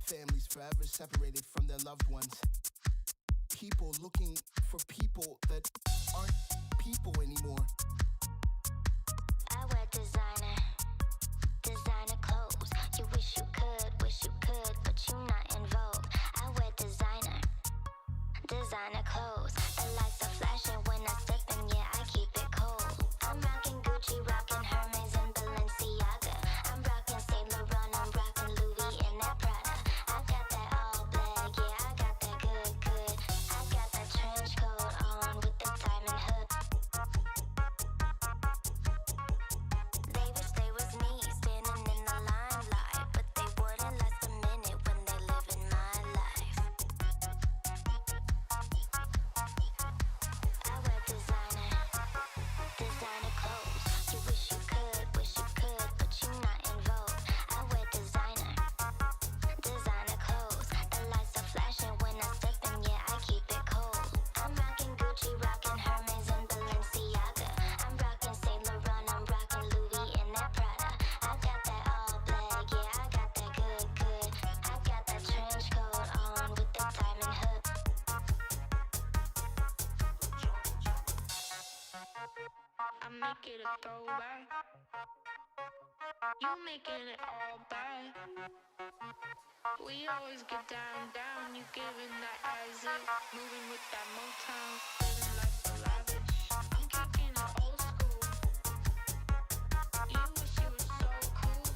Families forever separated from their loved ones. People looking for people that aren't people anymore. I wear designer clothes. You wish you could, but you not in vogue. I wear designer clothes. The lights are flashing when I step in, yeah, I keep it cold. I'm rocking Gucci, rocking Hermes and Balenciaga. I'm rocking Saint Laurent, I'm rocking Louis and that Prada. I got that all black, yeah, I got that good. I got that trench coat on with the diamond hood. They wish they was me, standing in the limelight, but they wouldn't last a minute when they live in my life. I wear designer clothes. You wish you could, but you not in vogue. I wear designer clothes. The lights are flashing when I step in, yeah, I keep it cold. I'm rocking Gucci, rocking Hermes and Balenciaga. I'm rocking Saint Laurent, I'm rocking Louis and that Prada. I got that all black, yeah, I got that good. I got that trench coat on with the diamond hood. I make it a throwback. You making it all bad. We always get down. You giving that Isaac, moving with that Motown, living life so lavish. I'm kicking it old school. You wish you were so cool.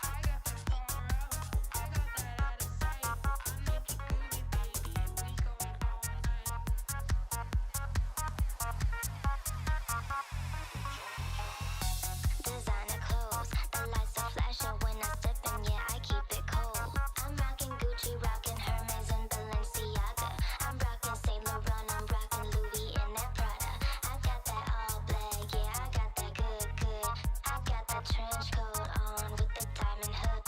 I got that far out. I got that out of sight. I make it groovy, baby. We going all night. Designer clothes, the lights are flashing when I step in, yeah, I keep it cold. I'm rocking Gucci, rocking Hermes and Balenciaga. I'm rocking Saint Laurent, I'm rocking Louis and that Prada. I got that all black, yeah, I got that good. I got that trench coat on with the diamond hood.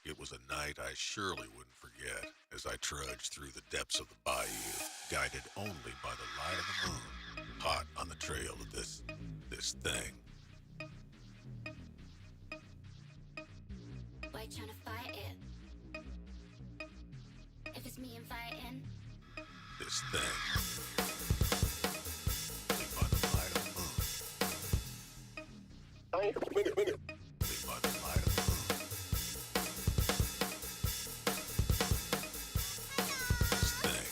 It was a night I surely wouldn't forget as I trudged through the depths of the bayou, guided only by the light of the moon, hot on the trail of this thing. Why you tryna fight it? If it's me inviting, This thing. Only by the light of the moon. Only by the light of the moon. This thing.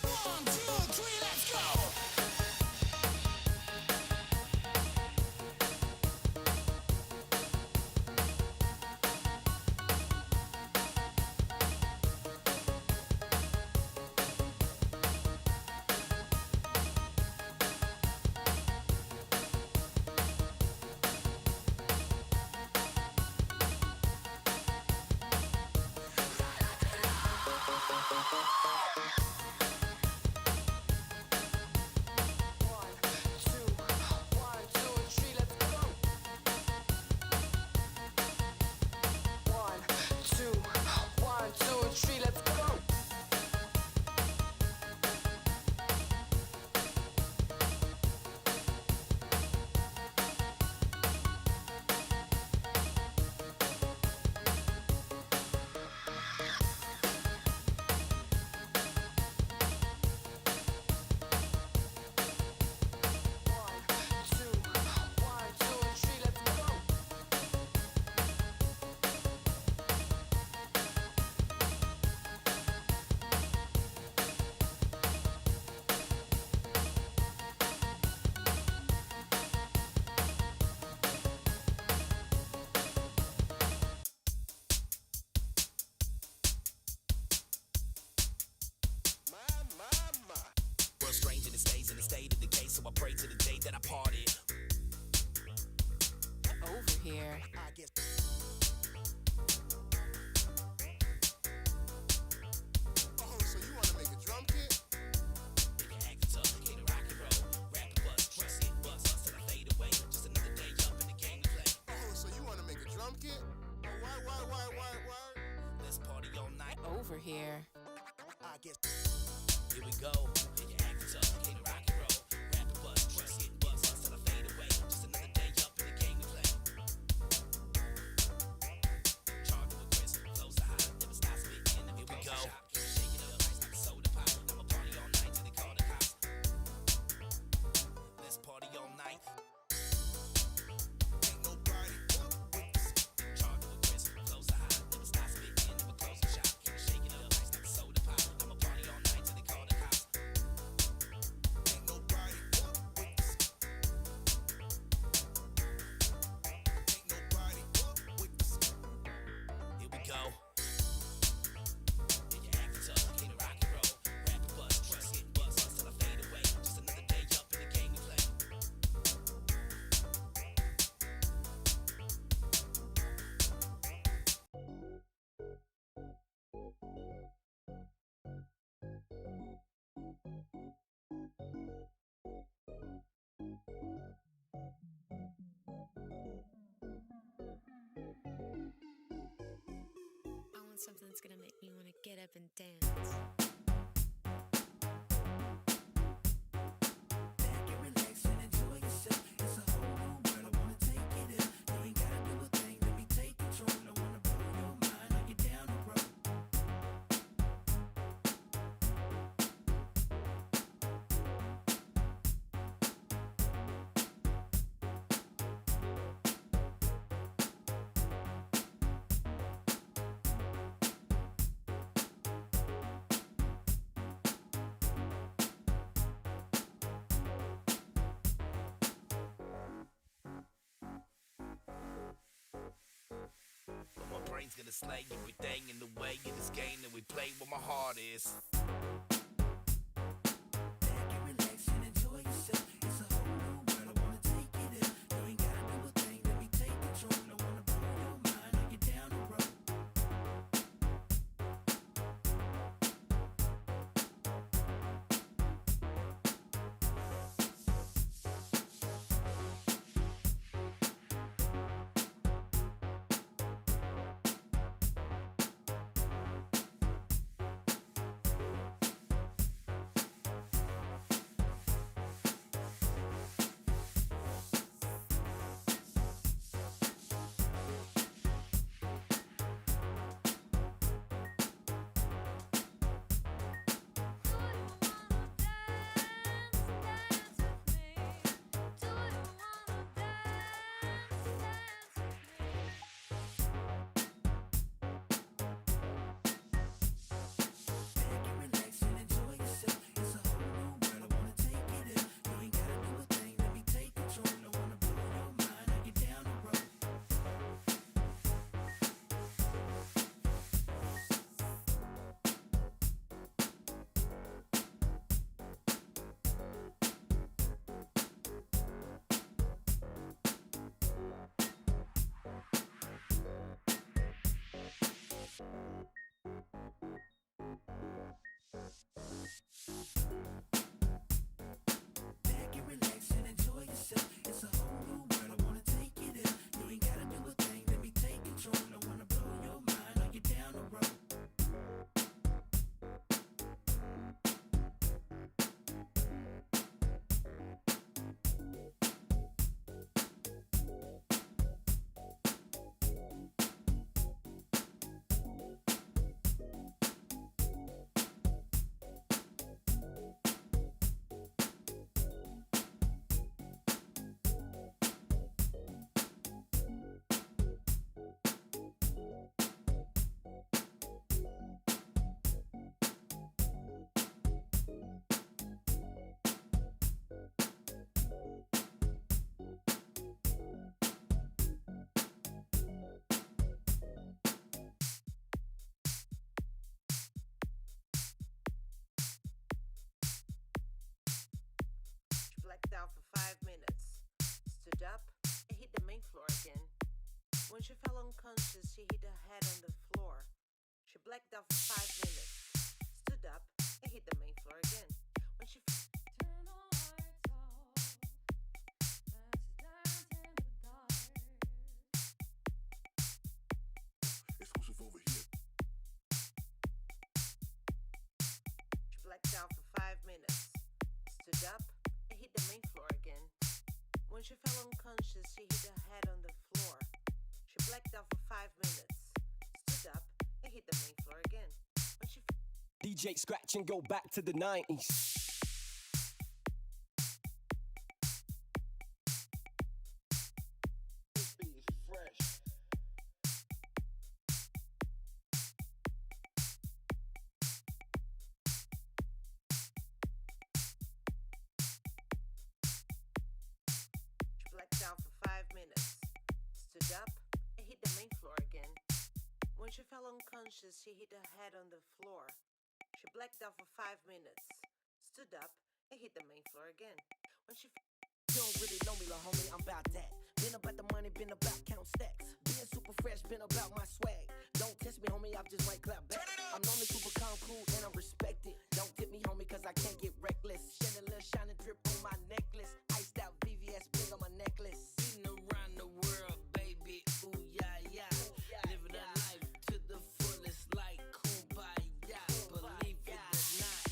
One, two, three, let's go! that I parted. Over here. I guess. Oh, so you wanna make a drum kit? Nigga acting tough, get a rock and roll. Rap and bust, trust it, bust till I fade away. Just another day up in the game to play. Oh, so you wanna make a drum kit? Why? Let's party all night. Over here. I guess. Here we go. Nigga acting tough, get a rock and roll. Rap and bust, trust it, bust till I fade away. Just another day up in the game to play. Charged with grist, flows are hot, never stop spitting. Here we go. Shake it up, ice like a soda pop. I'ma party all night till they call the cops. Let's party all night. Ain't nobody up with this. Charged with grist, flows are hot, never stop spitting. Never close the shop. Shake it up, ice like a soda pop. I'ma party all night till they call the cops. Ain't nobody up with this. Ain't nobody up with this. Here we go. Nigga acting tough, get a rock and roll. Rap and bust, trust it, bust till I fade away. Just another day up in the game we play. I want something that's gonna make me want to get up and dance. Back and relax and enjoy yourself. It's a whole new world, I wanna take it in. You ain't gotta do a thing, let me take control. I wanna blow your mind, I get down the road. But my brain's gonna slay everything in the way in this game that we play where my heart is. Back and relax and enjoy yourself. It's a whole new world, I wanna take it in. You ain't gotta do a thing, let me take control. I wanna blow your mind, I get down the road. 5 minutes, stood up, and hit the main floor again. When she fell unconscious, she hit her head on the floor. She blacked out for 5 minutes, stood up, and hit the main floor again. When she Turn the lights off, let's dance in the dark. Exclusive over here. She blacked out for 5 minutes, stood up, and hit the main floor again. When she fell unconscious, she hit her head on the floor. She blacked out for 5 minutes, stood up, and hit the main floor again. When she DJ scratch and go back to the 90s. This beat is fresh. She blacked out for 5 minutes, stood up, and hit the main floor again. When she fell unconscious, she hit her head on the floor. She blacked out for 5 minutes, stood up, and hit the main floor again. When she You don't really know me, little homie, I'm about that. Been about the money, been about count stacks. Being super fresh, been about my swag. Don't test me, homie, I just might clap back. I'm normally super calm, cool, and I'm respected. Don't tip me, homie, cause I can't get reckless. Shed a little shining drip on my necklace. Iced out VVS bling on my necklace. Sitting around the world, baby, ooh, yeah, yeah. Living a life to the fullest like Kumbaya. Believe it or not,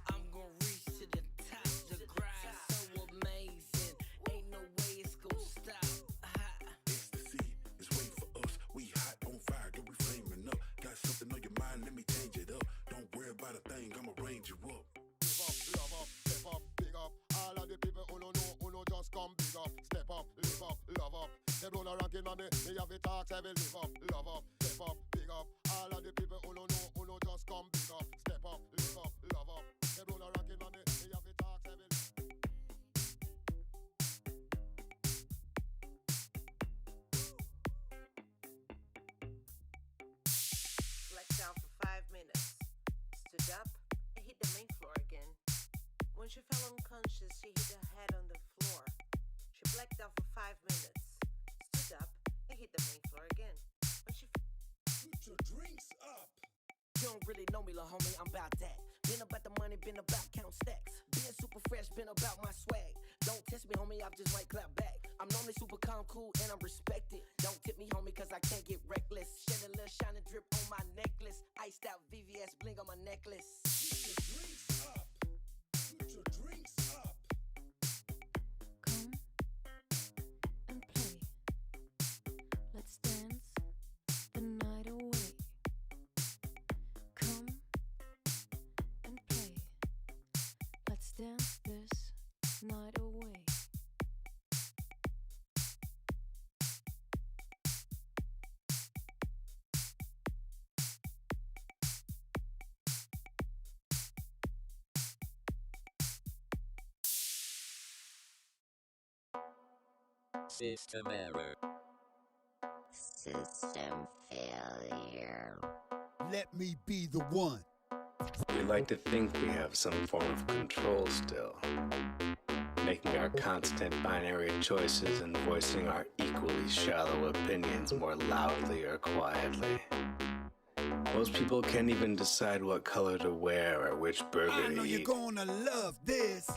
I'm gonna reach to the top. The grind so amazing, ain't no way it's gonna stop. It's the seed, it's waiting for us. We hot on fire, girl, we flaming up. Got something on your mind, let me change it up. Don't worry about a thing, I'ma range you up. Live up, love up, step up, big up. All of the people who don't know, who know just come big up. Step up, live up, love up. They roll a ranking on me have the talks, I will live up, love up, step up, big up. All of the people who don't know, who know just come big up. Step up, live up, love up. They roll a ranking on me have the talks, I will. blacked out for 5 minutes, stood up, and hit the main floor again. When she fell unconscious, she hit her head on the floor. She blacked out for 5 minutes, stood up, and hit the main floor again. When she Put your drinks up. You don't really know me, little homie, I'm about that. Been about the money, been about count stacks. Being super fresh, been about my swag. Don't test me, homie, I just might clap back. I'm normally super calm, cool, and I'm respected. Don't tip me, homie, cause I can't get reckless. Shed a little shining drip on my necklace. Iced out VVS bling on my necklace. Put your drinks up. Put your drinks up. Come and play. Let's dance the night away. Come and play. Let's dance this night away. System error. System failure. Let me be the one. We like to think we have some form of control still, making our constant binary choices and voicing our equally shallow opinions more loudly or quietly. Most people can't even decide what color to wear or which burger I know to you're eat. gonna love this.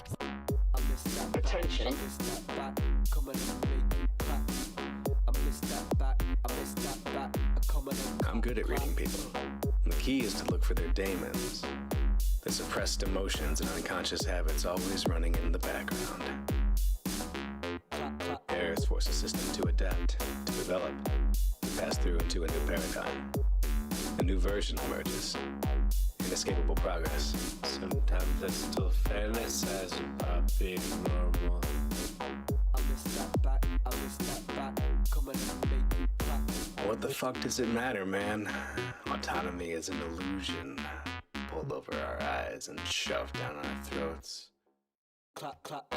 Attention. I'm good at reading people. The key is to look for their daemons, the suppressed emotions and unconscious habits always running in the background. Errors force a system to adapt, to develop, to pass through into a new paradigm. A new version emerges. Inescapable progress. Sometimes I still fantasize about being normal. What the fuck does it matter, man? Autonomy is an illusion, pulled over our eyes and shoved down our throats. Clap, clap.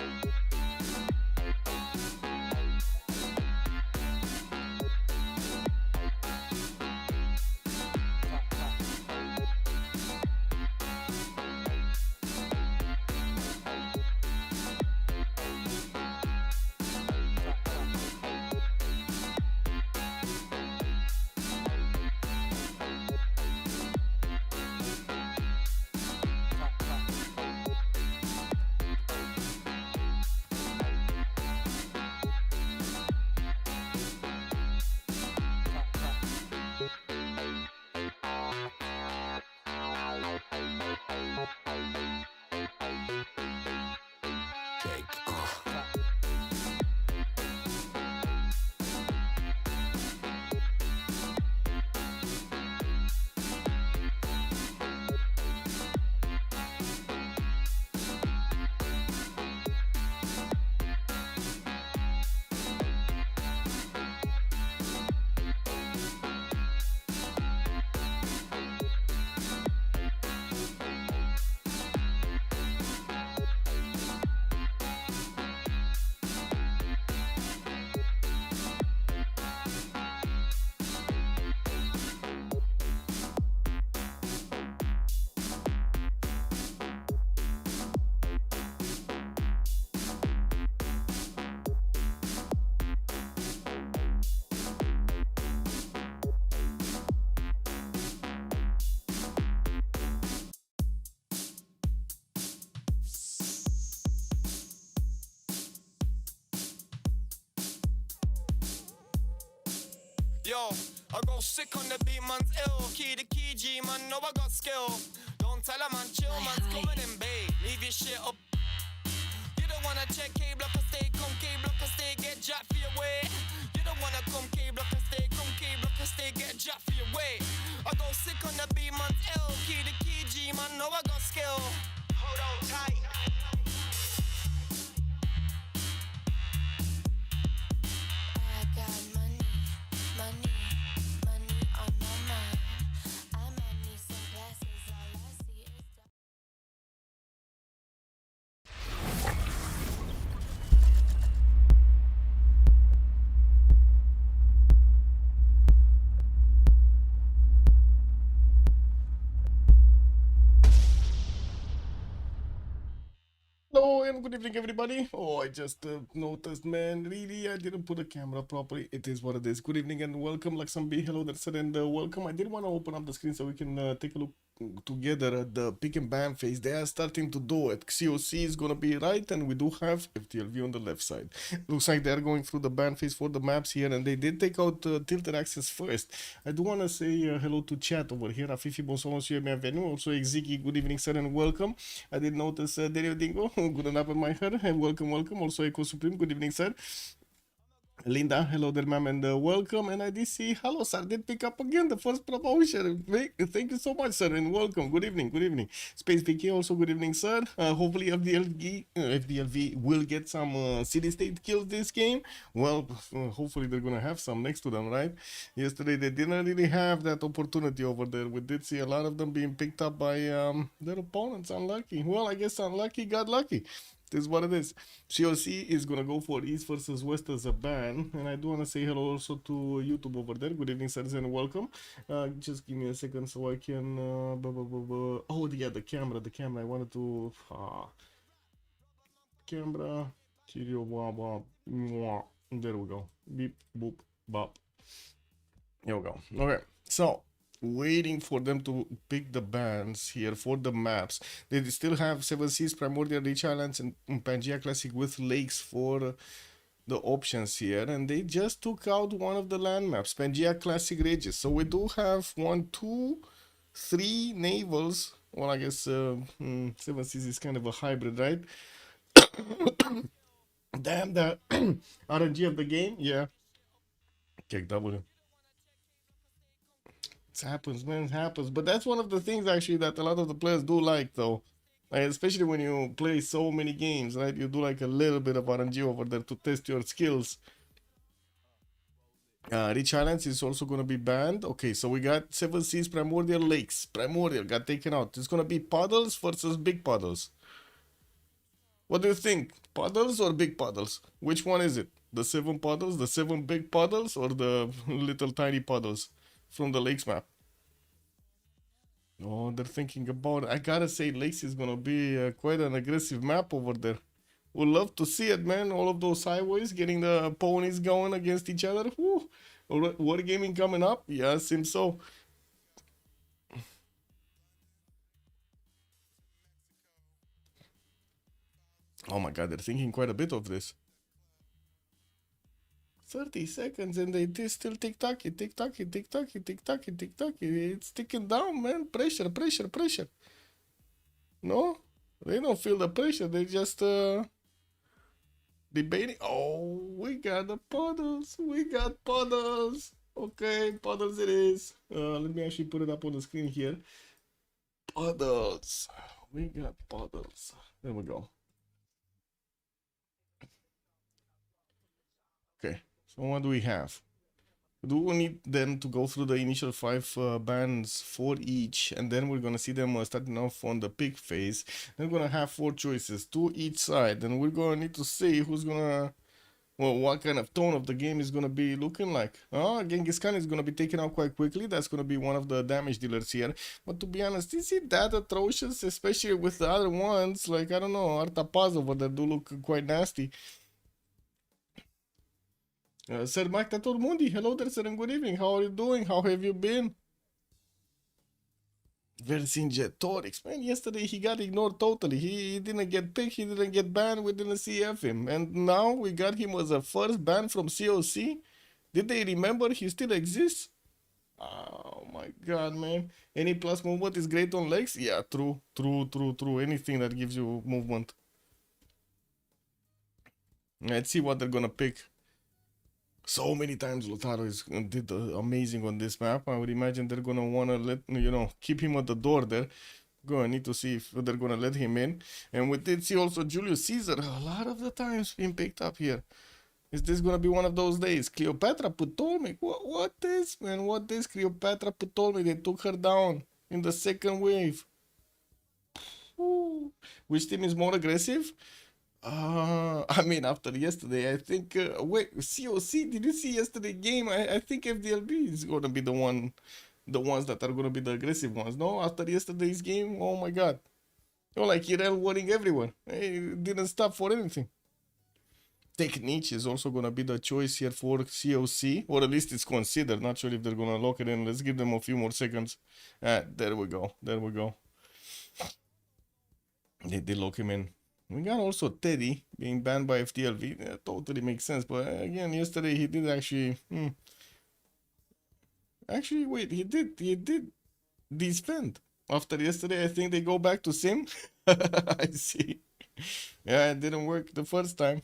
Yo, I go sick on the beat, man's ill. Key to key, G, man, know I got skill. Don't tell a man, chill, man's coming in, babe. Leave your shit up. You don't wanna check K-block or stay, come K-block or stay, get jacked for your way. You don't wanna come K-block or stay, come K-block or stay, get jacked for your way. I go sick on the beat, man's ill. Key to key, G, man, know I got skill. Hold on tight. I got money, money, money on my mind. I might need some glasses, all I see is dark. Hello and good evening, everybody. Oh, I just noticed, man. Really, I didn't put the camera properly. It is what it is. Good evening and welcome, Laksambi. Hello, that's it, and welcome. I did want to open up the screen so we can take a look together at the pick and ban phase. They are starting to do it. COC is gonna be right, and we do have FTLV on the left side. Looks like they are going through the ban phase for the maps here, and they did take out tilted access first. I do want to say hello to chat over here. Afifi, bonsoir, monsieur, bienvenue. Also, Exiki, good evening, sir, and welcome. I did notice Dario Dingo, good enough in my head, and welcome, welcome. Also, Eco Supreme, good evening, sir. Linda, hello there, ma'am, and welcome. And I did see, hello, sir, did pick up again the first promotion. Thank you so much, sir, and welcome. Good evening, good evening. Space VK, also good evening, sir. Hopefully FDLV will get some city state kills this game. Well, hopefully they're gonna have some next to them, right? Yesterday they didn't really have that opportunity over there. We did see a lot of them being picked up by their opponents. Unlucky. Well, I guess unlucky got lucky. This is what it is. COC is gonna go for East versus West as a ban, and I do wanna say hello also to YouTube over there. Good evening, sirs, and welcome. Just give me a second so I can. Oh yeah, the camera. I wanted to. Camera. There we go. Beep boop bop. Here we go. Okay, so. Waiting for them to pick the bans here for the maps. They still have 7 Seas, Primordial, Rich Islands, and Pangea Classic with lakes for the options here. And they just took out one of the land maps, Pangea Classic Ridges. So we do have 1, 2, 3 navals. Well, I guess 7 Seas is kind of a hybrid, right? Damn, the RNG of the game, yeah. Kick W. It happens, man, it happens. But that's one of the things actually that a lot of the players do like, though. Like, especially when you play so many games, right? You do like a little bit of RNG over there to test your skills. Rich Islands is also going to be banned. Okay, so we got 7 Seas, Primordial Lakes. Primordial got taken out. It's going to be puddles versus big puddles. What do you think? Puddles or big puddles? Which one is it? The 7 puddles, the 7 big puddles, or the little tiny puddles from the lakes map? Oh, they're thinking about it. I gotta say, lakes is gonna be quite an aggressive map over there. Would love to see it, man. All of those highways getting the ponies going against each other. Whew. Wargaming coming up? Yeah, seems so. Oh my god, they're thinking quite a bit of this. 30 seconds and they still tick-tocky. It's ticking down, man. Pressure. No? They don't feel the pressure. They just debating. Oh, we got the puddles. We got puddles. Okay, puddles it is. Let me actually put it up on the screen here. Puddles. We got puddles. There we go. Okay, so what do we have? Do we need them to go through the initial 5 bands for each, and then we're gonna see them starting off on the pick phase. Then we're gonna have 4 choices, 2 each side, and we're gonna need to see who's gonna, well, what kind of tone of the game is gonna be looking like. Genghis Khan is gonna be taken out quite quickly. That's gonna be one of the damage dealers here. But to be honest, is it that atrocious, especially with the other ones? Like, I don't know, Artapaz over there do look quite nasty. Sir Mike Taturmundi, hello there, sir, and good evening. How are you doing? How have you been? Vercingetorix, man, yesterday he got ignored totally. He didn't get picked, he didn't get banned, we didn't CF him. And now we got him as a first ban from COC. Did they remember he still exists? Oh my god, man. Any plus movement is great on legs? Yeah, true. Anything that gives you movement. Let's see what they're gonna pick. So many times Lotaro did amazing on this map. I would imagine they're gonna wanna keep him at the door there. Gonna need to see if they're gonna let him in. And we did see also Julius Caesar a lot of the times being picked up here. Is this gonna be one of those days? Cleopatra Ptolemy. What this, man? What this? Cleopatra Ptolemy. They took her down in the second wave. Ooh. Which team is more aggressive? I mean, after yesterday, I think, wait, COC, did you see yesterday game? I think FDLB is gonna be the ones that are gonna be the aggressive ones, no? After yesterday's game, oh my god. You're like Irel winning everywhere. It didn't stop for anything. Technique is also gonna be the choice here for COC, or at least it's considered. Not sure if they're gonna lock it in. Let's give them a few more seconds. There we go. They did lock him in. We got also Teddy being banned by FTLV. That totally makes sense. But again, yesterday he did actually... Actually, wait, he did defend. After yesterday, I think they go back to Sim. I see. Yeah, it didn't work the first time.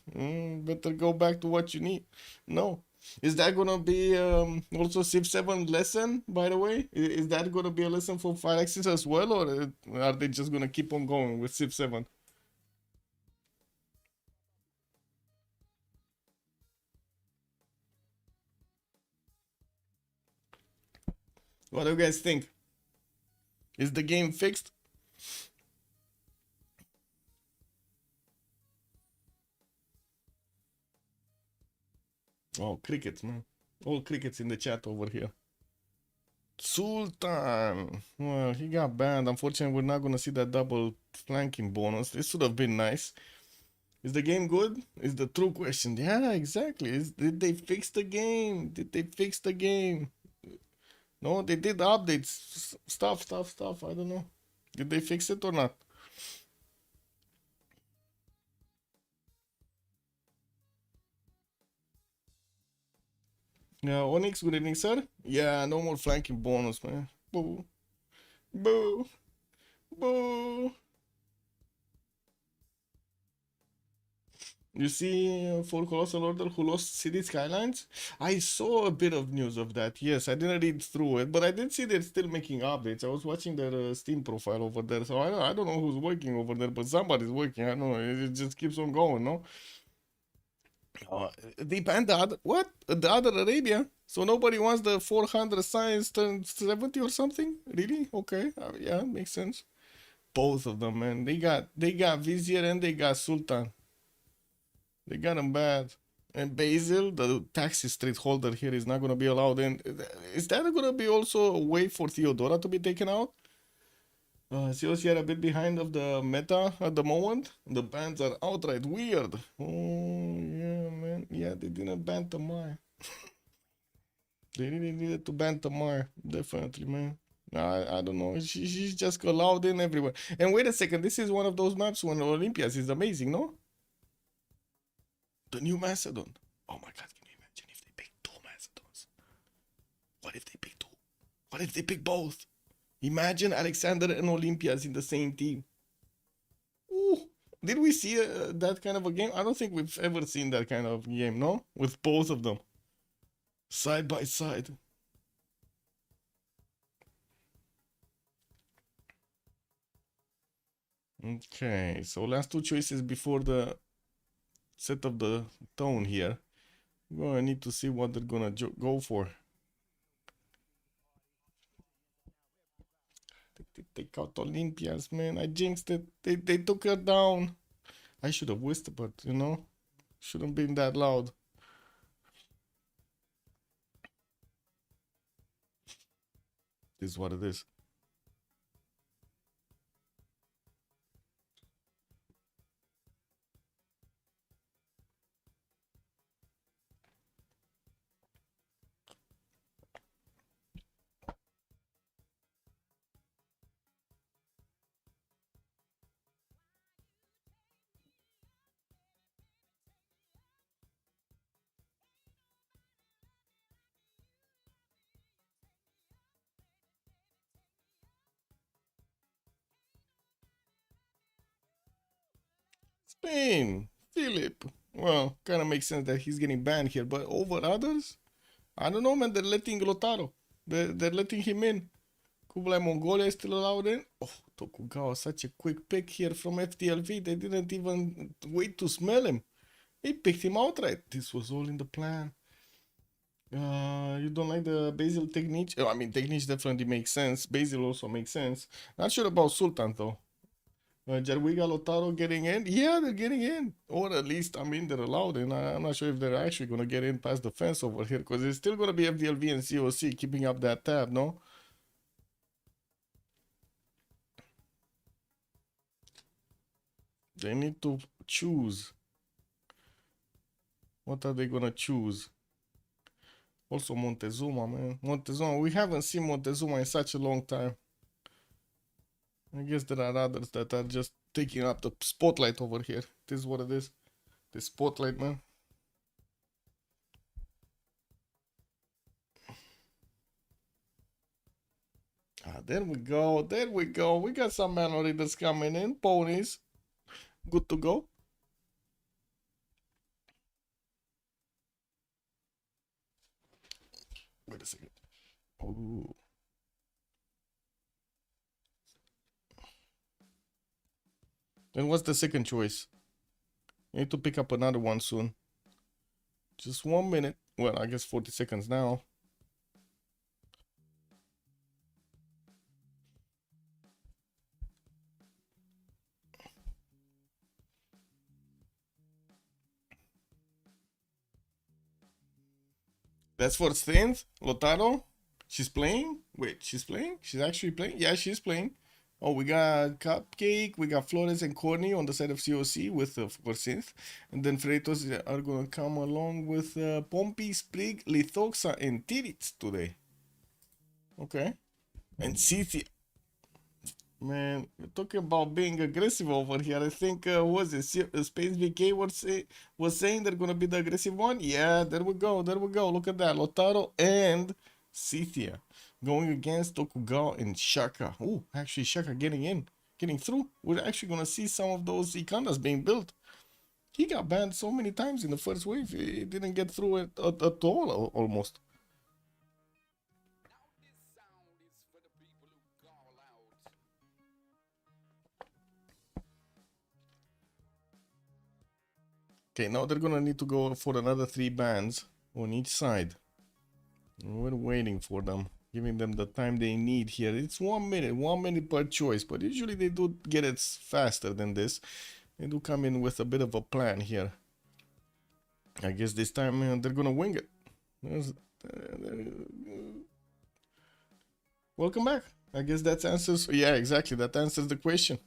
Better go back to what you need. No. Is that gonna be also Civ7 lesson, by the way? Is that gonna be a lesson for Firaxis as well? Or are they just gonna keep on going with Civ7? What do you guys think? Is the game fixed? Oh, crickets, man. All crickets in the chat over here. Sultan. Well, he got banned. Unfortunately, we're not going to see that double flanking bonus. This would have been nice. Is the game good? Is the true question. Yeah, exactly. Did they fix the game? No, they did updates. Stuff. I don't know. Did they fix it or not? Yeah, Onyx, good evening, sir. Yeah, no more flanking bonus, man. Boo. You see, for Colossal Order who lost City Skylines? I saw a bit of news of that, yes. I didn't read through it, but I did see they're still making updates. I was watching their Steam profile over there, so I don't know who's working over there, but somebody's working. I don't know, it just keeps on going, no? They banned the other Arabia? So nobody wants the 400 science turn 70 or something? Really? Okay, yeah, makes sense. Both of them, man. They got Vizier and they got Sultan. They got him bad. And Basil, the taxi street holder here, is not going to be allowed in. Is that going to be also a way for Theodora to be taken out? COC are a bit behind of the meta at the moment. The bans are outright weird. Oh, yeah, man. Yeah, they didn't ban Tamar. They really needed to ban Tamar. Definitely, man. I don't know. She's just allowed in everywhere. And wait a second. This is one of those maps when Olympias is amazing, no? The new Macedon. Oh my god, can you imagine if they pick 2 Macedons? What if they pick 2? What if they pick both? Imagine Alexander and Olympias in the same team. Ooh, Did we see that kind of a game? I don't think we've ever seen that kind of game, no? With both of them side by side. Okay, so last two choices before the set of the tone here. We're gonna need to see what they're gonna go for. They take out Olympias, man. I jinxed it. They took her down. I should have whispered, you know? Shouldn't been that loud. This is what it is. Spain, Philip. Well, kind of makes sense that he's getting banned here, but over others? I don't know, man. They're letting Lotaro. They're letting him in. Kublai Mongolia is still allowed in. Oh, Tokugawa, such a quick pick here from FTLV. They didn't even wait to smell him. They picked him outright. This was all in the plan. You don't like the Basil technique? I mean, technique definitely makes sense. Basil also makes sense. Not sure about Sultan, though. Jarwiga, Lotaro getting in? Yeah, they're getting in. Or at least, I mean, they're allowed in. I'm not sure if they're actually going to get in past the fence over here, because it's still going to be FDLV and COC keeping up that tab, no? They need to choose. What are they going to choose? Also Montezuma, man. Montezuma, we haven't seen Montezuma in such a long time. I guess there are others that are just taking up the spotlight over here. This is what it is. The spotlight, man. Ah, there we go. There we go. We got some man readers coming in. Ponies. Good to go. Wait a second. Ooh. Then what's the second choice? I need to pick up another one soon. Just 1 minute. Well, I guess 40 seconds now. That's for strength. Lotaro. She's playing? Wait, she's playing? She's actually playing? Yeah, she's playing. Oh, we got Cupcake, we got Flores and Corny on the side of COC with for synth. And then Freritos are going to come along with Pompey, Sprig, Lithoxa, and Tirits today. Okay. And Cici. Man, you're talking about being aggressive over here. I think, was it Space VK was saying they're going to be the aggressive one? Yeah, there we go. There we go. Look at that. Lotaro and Cithia going against Tokugawa and Shaka. Oh, actually, Shaka getting through. We're actually going to see some of those Ikandas being built. He got banned so many times in the first wave. He didn't get through it at all, almost. Okay, now they're gonna need to go for another 3 bans on each side. We're waiting for them, giving them the time they need here. It's 1 minute per choice, but usually they do get it faster than this. They do come in with a bit of a plan here. I guess this time they're gonna wing it. Welcome back. I guess that answers. Yeah, exactly. That answers the question.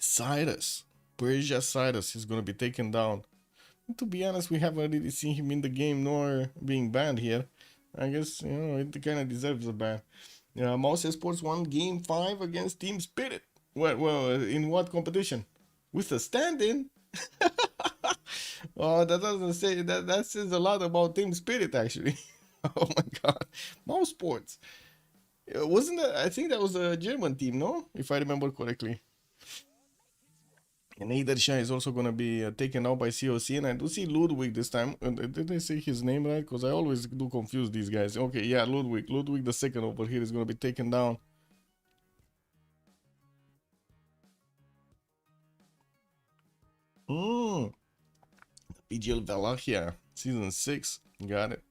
Cyrus. Persia Cyrus is going to be taken down. And to be honest, we haven't really seen him in the game nor being banned here. I guess, you know, it kind of deserves a ban. Mouse Sports won Game 5 against Team Spirit. Well, in what competition? With a stand-in? Oh, that doesn't say, that says a lot about Team Spirit, actually. Oh my god. Mouse Sports. Wasn't that? I think that was a German team, no? If I remember correctly. And Eidersha is also gonna be taken out by COC, and I do see Ludwig this time. Did I say his name right? Because I always do confuse these guys. Okay, yeah, Ludwig. Ludwig the second over here is gonna be taken down. PGL Valachia, Season 6. Got it.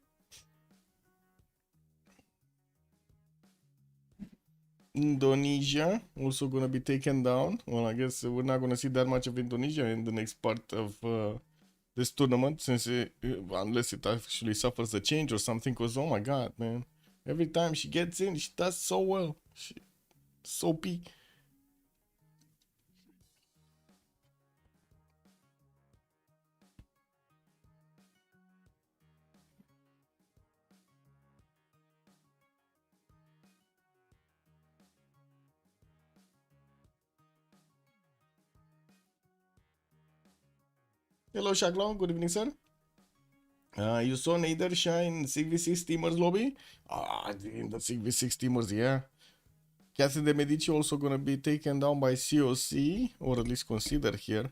Indonesia also gonna be taken down. Well, I guess we're not gonna see that much of Indonesia in the next part of this tournament, since unless it actually suffers a change or something. Cause oh my god, man, every time she gets in, she does so well. So peak. Hello, Shaklong. Good evening, sir. You saw Nader shine Civ6 Steamers lobby? In the Civ6 Steamers, yeah. Catherine de Medici also gonna be taken down by COC, or at least considered here.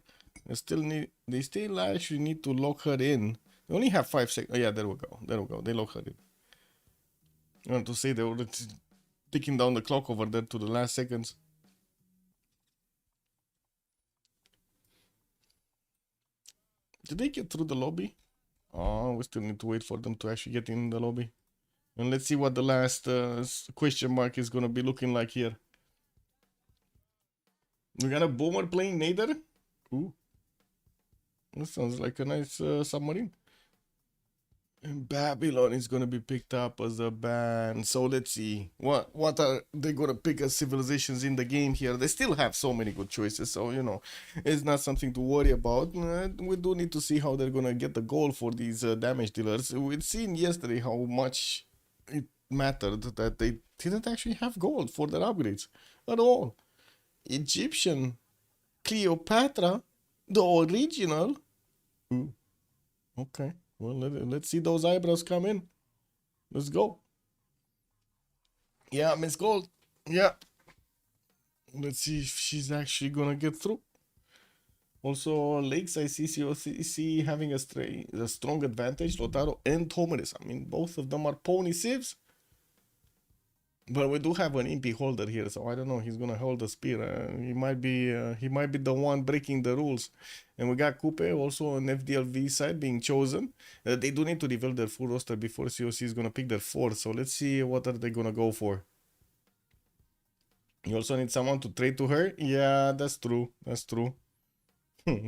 They still actually need to lock her in. They only have 5 seconds. Oh yeah, there we go. There we go. They lock her in. I want to say they were ticking down the clock over there to the last seconds. Did they get through the lobby? Oh, we still need to wait for them to actually get in the lobby. And let's see what the last question mark is gonna be looking like here. We got a Boomer playing Nader. Ooh. That sounds like a nice submarine. And Babylon is gonna be picked up as a ban. So let's see. What are they gonna pick as civilizations in the game here? They still have so many good choices, so you know, it's not something to worry about. We do need to see how they're gonna get the goal for these damage dealers. We'd seen yesterday how much it mattered that they didn't actually have gold for their upgrades at all. Egyptian Cleopatra, the original. Ooh. Okay. Well, let's see those eyebrows come in. Let's go. Yeah, Miss Gold. Yeah. Let's see if she's actually gonna get through. Also, Lakes, I see COC having a strong advantage. Lotaro and Tomeris. I mean, both of them are pony civs. But we do have an impy holder here, so I don't know. He's gonna hold the spear. He might be the one breaking the rules. And we got Coupe also on FDLV side being chosen. They do need to reveal their full roster before COC is gonna pick their fourth. So let's see what are they gonna go for. You also need someone to trade to her. Yeah, that's true. That's true.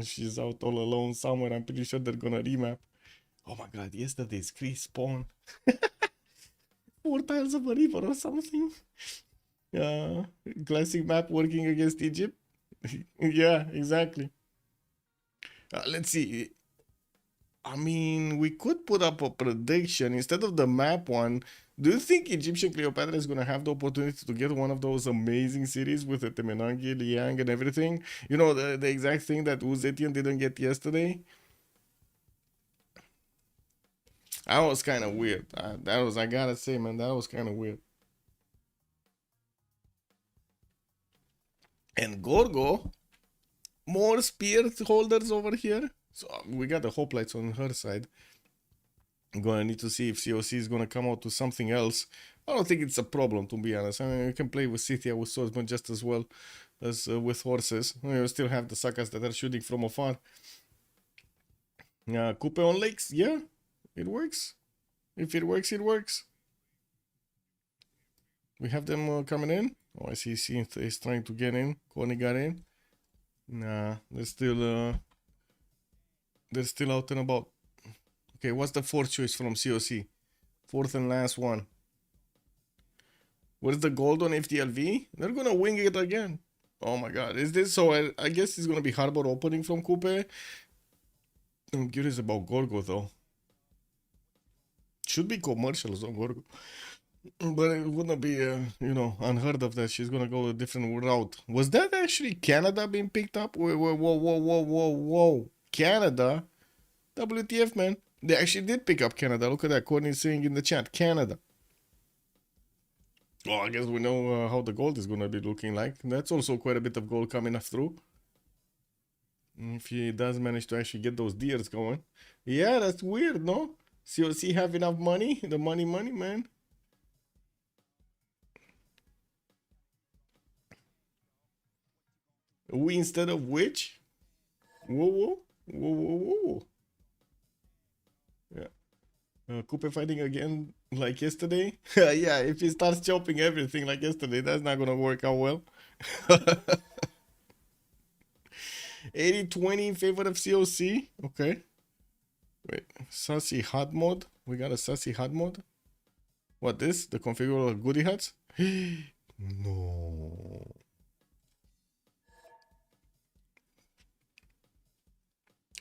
She's out all alone somewhere. I'm pretty sure they're gonna remap. Oh my god! Yesterday's Chris spawn. 4 tiles of a river or something. Classic map working against Egypt. Yeah, exactly. Let's see. I mean, we could put up a prediction instead of the map one. Do you think Egyptian Cleopatra is going to have the opportunity to get one of those amazing series with the Temenangi, Liang, and everything? You know, the exact thing that Uzetian didn't get yesterday? That was kind of weird. I gotta say, man, that was kind of weird. And Gorgo, more spear holders over here. So we got the hoplites on her side. I'm gonna need to see if COC is gonna come out to something else. I don't think it's a problem, to be honest. I mean, you can play with Scythia with swordsmen just as well as with horses. You still have the Sakas that are shooting from afar. Coupe on lakes, yeah, it works. If it works, it works. We have them coming in. Oh, I see Synth is trying to get in. Connie got in. Nah, they're still out and about. Okay, what's the fourth choice from COC? Fourth and last one. Where's the gold on FDLV? They're gonna wing it again. Oh my god, is this so? I guess it's gonna be harbor opening from Coupe. I'm curious about Gorgo though. Should be commercials on Gorgo. But it wouldn't be, you know, unheard of that she's gonna go a different route. Was that actually Canada being picked up? Whoa. Canada? WTF, man. They actually did pick up Canada. Look at that. Courtney's saying in the chat, Canada. Well, I guess we know how the gold is gonna be looking like. That's also quite a bit of gold coming through. If he does manage to actually get those deers going. Yeah, that's weird, no? COC have enough money? The money, man. We instead of which? Whoa. Yeah. Coupe fighting again like yesterday? Yeah, if he starts chopping everything like yesterday, that's not gonna work out well. 80-20 in favor of COC. Okay. Wait, sassy hot mode. We got a sassy hot mode. What this? The configurable goodie hats? No.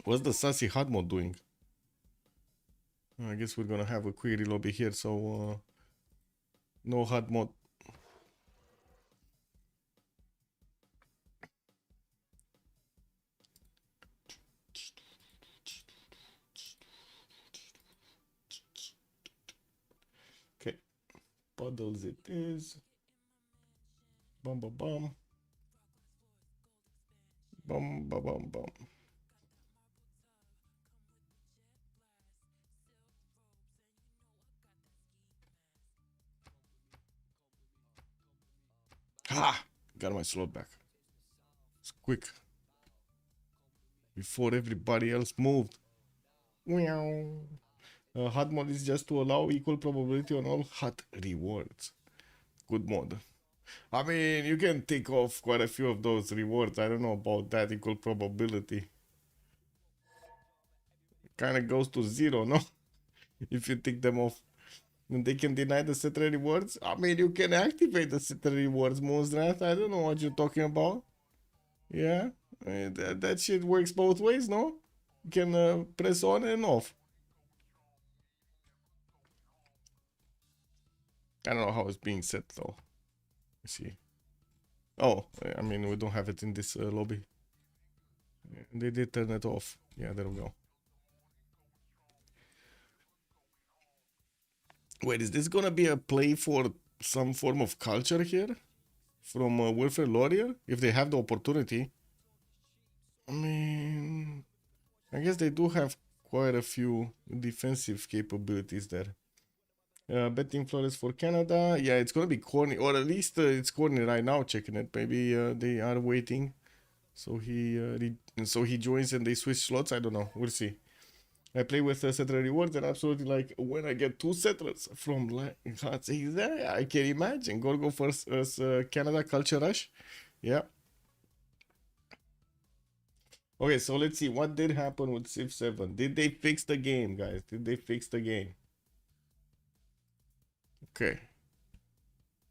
What's the sassy hot mode doing? I guess we're gonna have a query lobby here, so no hot mode. Okay, puddles it is. Bum. Ha! Got my slot back. It's quick. Before everybody else moved. Hot mode is just to allow equal probability on all hot rewards. Good mode. I mean, you can take off quite a few of those rewards. I don't know about that equal probability. Kind of goes to zero, no? If you take them off. And they can deny the set rewards. I mean, you can activate the set rewards, Moonstrath. I don't know what you're talking about. Yeah, I mean, that shit works both ways, no? You can press on and off. I don't know how it's being set though. Let's see. Oh, I mean, we don't have it in this lobby. They did turn it off. Yeah, there we go. Wait, is this gonna be a play for some form of culture here? From Warfare Laurier? If they have the opportunity. I mean, I guess they do have quite a few defensive capabilities there. Betting Flores for Canada. Yeah, it's gonna be corny, or at least it's corny right now. Checking it. Maybe they are waiting, so he joins and they switch slots. I don't know. We'll see. I play with settler rewards and absolutely like when I get 2 settlers from like I can imagine. Go first as Canada Culture Rush. Yeah. Okay, so let's see what did happen with Civ7. Did they fix the game, guys? Did they fix the game? Okay.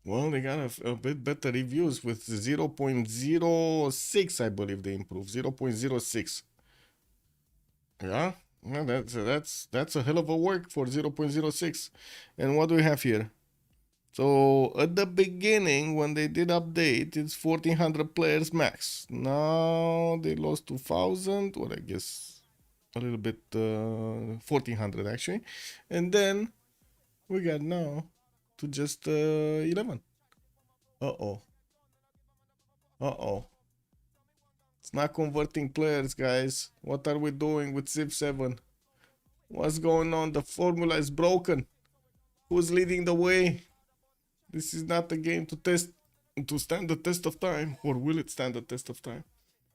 Well, they got a bit better reviews with 0.06, I believe they improved. 0.06. Yeah. Yeah, that's a hell of a work for 0.06. And what do we have here? So at the beginning, when they did update, it's 1400 players max. Now they lost 2000, or I guess a little bit 1400 actually. And then we got now to just 11. Uh-oh. It's not converting players, guys. What are we doing with Civ7? What's going on? The formula is broken. Who's leading the way? This is not a game to stand the test of time. Or will it stand the test of time?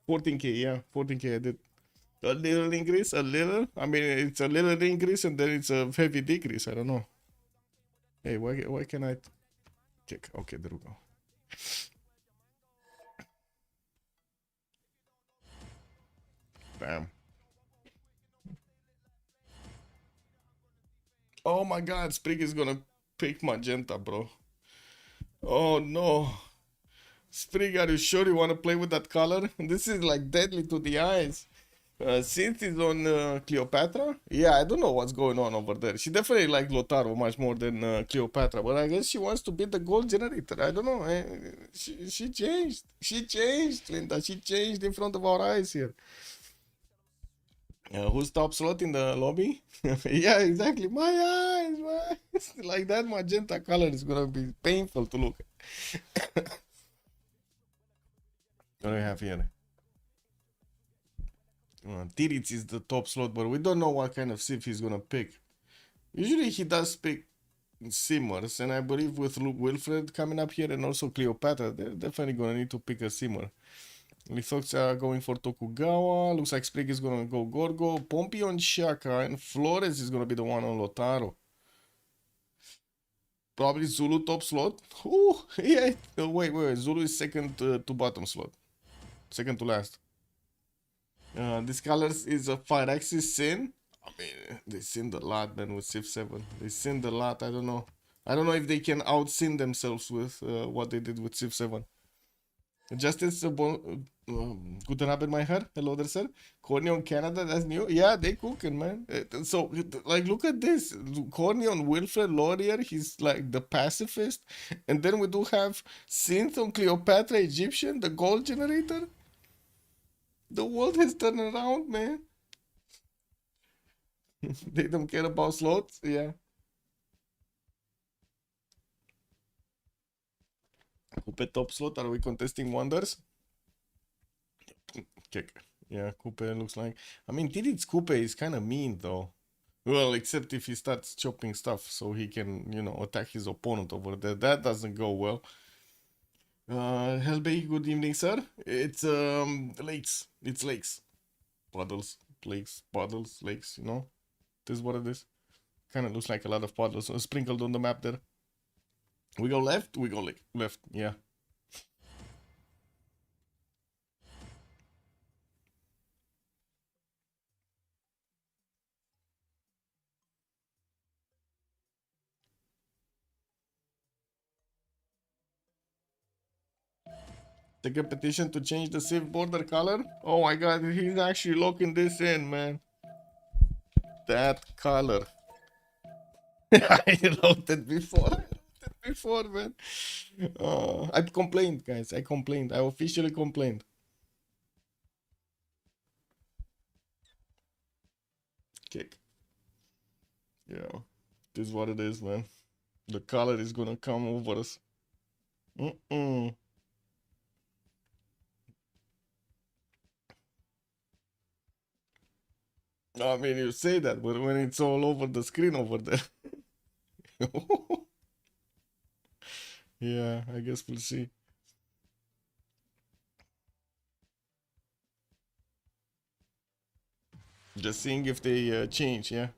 14k, yeah. 14k I did. A little increase, a little. I mean, it's a little increase and then it's a heavy decrease. I don't know. Hey, why can I check? Okay, there we go. Bam. Oh my god, Sprig is gonna pick magenta, bro. Oh no. Sprig, are you sure you wanna play with that color? This is like deadly to the eyes. Synth is on Cleopatra. Yeah, I don't know what's going on over there. She definitely liked Lotaro much more than Cleopatra, but I guess she wants to beat the gold generator. I don't know. She changed. She changed, Linda. She changed in front of our eyes here. Who's top slot in the lobby? Yeah, exactly. My eyes, man. Like that magenta color is gonna be painful to look at. What do we have here? Tirits is the top slot, but we don't know what kind of Civ he's gonna pick. Usually he does pick Simmers, and I believe with Wilfred coming up here and also Cleopatra, they're definitely gonna need to pick a Simmer. Lithox are going for Tokugawa. Looks like Sprig is gonna go Gorgo. Pompey on Shaka, and Flores is gonna be the one on Lotaro. Probably Zulu top slot. Ooh, yeah. Wait. Zulu is second to bottom slot. Second to last. This colors is a 5-axis sin. I mean, they sinned a lot, man, with Civ7. They sinned a lot. I don't know. I don't know if they can out-sin themselves with what they did with Civ7. Justice, guten Abend, my heart. Hello there, sir. Corny on Canada, that's new. Yeah, they cooking, man. So, like, look at this. Corny on Wilfred Laurier, he's like the pacifist. And then we do have Synth on Cleopatra Egyptian, the gold generator. The world has turned around, man. They don't care about slots, yeah. Coupe top slot, are we contesting wonders? Kick. Yeah, Coupe looks like. I mean, Tidit's Coupe is kind of mean though. Well, except if he starts chopping stuff so he can, you know, attack his opponent over there. That doesn't go well. Hellbay, good evening, sir. It's lakes. It's lakes. Puddles, lakes, puddles, lakes, you know. This is what it is. Kind of looks like a lot of puddles sprinkled on the map there. We go left, we go left, yeah. Take a petition to change the Civ border color. Oh my god, he's actually locking this in, man. That color. I wrote it before, man. I complained, guys. I complained. I officially complained. Kick. Yeah. This is what it is, man. The color is gonna come over us. I mean, you say that, but when it's all over the screen over there. Yeah, I guess we'll see. Just seeing if they change, yeah.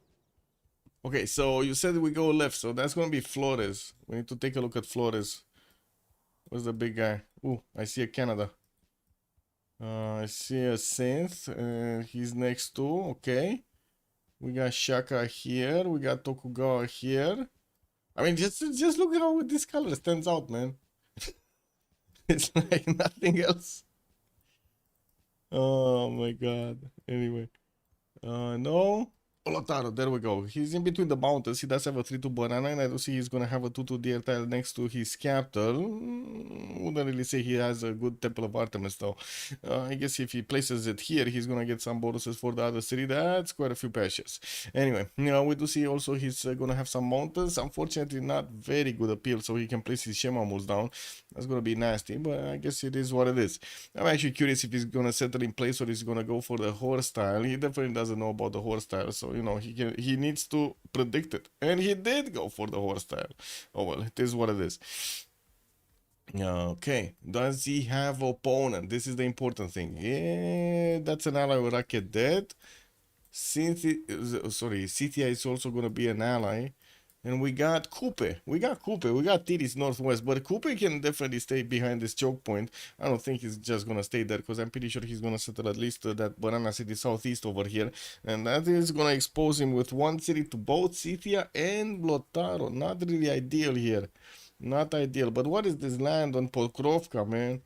Okay, so you said we go left, so that's gonna be Flores. We need to take a look at Flores. Where's the big guy? Ooh, I see a Canada. I see a Synth. He's next to. Okay. We got Shaka here. We got Tokugawa here. I mean, just look at how this color stands out, man. It's like nothing else. Oh my god. Anyway. No. Lotaro, there we go. He's in between the mountains. He does have a 3-2 banana, and I do see he's gonna have a 2-2 deer tile next to his capital. Wouldn't really say he has a good Temple of Artemis though. I guess if he places it here, he's gonna get some bonuses for the other city. That's quite a few patches. Anyway, we do see also he's gonna have some mountains. Unfortunately, not very good appeal, so he can place his Shema moves down. That's gonna be nasty, but I guess it is what it is. I'm actually curious if he's gonna settle in place or he's gonna go for the horse style. He definitely doesn't know about the horse style, so you know he needs to predict it, and he did go for the horse style. Oh well, it is what it is. Okay, does he have opponent? This is the important thing. Yeah, that's an ally with Rocket Dead. Cynthia is also gonna be an ally. And we got Coupe. We got Tiris Northwest, but Coupe can definitely stay behind this choke point. I don't think he's just gonna stay there, because I'm pretty sure he's gonna settle at least that Banana City Southeast over here. And that is gonna expose him with one city to both Scythia and Lotaro. Not really ideal here. Not ideal. But what is this land on Pokrovka, man?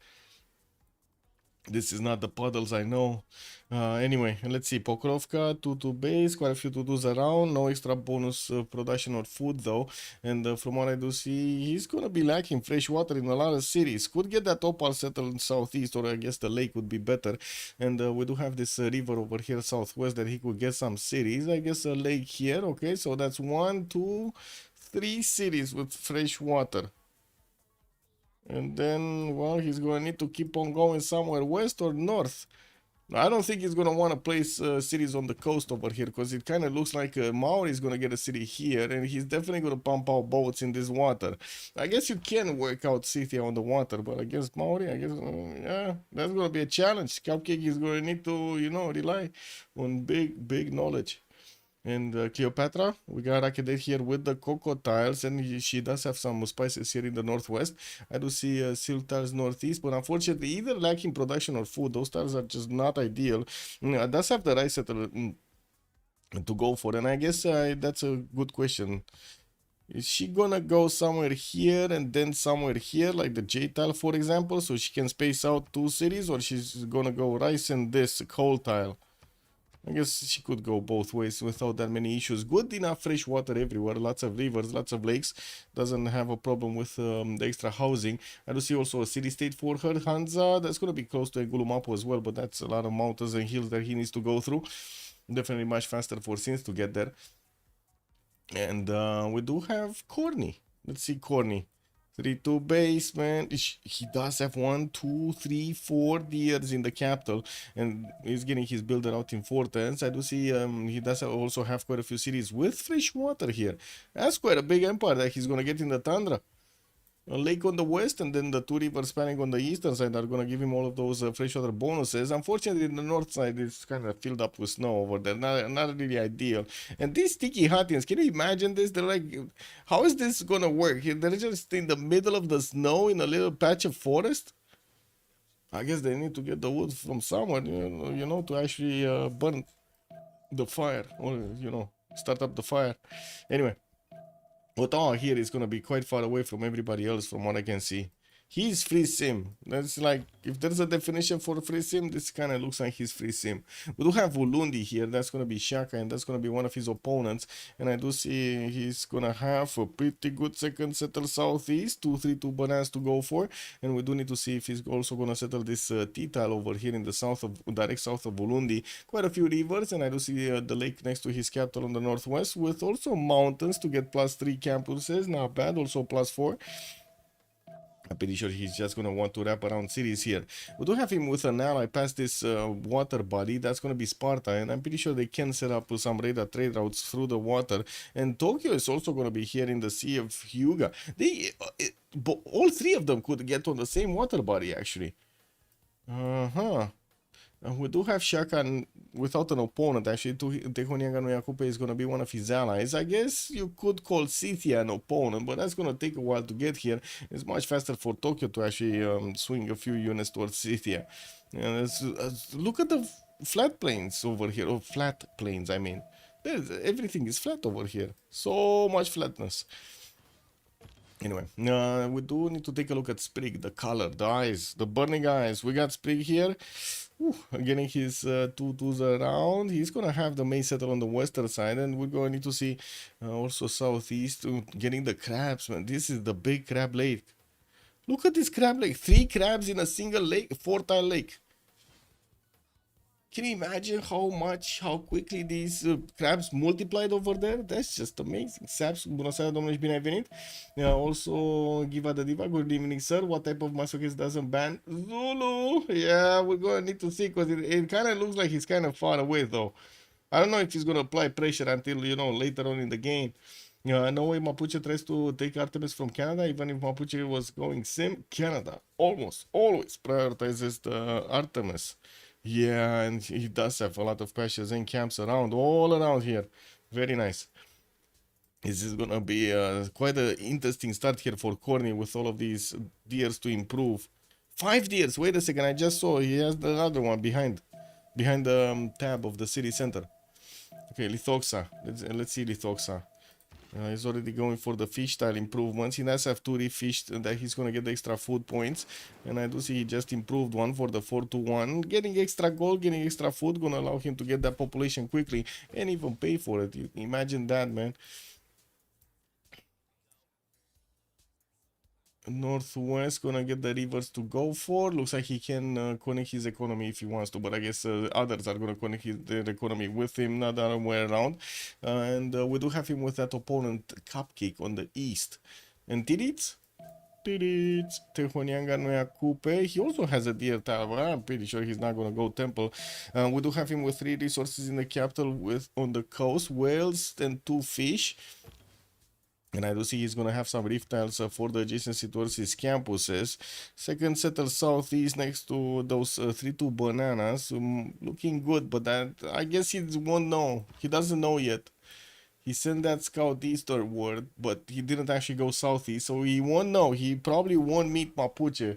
This is not the puddles, I know. Anyway, let's see. Pokrovka, 2-2 base, quite a few 2-2s around. No extra bonus production or food, though. And from what I do see, he's going to be lacking fresh water in a lot of cities. Could get that opal settled in southeast, or I guess the lake would be better. And we do have this river over here southwest that he could get some cities. I guess a lake here. Okay, so that's 1, 2, 3 cities with fresh water. And then, well, he's going to need to keep on going somewhere west or north. I don't think he's going to want to place cities on the coast over here, because it kind of looks like Maori is going to get a city here, and he's definitely going to pump out boats in this water. I guess you can work out Scythia on the water, but against Maori, I guess, yeah, that's going to be a challenge. Cupcake is going to need to, you know, rely on big knowledge. And Cleopatra, we got Rakedet here with the cocoa tiles, and she does have some spices here in the northwest. I do see silk tiles northeast, but unfortunately either lacking production or food. Those tiles are just not ideal. Does have the rice settler to go for, and I guess that's a good question. Is she gonna go somewhere here and then somewhere here, like the J tile, for example, so she can space out 2 cities, or she's gonna go rice and this coal tile? I guess she could go both ways without that many issues. Good enough fresh water everywhere, lots of rivers, lots of lakes. Doesn't have a problem with the extra housing. I do see also a city-state for her. Hansa, that's going to be close to Egulumapo as well, but that's a lot of mountains and hills that he needs to go through. Definitely much faster for Sins to get there. And we do have Corny. Let's see Corny. 3-2 base, man. He does have 1, 2, 3, 4 deers in the capital, and he's getting his builder out in 4 turns. I do see he does also have quite a few cities with fresh water here. That's quite a big empire that he's gonna get in the tundra. A lake on the west, and then the 2 rivers spanning on the eastern side are going to give him all of those freshwater bonuses. Unfortunately, in the north side, it's kind of filled up with snow over there. Not really ideal. And these sticky huttings, can you imagine this? They're like, how is this going to work? They're just in the middle of the snow in a little patch of forest. I guess they need to get the wood from somewhere, you know, to actually burn the fire, or, you know, start up the fire. Anyway. Ottawa here is going to be quite far away from everybody else from what I can see. He's free sim. That's like, if there's a definition for free sim, this kind of looks like he's free sim. We do have Ulundi here. That's going to be Shaka, and that's going to be one of his opponents. And I do see he's going to have a pretty good second settle southeast. 2-3-2 bananas to go for. And we do need to see if he's also going to settle this T-tile over here in the south of, direct south of Ulundi. Quite a few rivers, and I do see the lake next to his capital on the northwest, with also mountains to get +3 campuses. Not bad. Also +4. I'm pretty sure he's just going to want to wrap around cities here. We do have him with an ally past this water body. That's going to be Sparta, and I'm pretty sure they can set up some radar trade routes through the water. And Tokyo is also going to be here in the Sea of Hyuga. All 3 of them could get on the same water body, actually. We do have Shaka without an opponent. Actually, Tehonianga no Yakupe is going to be one of his allies. I guess you could call Scythia an opponent, but that's going to take a while to get here. It's much faster for Tokyo to actually swing a few units towards Scythia. And look at the flat plains over here, or flat plains, I mean. Everything is flat over here. So much flatness. Anyway, we do need to take a look at Sprig, the color, the eyes, the burning eyes. We got Sprig here. Getting his 2-2s around. He's going to have the main settle on the western side, and we're going to need to see also southeast, getting the crabs, man. This is the big crab lake. Look at this crab lake. 3 crabs in a single lake, 4-tile lake. Can you imagine how quickly these crabs multiplied over there? That's just amazing. Saps, bună seara, domnule, și bine ai venit. Also, Giva the Diva, good evening, sir. What type of masochist doesn't ban? Zulu! Yeah, we're going to need to see, because it kind of looks like he's kind of far away, though. I don't know if he's going to apply pressure until, you know, later on in the game. No way Mapuche tries to take Artemis from Canada, even if Mapuche was going sim. Canada almost always prioritizes the Artemis. Yeah, and he does have a lot of patches and camps around, all around here. Very nice. This is gonna be quite an interesting start here for Corny, with all of these deers to improve. 5 deers, wait a second, I just saw he has the other one behind the tab of the city center. Okay, Lithoxa, let's see Lithoxa. He's already going for the fish style improvements. He does have 2 refished that he's going to get extra food points. And I do see he just improved one for the 4-1. Getting extra gold, getting extra food, going to allow him to get that population quickly and even pay for it. You imagine that, man. Northwest gonna get the rivers to go for. Looks like he can connect his economy if he wants to, but I guess others are gonna connect their economy with him, not the other way around. And we do have him with that opponent Cupcake on the east. And Tidits? Tehonianga no Kupe. He also has a deer tower. I'm pretty sure he's not gonna go temple. We do have him with 3 resources in the capital with on the coast, whales and 2 fish. And I do see he's going to have some reef tiles for the adjacency towards his campuses. Second settle southeast next to those 3-2 bananas. Looking good, but that I guess he won't know. He doesn't know yet. He sent that scout eastward, but he didn't actually go southeast. So he won't know. He probably won't meet Mapuche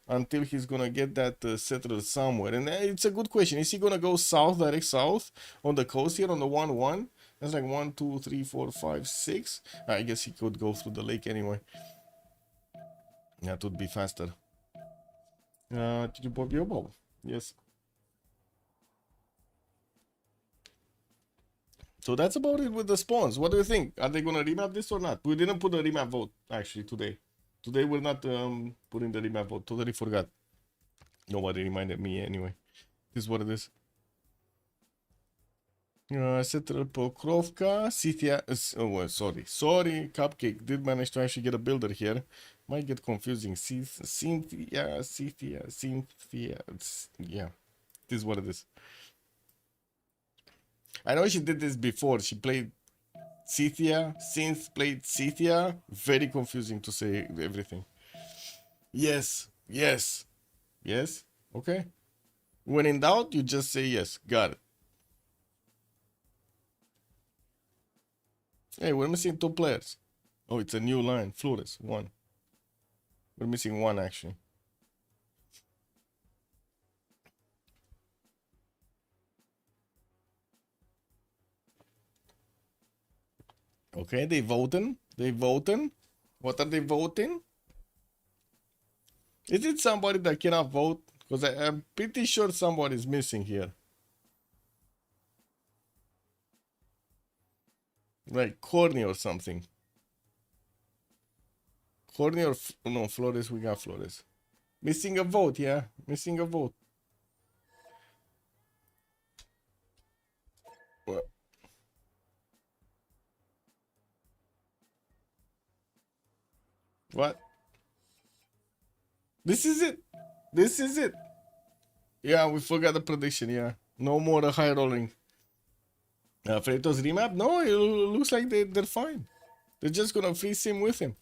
until he's going to get that settled somewhere. And it's a good question. Is he going to go south, direct south on the coast here on the 1-1? That's like 1, 2, 3, 4, 5, 6. I guess he could go through the lake anyway. That would be faster. Yes. So that's about it with the spawns. What do you think? Are they gonna remap this or not? We didn't put a remap vote actually today. Today we're not putting the remap vote. Totally forgot. Nobody reminded me anyway. This is what it is. Settle Pokrovka, Cynthia, oh well, sorry, Cupcake did manage to actually get a builder here. Might get confusing. Cynthia, yeah, this is what it is. I know she did this before. She played Cynthia, Synth played Cynthia. Very confusing to say everything. Yes, okay. When in doubt, you just say yes, got it. Hey, we're missing 2 players. Oh, it's a new line. Flores, 1. We're missing 1 actually. Okay, they voting. What are they voting? Is it somebody that cannot vote? Because I'm pretty sure somebody's missing here. Like Corny or something. Corny or no, Flores, we got Flores. Missing a vote, yeah. Missing a vote. What? This is it. Yeah, we forgot the prediction, yeah. No more high rolling. Freritos remap? No, it looks like they're fine. They're just gonna freeze him with him.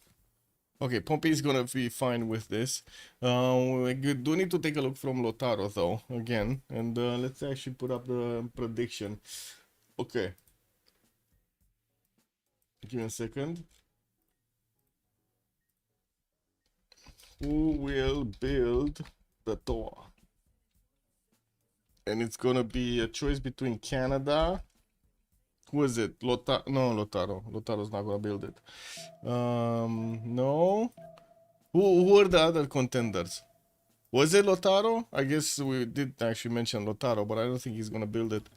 Okay, Pompey is gonna be fine with this. We do need to take a look from Lotaro though, again. And let's actually put up the prediction. Okay. Give me a second. Who will build the tower? And it's gonna be a choice between Canada. Who is it? Lotaro? No, Lotaro. Lotaro's not gonna build it. No. Who are the other contenders? Was it Lotaro? I guess we did actually mention Lotaro, but I don't think he's gonna build it.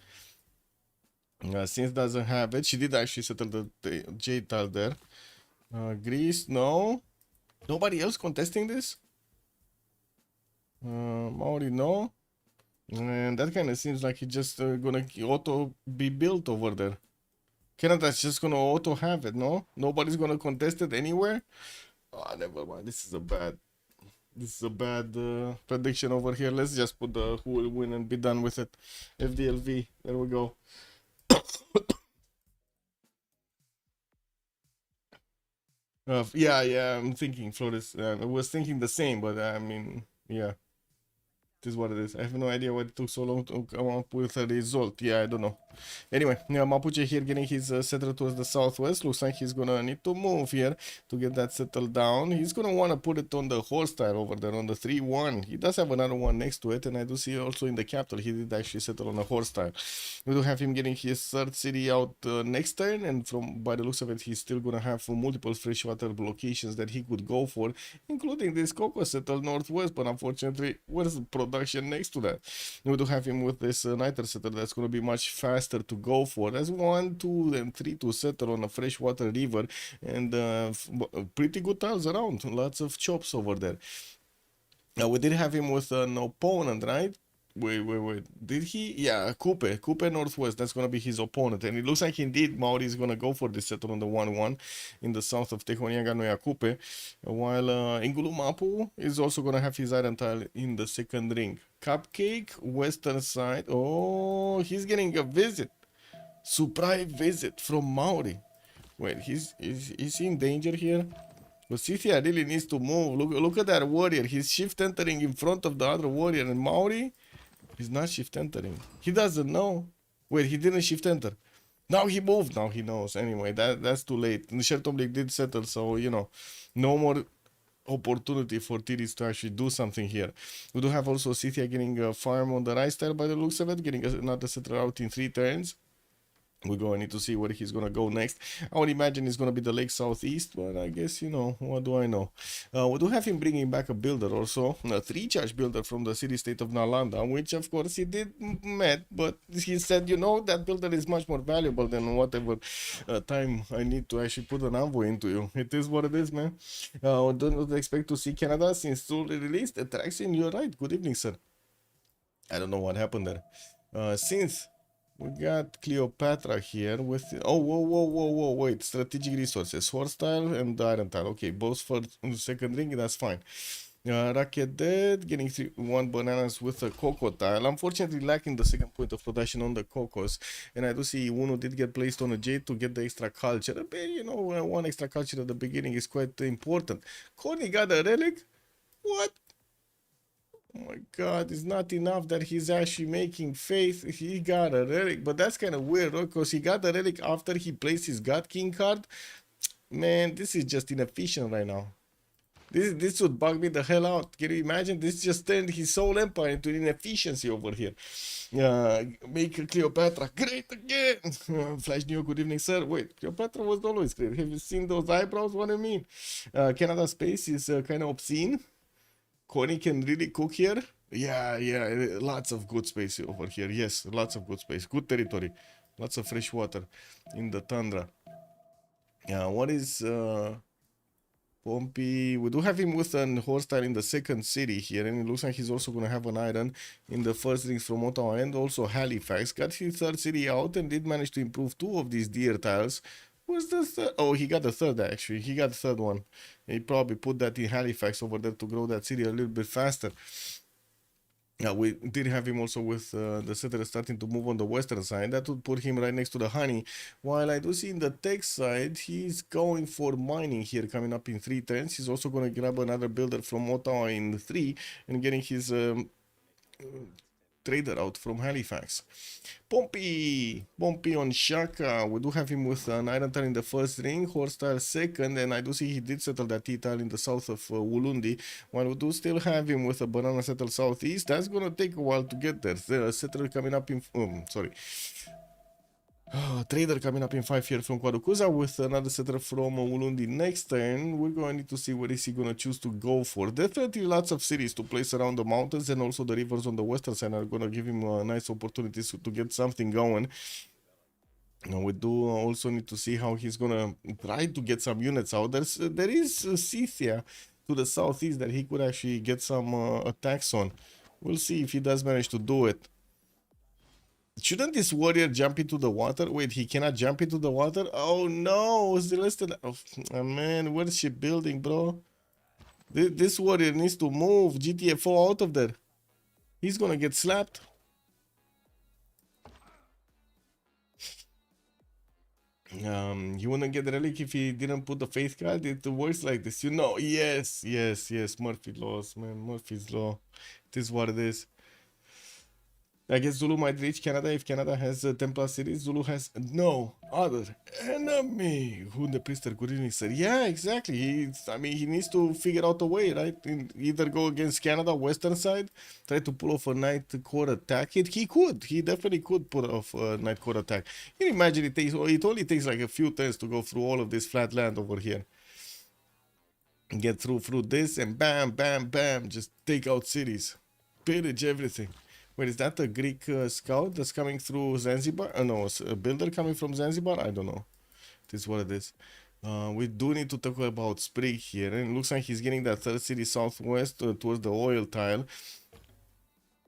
Since doesn't have it, she did actually settle the J tile there. Greece, no. Nobody else contesting this? Maori, no. And that kind of seems like it's just gonna auto be built over there. Canada's just gonna auto have it, no? Nobody's gonna contest it anywhere? Oh, never mind. This is a bad prediction over here. Let's just put the who will win and be done with it. FDLV. There we go. Yeah, I'm thinking Flores. I was thinking the same, but I mean, yeah. This is what it is. I have no idea why it took so long to come up with a result. Yeah, I don't know. Anyway, Mapuche here getting his settler towards the southwest. Looks like he's gonna need to move here to get that settled down. He's gonna want to put it on the horse tile over there on the 3-1. He does have another one next to it, and I do see also in the capital he did actually settle on a horse tile. We do have him getting his third city out next turn, and from by the looks of it, he's still gonna have multiple freshwater locations that he could go for, including this cocoa settled northwest, but unfortunately, where's the production next to that? We do have him with this niter settler that's gonna be much faster to go for. That's 1, 2, and 3 to settle on a freshwater river, and pretty good tiles around. Lots of chops over there. Now we did have him with an opponent, right? Wait. Did he? Yeah, Coupe Northwest. That's gonna be his opponent, and it looks like indeed Maori is gonna go for this settle on the 1-1 in the south of Tehoniaga no Coupe, while Ingulumapu is also gonna have his iron tile in the second ring. Cupcake, western side. Oh, he's getting a visit, surprise visit from Maori. Wait, is he in danger here? But Scythia really needs to move. Look at that warrior. He's shift entering in front of the other warrior, and Maori. He's not shift entering. He doesn't know. Wait, he didn't shift enter. Now he moved. Now he knows. Anyway, that's too late. The Shelton League did settle, so you know, no more opportunity for Tiris to actually do something here. We do have also Scythia getting a farm on the right side by the looks of it, getting another settler out in 3 turns. We're going to need to see where he's going to go next. I would imagine it's going to be the lake southeast, but I guess, you know, what do I know? We do have him bringing back a builder also, a 3-charge builder from the city-state of Nalanda, which of course he did met, but he said, you know, that builder is much more valuable than whatever time I need to actually put an envoy into you. It is what it is, man. Don't expect to see Canada since fully released. Attraction, you're right. Good evening, sir. I don't know what happened there. Since we got Cleopatra here with... Oh, whoa, wait. Strategic resources. Horse tile and iron tile. Okay, both for the second ring, that's fine. Racket dead, getting 1 bananas with a cocoa tile. Unfortunately, lacking the second point of production on the cocos. And I do see Uno did get placed on a jade to get the extra culture. But, you know, 1 extra culture at the beginning is quite important. Connie got a relic? What? Oh my god, it's not enough that he's actually making faith. He got a relic, but that's kind of weird, right? Because he got the relic after he placed his God King card. Man, this is just inefficient right now. This would bug me the hell out. Can you imagine? This just turned his soul empire into inefficiency over here. Make Cleopatra great again. Flash Neo, good evening, sir. Wait, Cleopatra was always great. Have you seen those eyebrows? What do you mean? Canada space is kind of obscene. Connie can really cook here. Yeah, lots of good space over here. Yes, lots of good space. Good territory. Lots of fresh water in the tundra. What is Pompey? We do have him with an horse tile in the second city here, and it looks like he's also going to have an iron in the first rings from Ottawa and also Halifax. Got his third city out and did manage to improve 2 of these deer tiles. What's the third? Oh, he got the third actually. He got the third one. He probably put that in Halifax over there to grow that city a little bit faster. We did have him also with the settler starting to move on the western side. That would put him right next to the honey. While I do see in the tech side, he's going for mining here, coming up in 3 turns. He's also going to grab another builder from Ottawa in 3 and getting his trader out from Halifax. Pompey on Shaka. We do have him with an iron tile in the first ring, horse tile second, and I do see he did settle that T-tile in the south of Wulundi, while we do still have him with a banana settle southeast. That's gonna take a while to get there. The settler coming up in... trader coming up in 5 here from Kwadukuza with another settler from Wulundi next turn. We're going to need to see what is he going to choose to go for. Definitely lots of cities to place around the mountains, and also the rivers on the western side are going to give him nice opportunities to get something going. Now we do also need to see how he's going to try to get some units out. There is Scythia to the southeast that he could actually get some attacks on. We'll see if he does manage to do it. Shouldn't this warrior jump into the water? Wait, he cannot jump into the water? Oh no, Celeste. Oh man, where's she building, bro? This warrior needs to move GTFO out of there. He's gonna get slapped. He wouldn't get the relic if he didn't put the faith card. It works like this, you know. Yes, yes, yes. Murphy laws, man. Murphy's law. It is what it is. I guess Zulu might reach Canada if Canada has 10 plus cities. Zulu has no other enemy. Who the priester could said, yeah, exactly. I mean, he needs to figure out a way, right? Either go against Canada, western side, try to pull off a night court attack. He could. He definitely could pull off a night court attack. You can imagine it only takes like a few turns to go through all of this flat land over here. Get through this and bam, bam, bam. Just take out cities. Pillage everything. Wait, is that a Greek scout that's coming through Zanzibar? No, a builder coming from Zanzibar? I don't know. This is what it is. We do need to talk about Sprig here. And it looks like he's getting that third city southwest towards the oil tile.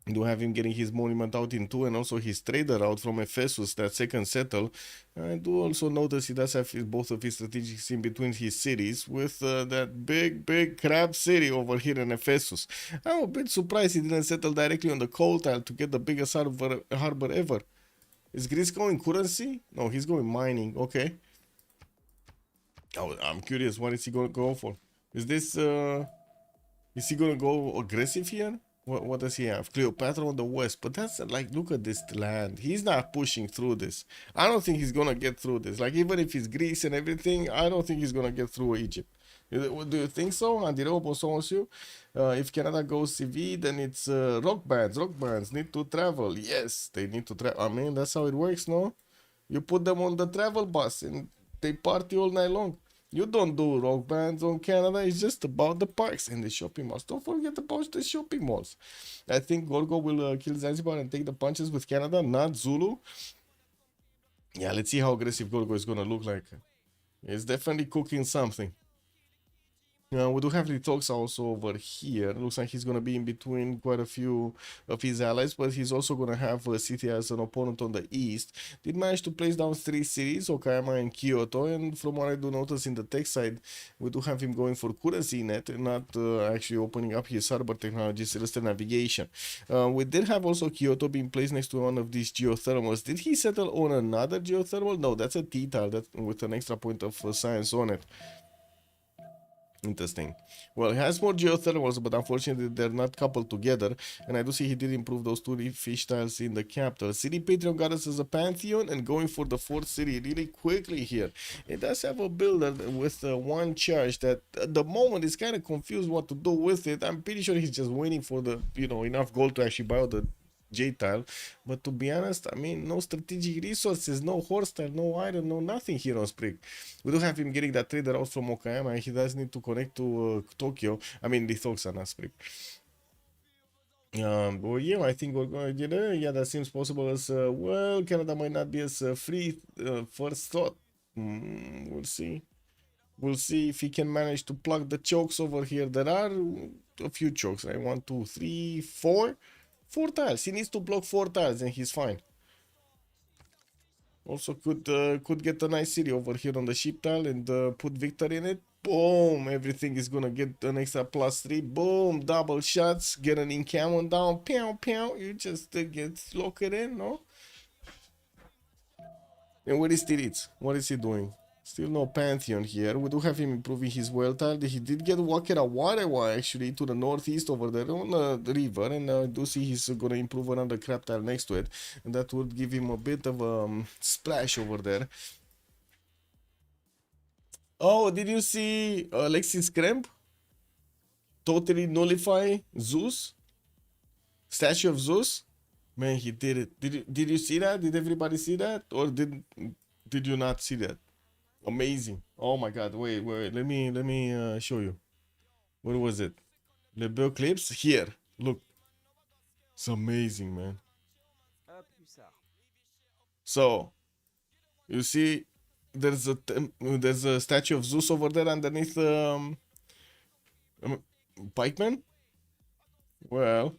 Do have him getting his monument out in two, and also his trader out from Ephesus, that second settle. I do also notice he does have both of his strategics in between his cities, with that big crab city over here in Ephesus. I'm a bit surprised he didn't settle directly on the coal tile to get the biggest harbor ever. Is Greece going currency? No, he's going mining. Okay. Oh, I'm curious. What is he going to go for? Is this is he going to go aggressive here? What does he have? Cleopatra on the west. But that's like, look at this land. He's not pushing through this. I don't think he's going to get through this. Like, even if he's Greece and everything, I don't think he's going to get through Egypt. Do you think so? Andirobo shows you. If Canada goes CV, then it's rock bands. Rock bands need to travel. Yes, they need to travel. I mean, that's how it works, no? You put them on the travel bus and they party all night long. You don't do rock bands on Canada. It's just about the parks and the shopping malls. Don't forget about the shopping malls. I think Gorgo will kill Zanzibar and take the punches with Canada, not Zulu. Yeah, let's see how aggressive Gorgo is going to look like. He's definitely cooking something. We do have the talks also over here. Looks like he's going to be in between quite a few of his allies, but he's also going to have City as an opponent on the east. Did manage to place down 3 cities, Okayama and Kyoto, and from what I do notice in the tech side, we do have him going for currency net and not actually opening up his harbor technology, celestial navigation. We did have also Kyoto being placed next to one of these geothermals. Did he settle on another geothermal? No, that's a T-tile with an extra point of science on it. Interesting. Well, he has more geothermals, but unfortunately they're not coupled together. And I do see he did improve those 2 fish tiles in the capital. City Patreon got us as a pantheon and going for the 4th city really quickly here. It does have a builder with 1 charge that at the moment is kind of confused what to do with it. I'm pretty sure he's just waiting for the, enough gold to actually buy out the J tile, but to be honest, I mean, no strategic resources, no horse tile, no iron, no nothing here on Sprig. We do have him getting that trader out from Okayama, and he does need to connect to Tokyo. I mean, the Thoks are not Sprig. Well, yeah, I think we're gonna get yeah, that seems possible as well. Canada might not be as free first thought. We'll see. We'll see if he can manage to plug the chokes over here. There are a few chokes, right? 1, 2, 3, 4. 4 tiles. He needs to block 4 tiles and he's fine. Also could get a nice city over here on the ship tile and put victory in it. Boom! Everything is gonna get an extra +3. Boom! Double shots. Get an encampment down. Pew pew. You just get locked in, no? And where is Tiritz? What is he doing? Still no Pantheon here. We do have him improving his well tile. He did get Wakera Warewa actually to the northeast over there on the river. And I do see he's going to improve another crab tile next to it. And that would give him a bit of a splash over there. Oh, did you see Alexis Kremp? Totally nullify Zeus? Statue of Zeus? Man, he did it. Did you see that? Did everybody see that? Or did you not see that? Amazing. Oh my god, wait, let me show you. Where was it? Le Beau clips here. Look. It's amazing, man. So, you see there's a statue of Zeus over there underneath Pikeman? Well,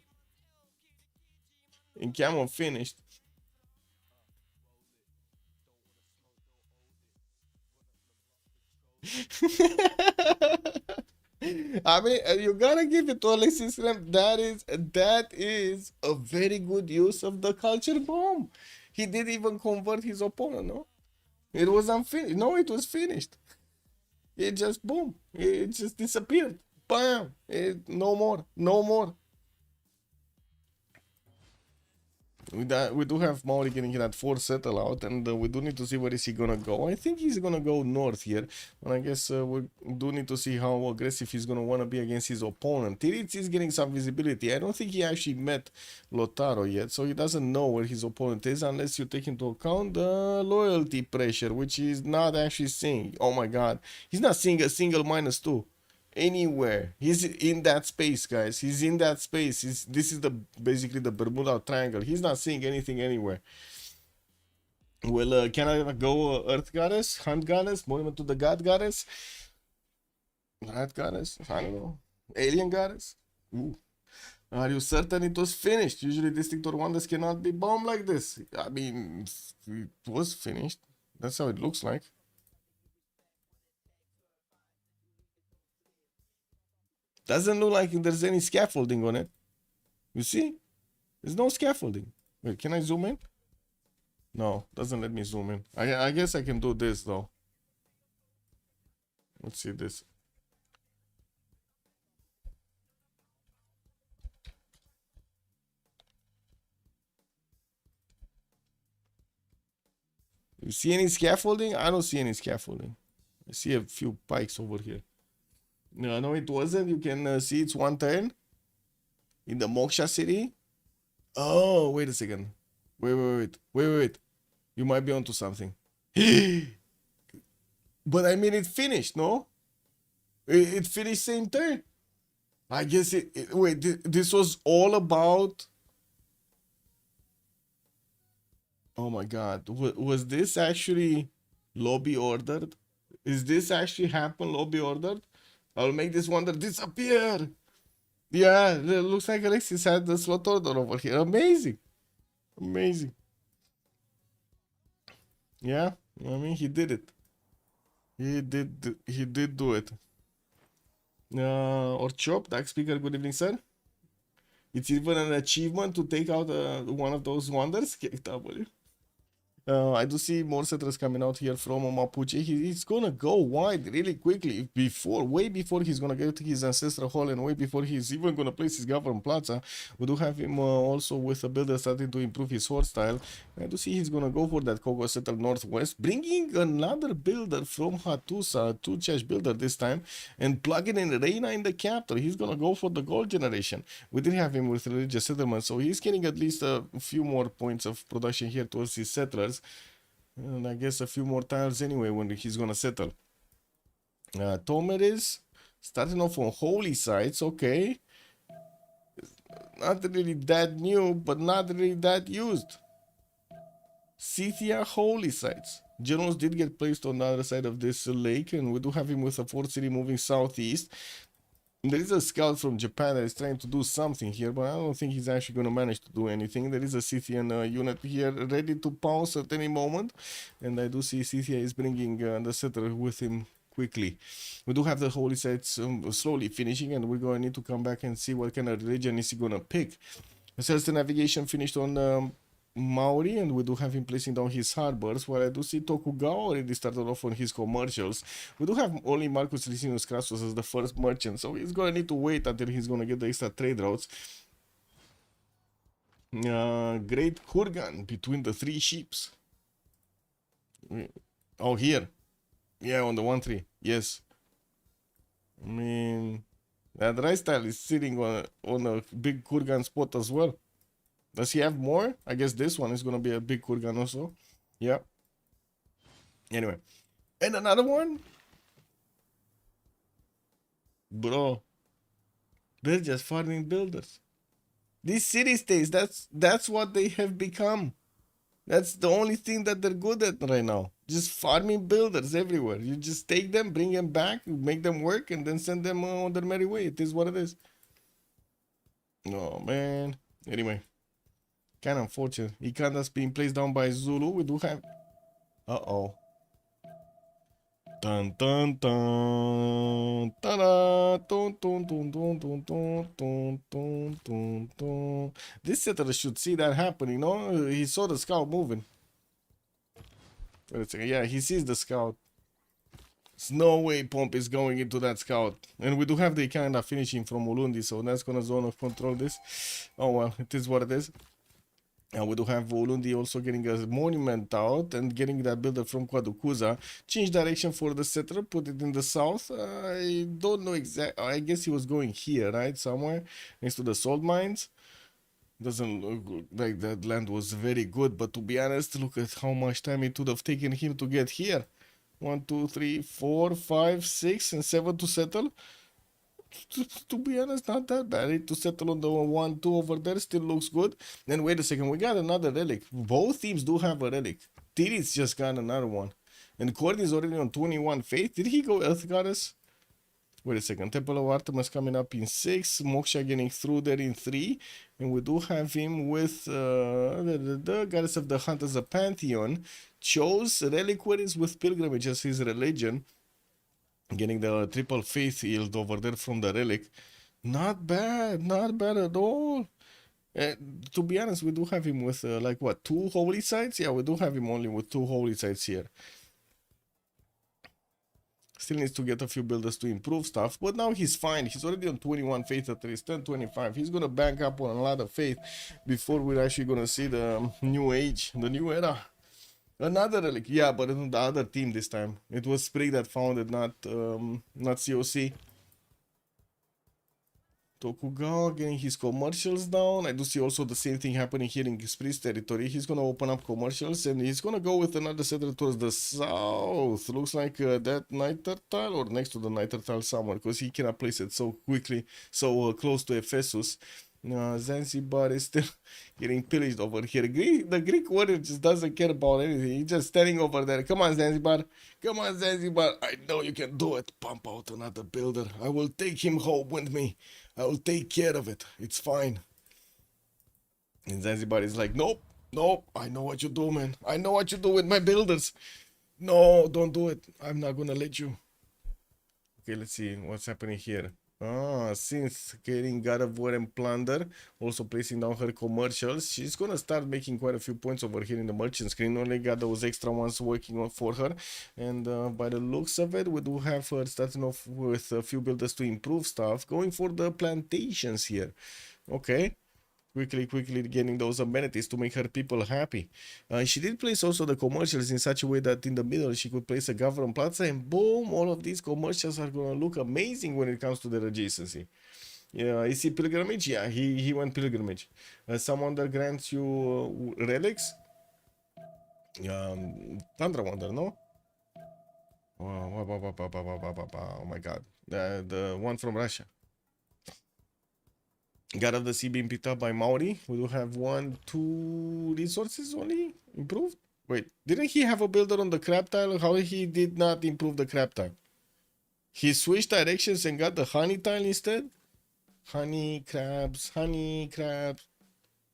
in camo finished. I mean, you gotta give it to Alexis Ram. That is a very good use of the culture bomb. He did even convert his opponent, no? It was unfinished. No, it was finished. It just boom. It just disappeared. Bam. No more. No more. We do have Maori getting that 4 settle out, and we do need to see where is he gonna go. I think he's gonna go north here, and I guess we do need to see how aggressive he's gonna wanna be against his opponent. Tiritz is getting some visibility. I don't think he actually met Lotaro yet, so he doesn't know where his opponent is unless you take into account the loyalty pressure, which is not actually seeing. Oh my god, he's not seeing a single -2 anywhere. He's in that space, guys. He's in that space. This is basically the Bermuda Triangle. He's not seeing anything anywhere. Well, can I go Earth Goddess, Hunt Goddess, Monument to the God Goddess, Rat Goddess? I don't know. Alien Goddess? Ooh. Are you certain it was finished? Usually Districtor Wonders cannot be bombed like this. I mean, it was finished. That's how it looks like. Doesn't look like there's any scaffolding on it. You see? There's no scaffolding. Wait, can I zoom in? No, doesn't let me zoom in. I guess I can do this though. Let's see this. You see any scaffolding? I don't see any scaffolding. I see a few pikes over here. No, it wasn't. You can see it's one turn in the Moksha City. Oh, wait a second. Wait. You might be onto something. But I mean, it finished, no? It finished same turn. I guess wait, this was all about... Oh my god. Was this actually lobby ordered? Is this actually happen lobby ordered? I'll make this wonder disappear. Yeah, it looks like Alexis had the slot order over here. Amazing. Amazing. Yeah, I mean, he did it. He did do it. Or Chop, Dark Speaker, good evening, sir. It's even an achievement to take out one of those wonders. KW. I do see more settlers coming out here from Mapuche. He's gonna go wide really quickly way before he's gonna get to his ancestral hall, and way before he's even gonna place his government plaza. We do have him also with a builder starting to improve his horde style. I do see he's gonna go for that Kogo settle northwest, bringing another builder from Hattusa, 2 builder this time, and plugging in Reina in the capital. He's gonna go for the gold generation. We did have him with religious settlement, so he's getting at least a few more points of production here towards his settlers. And I guess a few more tiles anyway when he's gonna settle. Tomer is starting off on holy sites. Okay, not really that new, but not really that used. Scythia holy sites. Generals did get placed on the other side of this lake, and we do have him with a 4th city moving southeast. There is a scout from Japan that is trying to do something here, but I don't think he's actually going to manage to do anything. There is a Scythian unit here ready to pounce at any moment, and I do see Scythia is bringing the settler with him quickly. We do have the holy sites slowly finishing, and we're going to need to come back and see what kind of religion is he going to pick. The Celestial Navigation finished on Maori, and we do have him placing down his harbors, while I do see Tokugawa already started off on his commercials. We do have only Marcus Licinius Crassus as the first merchant, so he's gonna need to wait until he's gonna get the extra trade routes. Great Kurgan between the 3 ships. Oh, here. Yeah, on the 1-3. Yes. I mean, that rice tile is sitting on a big Kurgan spot as well. Does he have more? I guess this one is going to be a big Kurgan also. Yeah. Anyway. And another one? Bro. They're just farming builders. These city-states, that's what they have become. That's the only thing that they're good at right now. Just farming builders everywhere. You just take them, bring them back, make them work, and then send them on their merry way. It is what it is. Oh, man. Anyway. Kind of unfortunate. Ikanda's being placed down by Zulu. We do have... Uh-oh. Dun dun dun. Ta-da. Dun dun dun dun dun dun dun dun dun dun. This settler should see that happening, no? He saw the scout moving. Wait a second. Yeah, he sees the scout. There's no way Pomp is going into that scout. And we do have the kind of finishing from Ulundi, so that's gonna zone of control this. Oh well, it is what it is. And we do have Ulundi also getting a monument out and getting that builder from Kwadukuza. Change direction for the settler, put it in the south. I don't know exactly. I guess he was going here, right? Somewhere next to the salt mines. Doesn't look like that land was very good, but to be honest, look at how much time it would have taken him to get here. 1, 2, 3, 4, 5, 6, and 7 to settle. To be honest, not that bad. To settle on the 1, 2 over there still looks good. Then wait a second, we got another relic. Both teams do have a relic. Tirit's just got another one. And Courtney's already on 21 faith. Did he go Earth Goddess? Wait a second. Temple of Artemis coming up in 6. Moksha getting through there in 3. And we do have him with the Goddess of the Hunt as a Pantheon. Chose reliquaries with pilgrimage as his religion. Getting the triple faith yield over there from the relic. Not bad at all. To be honest, we do have him with like what, 2 holy sites? Yeah, we do have him only with 2 holy sites here. Still needs to get a few builders to improve stuff, but now he's fine. He's already on 21 faith at least, 10, 25. He's gonna bank up on a lot of faith before we're actually gonna see the new age, the new era. Another relic, yeah, but on the other team this time. It was Sprig that found it, not COC. Tokugawa getting his commercials down. I do see also the same thing happening here in Sprig's territory. He's gonna open up commercials and he's gonna go with another settler towards the south. Looks like that night tile or next to the night tile somewhere, because he cannot place it so quickly, so close to Ephesus. Zanzibar is still getting pillaged over here. The Greek warrior just doesn't care about anything. He's just standing over there. Come on, Zanzibar. Come on, Zanzibar. I know you can do it. Pump out another builder. I will take him home with me. I will take care of it. It's fine. And Zanzibar is like, nope, nope. I know what you do, man. I know what you do with my builders. No, don't do it. I'm not gonna let you. Okay, let's see what's happening here. Since getting God of War and Plunder, also placing down her commercials, she's gonna start making quite a few points over here in the merchant screen. Only got those extra ones working on for her, and by the looks of it, we do have her starting off with a few builders to improve stuff, going for the plantations here. Okay. Quickly getting those amenities to make her people happy. She did place also the commercials in such a way that in the middle she could place a government plaza, and boom, all of these commercials are gonna look amazing when it comes to their adjacency. Yeah, is he pilgrimage? Yeah, he went pilgrimage. Someone that grants you relics. Tundra Wonder, no? Oh my god, the one from Russia. God of the Sea being picked up by Maori. We do have 1, 2 resources only improved. Wait, didn't he have a builder on the crab tile? How he did not improve the crab tile? He switched directions and got the honey tile instead? Honey crabs.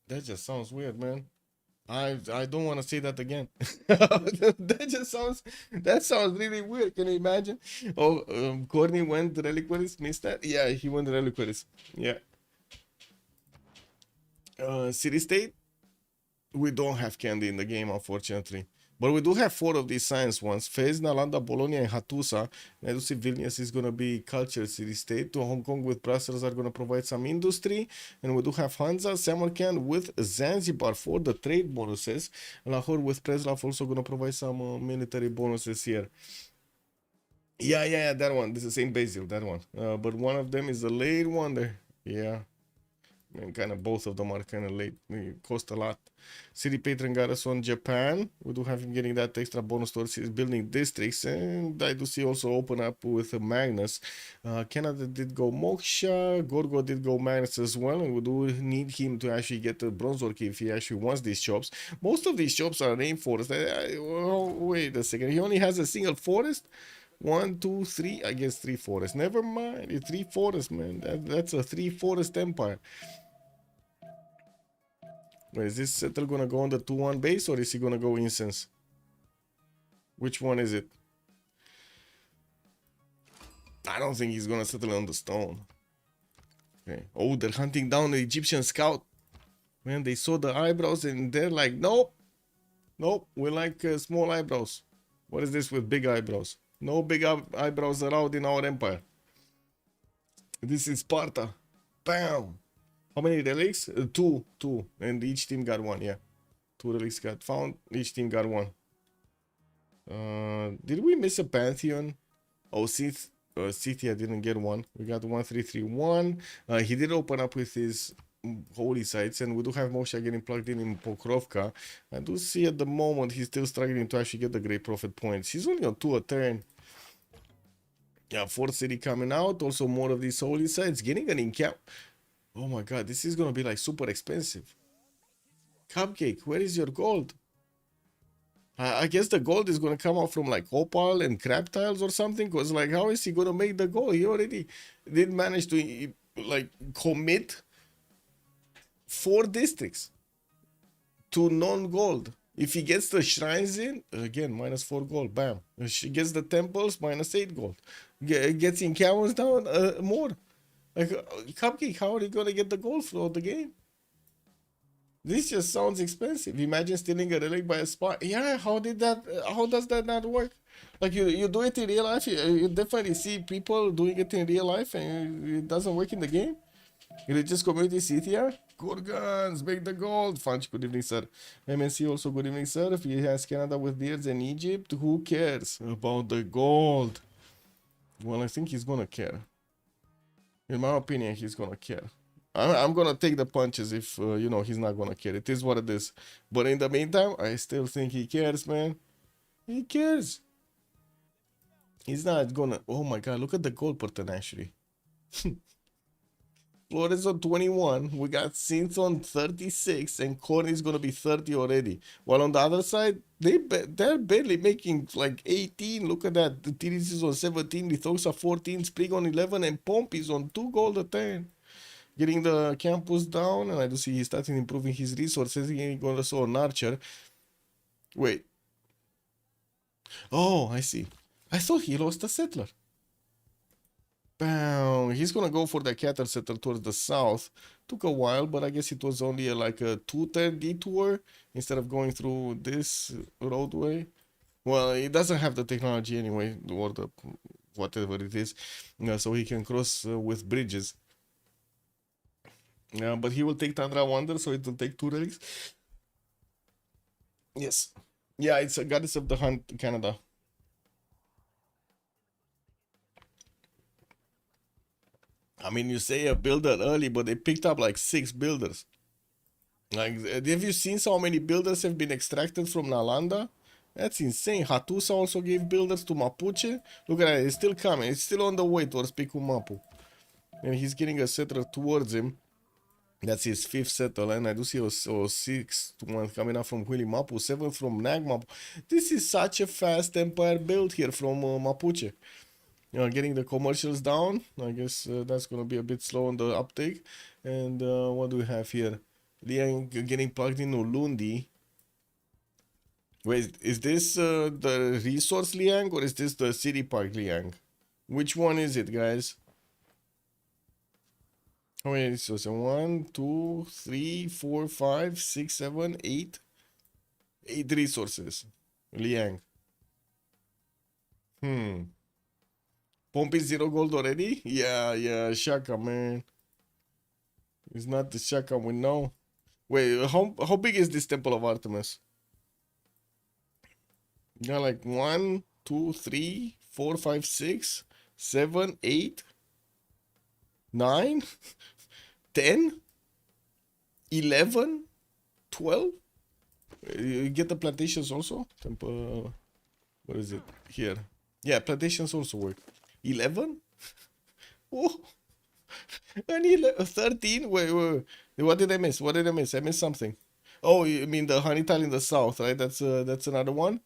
That just sounds weird, man. I don't want to say that again. that sounds really weird. Can you imagine? Oh, Courtney went reliquaries, missed that? Yeah, he went reliquaries. Yeah. City State, we don't have candy in the game, unfortunately, but we do have 4 of these science ones: Fez, Nalanda, Bologna, and Hattusa. And I do see Vilnius is gonna be culture city state. To Hong Kong with Brussels are gonna provide some industry, and we do have Hansa, Samarkand with Zanzibar for the trade bonuses. Lahore with Preslav also gonna provide some military bonuses here. Yeah, that one. This is Saint Basil, that one. But one of them is a late one there. Yeah. And kind of both of them are kind of late. They cost a lot. City Patron got us on Japan. We do have him getting that extra bonus towards his building districts. And I do see also open up with Magnus. Canada did go Moksha. Gorgo did go Magnus as well. And we do need him to actually get the bronze orc if he actually wants these shops. Most of these shops are rainforest. Wait a second. He only has a single forest? 1, 2, 3. I guess 3 forests. Never mind. It's 3 forests, man. That's a 3 forest empire. Wait, is this settle gonna go on the 2-1 base or is he gonna go incense? Which one is it? I don't think he's gonna settle on the stone. Okay. Oh, they're hunting down the Egyptian scout. Man, they saw the eyebrows and they're like, nope. Nope, we like small eyebrows. What is this with big eyebrows? No big eyebrows allowed in our empire. This is Sparta. Bam! How many relics? Two. And each team got one, yeah. 2 relics got found, each team got one. Did we miss a Pantheon? Oh, Scythia didn't get one. We got 1331. He did open up with his holy sites, and we do have Moshe getting plugged in Pokrovka. I do see at the moment he's still struggling to actually get the Great Prophet points. He's only on 2 a turn. Yeah, 4th city coming out. Also more of these holy sites. Getting an encamp. Oh my god, this is gonna be like super expensive. Cupcake, where is your gold? I guess the gold is gonna come out from like opal and crab tiles or something. Cause like, how is he gonna make the gold? He already did manage to like commit 4 districts to non-gold. If he gets the shrines in, again, -4 gold, bam. If she gets the temples, -8 gold. Gets in camels down, more. Like, Cupcake, how are you gonna get the gold throughout the game? This just sounds expensive. Imagine stealing a relic by a spy. Yeah, how does that not work? Like, you do it in real life, you definitely see people doing it in real life and it doesn't work in the game. Religious community Scythia. Good guns, make the gold. Funch, good evening, sir. MNC also, good evening, sir. If he has Canada with beards and Egypt, who cares about the gold? Well, I think he's gonna care. In my opinion, he's gonna care. I'm gonna take the punches if, you know, he's not gonna care. It is what it is. But in the meantime, I still think he cares, man. He cares. He's not gonna... Oh my god, look at the gold pattern, actually. Flores on 21, we got Synth on 36, and Corn is gonna be 30 already. While on the other side, they're barely making like 18. Look at that. The TDC is on 17, Lithoxa 14, Sprig on 11, and Pomp is on 2 gold a turn. Getting the campus down, and I do see he's starting improving his resources. He's gonna also an archer. Wait. Oh, I see. I thought he lost a settler. Bam. He's gonna go for the cattle settler towards the south. Took a while, but I guess it was only like a 2-turn detour instead of going through this roadway. Well, he doesn't have the technology anyway, or the whatever it is, so he can cross with bridges. But he will take Tundra Wonder, so it will take 2 relics. Yes. Yeah, it's a Goddess of the Hunt, Canada. I mean, you say a builder early, but they picked up like 6 builders. Like, have you seen how many builders have been extracted from Nalanda? That's insane. Hatusa also gave builders to Mapuche. Look at that, it's still coming. It's still on the way towards Picumapu. And he's getting a settler towards him. That's his 5th settler, and I do see a 6th one coming up from Mapu, 7th from Nagmapu. This is such a fast empire build here from Mapuche. Getting the commercials down. I guess that's gonna be a bit slow on the uptake. And what do we have here? Liang getting plugged in Ulundi. Wait, is this the resource Liang or is this the city park Liang? Which one is it, guys? How many resources? 1, 2, 3, 4, 5, 6, 7, 8. 8 resources. Liang. Pomp is 0 gold already? Yeah, Shaka, man. It's not the Shaka we know. Wait, how big is this Temple of Artemis? Yeah, like 1, 2, 3, 4, 5, 6, 7, 8, 9, 10, 11, 12. You get the plantations also? Temple, what is it? Here. Yeah, plantations also work. 11? Oh, and 13? Wait. What did I miss? I missed something. Oh, you mean the honey tile in the south, right? That's another one.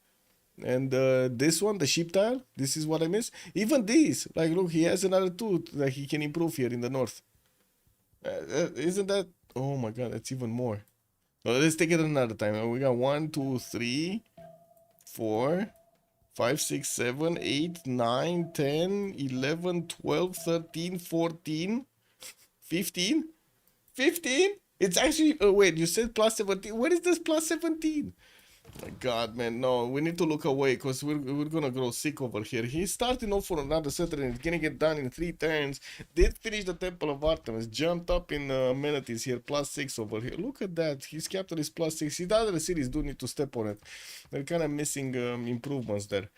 And this one, the sheep tile, this is what I missed. Even these, like, look, he has another 2 that he can improve here in the north. Isn't that? Oh my god, that's even more. Well, let's take it another time. We got 1, 2, 3, 4, 5, 6, 7, 8, 9, 10, 11, 12, 13, 14, 15. 15? It's actually, wait, you said plus 17. What is this plus 17? My God, man, no, we need to look away because we're gonna grow sick over here. He's starting off for another set and he's getting it done in 3 turns. Did finish the Temple of Artemis, jumped up in amenities here, +6 over here. Look at that, his capital is +6. The other cities do need to step on it. They're kind of missing improvements there.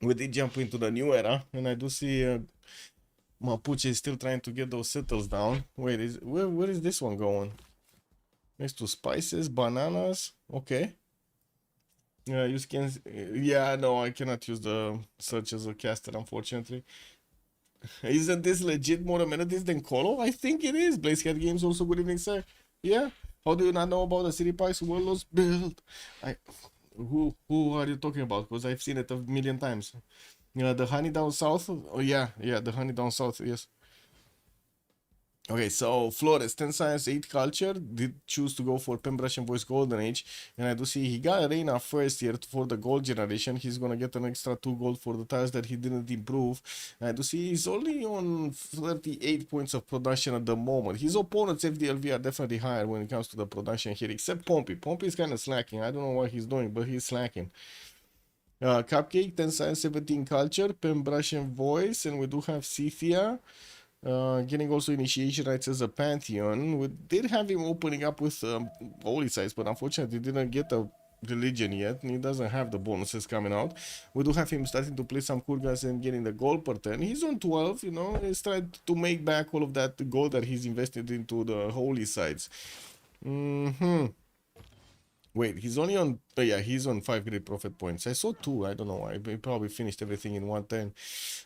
We did jump into the new era, and I do see Mapuche is still trying to get those settles down. Wait, where is this one going? Next to spices, bananas. Okay. Yeah, you can. Yeah, no, I cannot use the search as a caster, unfortunately. Isn't this legit more amenities than Colo? I think it is. Blazehead Games also, good evening, sir. Yeah. How do you not know about the City Pikes Warlords build? Who are you talking about? Because I've seen it a million times. The honey down south. Oh yeah, the honey down south. Yes. Okay, so Flores, 10 science, 8 culture, did choose to go for Pembrush and Voice Golden Age, and I do see he got Arena first here for the gold generation. He's gonna get an extra 2 gold for the tiles that he didn't improve. And I do see he's only on 38 points of production at the moment. His opponents FDLV are definitely higher when it comes to the production here, except Pompey. Pompey is kind of slacking. I don't know what he's doing, but he's slacking. Cupcake, 10 science, 17 culture, Pembrush and Voice, and we do have Cynthia. Getting also initiation rights as a Pantheon. We did have him opening up with holy sites, but unfortunately didn't get a religion yet, and he doesn't have the bonuses coming out. We do have him starting to play some Kurgas and getting the gold per turn. He's on 12, you know, he's trying to make back all of that gold that he's invested into the holy sites. Wait, he's only on, yeah, he's on 5 great profit points. I saw 2, I don't know why. He probably finished everything in 1 turn.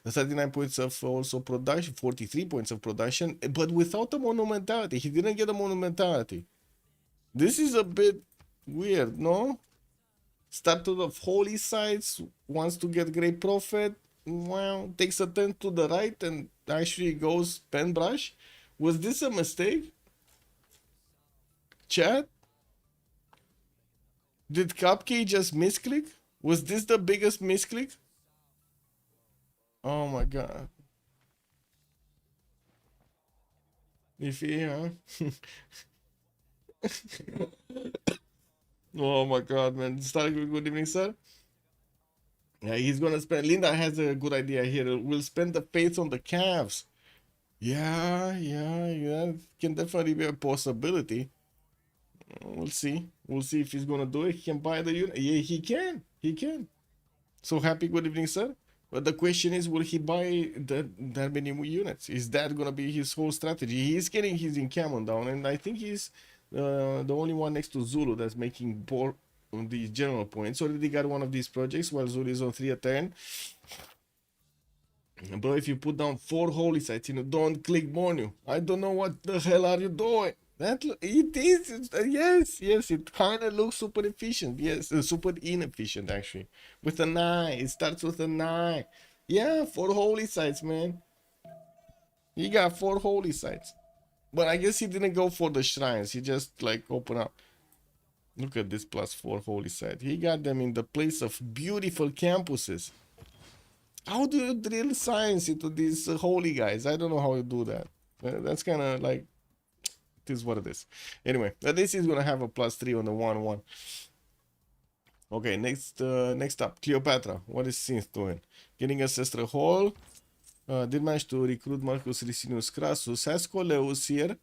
39 points of also production, 43 points of production, but without a monumentality. He didn't get a monumentality. This is a bit weird, no? Started of holy sites, wants to get great profit, well, takes a turn to the right and actually goes pen brush. Was this a mistake? Chat? Did Cupcake just misclick? Was this the biggest misclick? Oh my god. If he, huh? Oh my god, man. Start with good evening, sir. Yeah, he's gonna spend. Linda has a good idea here. We'll spend the faith on the calves. Yeah, can definitely be a possibility. We'll see. We'll see if he's gonna do it. He can buy the unit. Yeah, he can. He can. So happy good evening, sir. But the question is, will he buy that many units? Is that gonna be his whole strategy? He's getting his encampment down, and I think he's the only one next to Zulu that's making more on these general points. Already got one of these projects while Zulu is on 3 a turn. Bro, if you put down 4 holy sites, you know, don't click Borneo. I don't know what the hell are you doing. That it is, yes, it kind of looks super efficient. Yes, super inefficient actually. With an I, it starts with an I. Yeah, 4 holy sites, man. He got 4 holy sites, but I guess he didn't go for the shrines. He just like open up. Look at this +4 holy site. He got them in the place of beautiful campuses. How do you drill science into these holy guys? I don't know how you do that. That's kind of like. Is what it is. Anyway, this is gonna have a +3 on the 1-1. Okay, next up, Cleopatra. What is Synth doing? Getting Ancestral Hall. Did manage to recruit Marcus Licinius Crassus. Has Coleus here.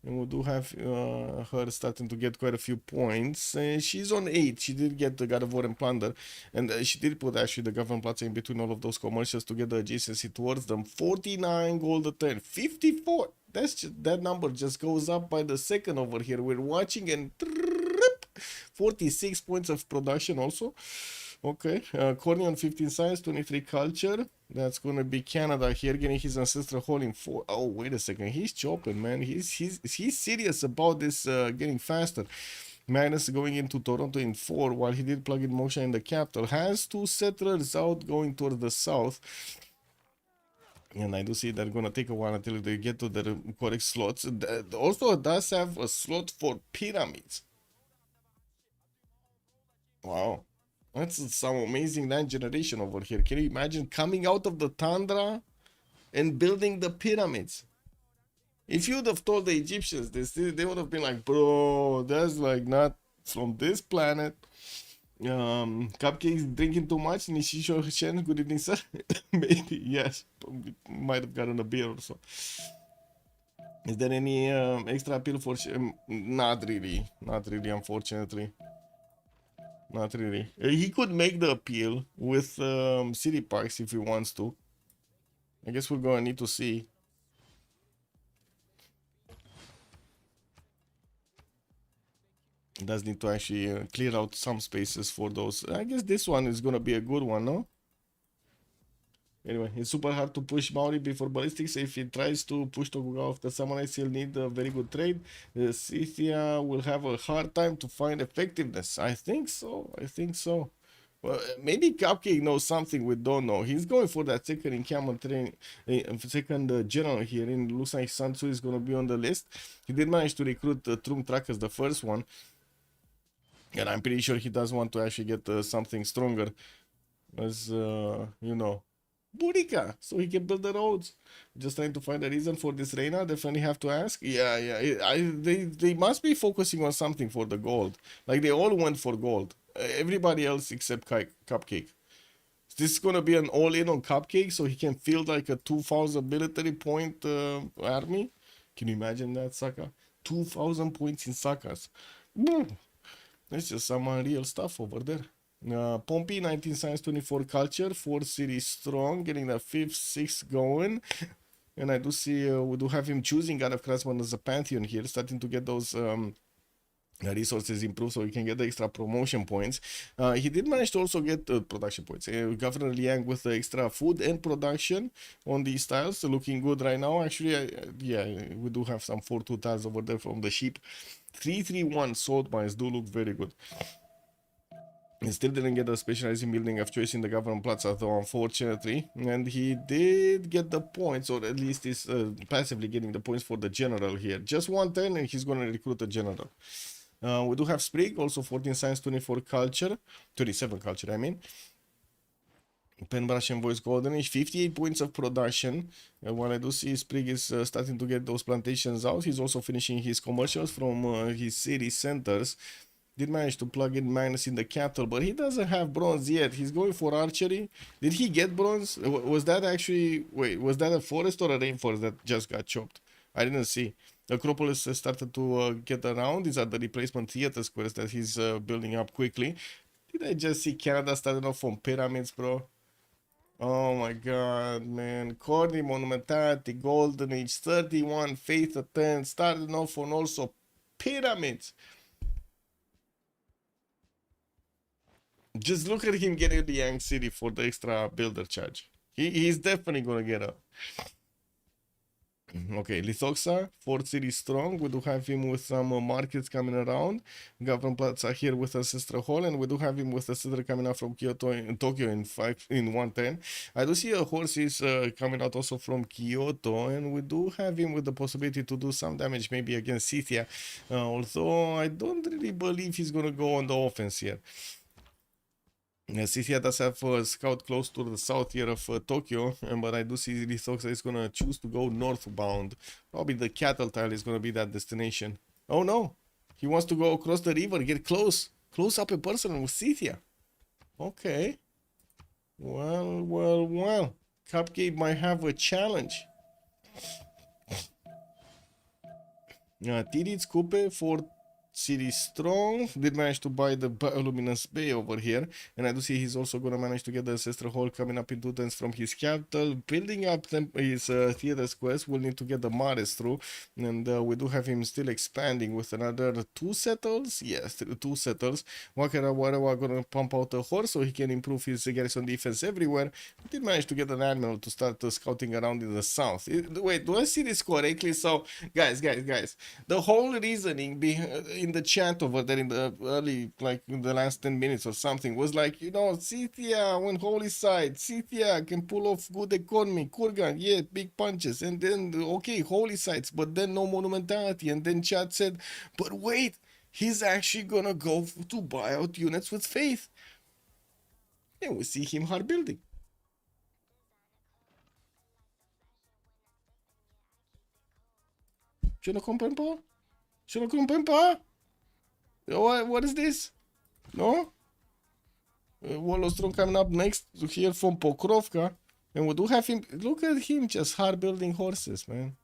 And we do have her starting to get quite a few points. She's on 8. She did get the God of War and Plunder. And she did put actually the Government Plaza in between all of those commercials to get the adjacency towards them. 49 gold a turn. 54. That number just goes up by the second over here. We're watching and 46 points of production also. Okay, Corny on 15 science, 23 culture. That's gonna be Canada here, getting his ancestral hall in 4. Oh, wait a second, he's chopping, man. He's serious about this getting faster. Magnus going into Toronto in 4, while he did plug in motion in the capital. Has 2 settlers out going towards the south. And I do see they're gonna take a while until they get to the correct slots. Also, it does have a slot for pyramids. Wow. That's some amazing 9th generation over here. Can you imagine coming out of the tundra and building the pyramids? If you would have told the Egyptians this, they would have been like, bro, that's like not from this planet. Cupcake's drinking too much. Nishisho Chen, good evening, sir. Maybe, yes. Might have gotten a beer or so. Is there any extra appeal for... not really. Not really, unfortunately. Not really. He could make the appeal with city parks if he wants to. I guess we're gonna need to see. Does need to actually clear out some spaces for those. I guess this one is gonna be a good one, no? Anyway, it's super hard to push Maori before ballistics. If he tries to push Tokugawa after samurais, he'll need a very good trade. Scythia will have a hard time to find effectiveness. I think so. I think so. Well, maybe Cupcake knows something we don't know. He's going for that second encampment train, second general here. In looks like Sansu is going to be on the list. He did manage to recruit Trum Truck as the first one. And I'm pretty sure he does want to actually get something stronger. As, you know, Burica, so he can build the roads. Just trying to find a reason for this Reina. Definitely have to ask. Yeah. They must be focusing on something for the gold. Like they all went for gold. Everybody else except Cupcake. This is gonna be an all-in on Cupcake, so he can field like a 2,000 military point army. Can you imagine that, Saka? 2,000 points in Sakas. That's just some unreal stuff over there. Pompey, 19 science, 24 culture, 4 cities strong, getting the 5th, 6th going. And I do see we do have him choosing God of Craftsman as a pantheon here, starting to get those resources improved so he can get the extra promotion points. He did manage to also get production points. Governor Liang with the extra food and production on these tiles, so looking good right now. Actually, yeah, we do have some 4-2 tiles over there from the sheep. 3-3-1 salt mines do look very good. He still didn't get a specializing building of choice in the government plaza though, unfortunately. And he did get the points, or at least is passively getting the points for the general here. Just 1 turn and he's going to recruit a general. We do have Sprig, also 14 science, 24 culture, 27 culture, I mean. Pen Brush and Voice Golden Age, 58 points of production. What I do see Sprig is starting to get those plantations out. He's also finishing his commercials from his city centers. Did manage to plug in Magnus in the capital, but he doesn't have bronze yet. He's going for archery. Did he get bronze? Was that actually... Wait, was that a forest or a rainforest that just got chopped? I didn't see. Acropolis started to get around. These are the replacement theater squares that he's building up quickly. Did I just see Canada starting off from pyramids, bro? Oh my god, man. Corny, Monumentality, Golden Age, 31, Faith of 10, starting off on also pyramids. Just look at him getting the Yang City for the extra builder charge. He's definitely gonna get a... Okay, Lithoxa, 4th city strong. We do have him with some markets coming around. Government Plaza here with Ancestral Hall, and we do have him with a settler coming out from Kyoto in Tokyo in 110. I do see a horse is coming out also from Kyoto, and we do have him with the possibility to do some damage maybe against Scythia. Although I don't really believe he's gonna go on the offense here. Scythia does have a scout close to the south here of Tokyo, but I do see Lithoxa is going to choose to go northbound. Probably the cattle tile is going to be that destination. Oh no, he wants to go across the river, get close up a person with Scythia. Okay. Well. Cupcake might have a challenge. Tidits Coupe for City strong. Did manage to buy the Luminous Bay over here, and I do see he's also gonna manage to get the Ancestral Hall coming up in 2 turns from his capital. Building up his theater squares. We'll need to get the Mares through, and we do have him still expanding with another 2 settles. Yes, 2 settles. Wakarawa gonna pump out a horse so he can improve his garrison defense everywhere. Did manage to get an admiral to start scouting around in the south. Wait, do I see this correctly? So guys, the whole reasoning behind in the chat over there in the early, like in the last 10 minutes or something, was like, you know, Scythia on holy side, Scythia can pull off good economy, Kurgan, yeah, big punches, and then, okay, holy sites, but then no monumentality, and then chat said, but wait, he's actually gonna go to buy out units with faith. And we see him hard building. Je ne comprends pas. Je ne comprends pas. What is this? No? Wolostrom coming up next to here from Pokrovka. And we do have him. Look at him just hard building horses, man.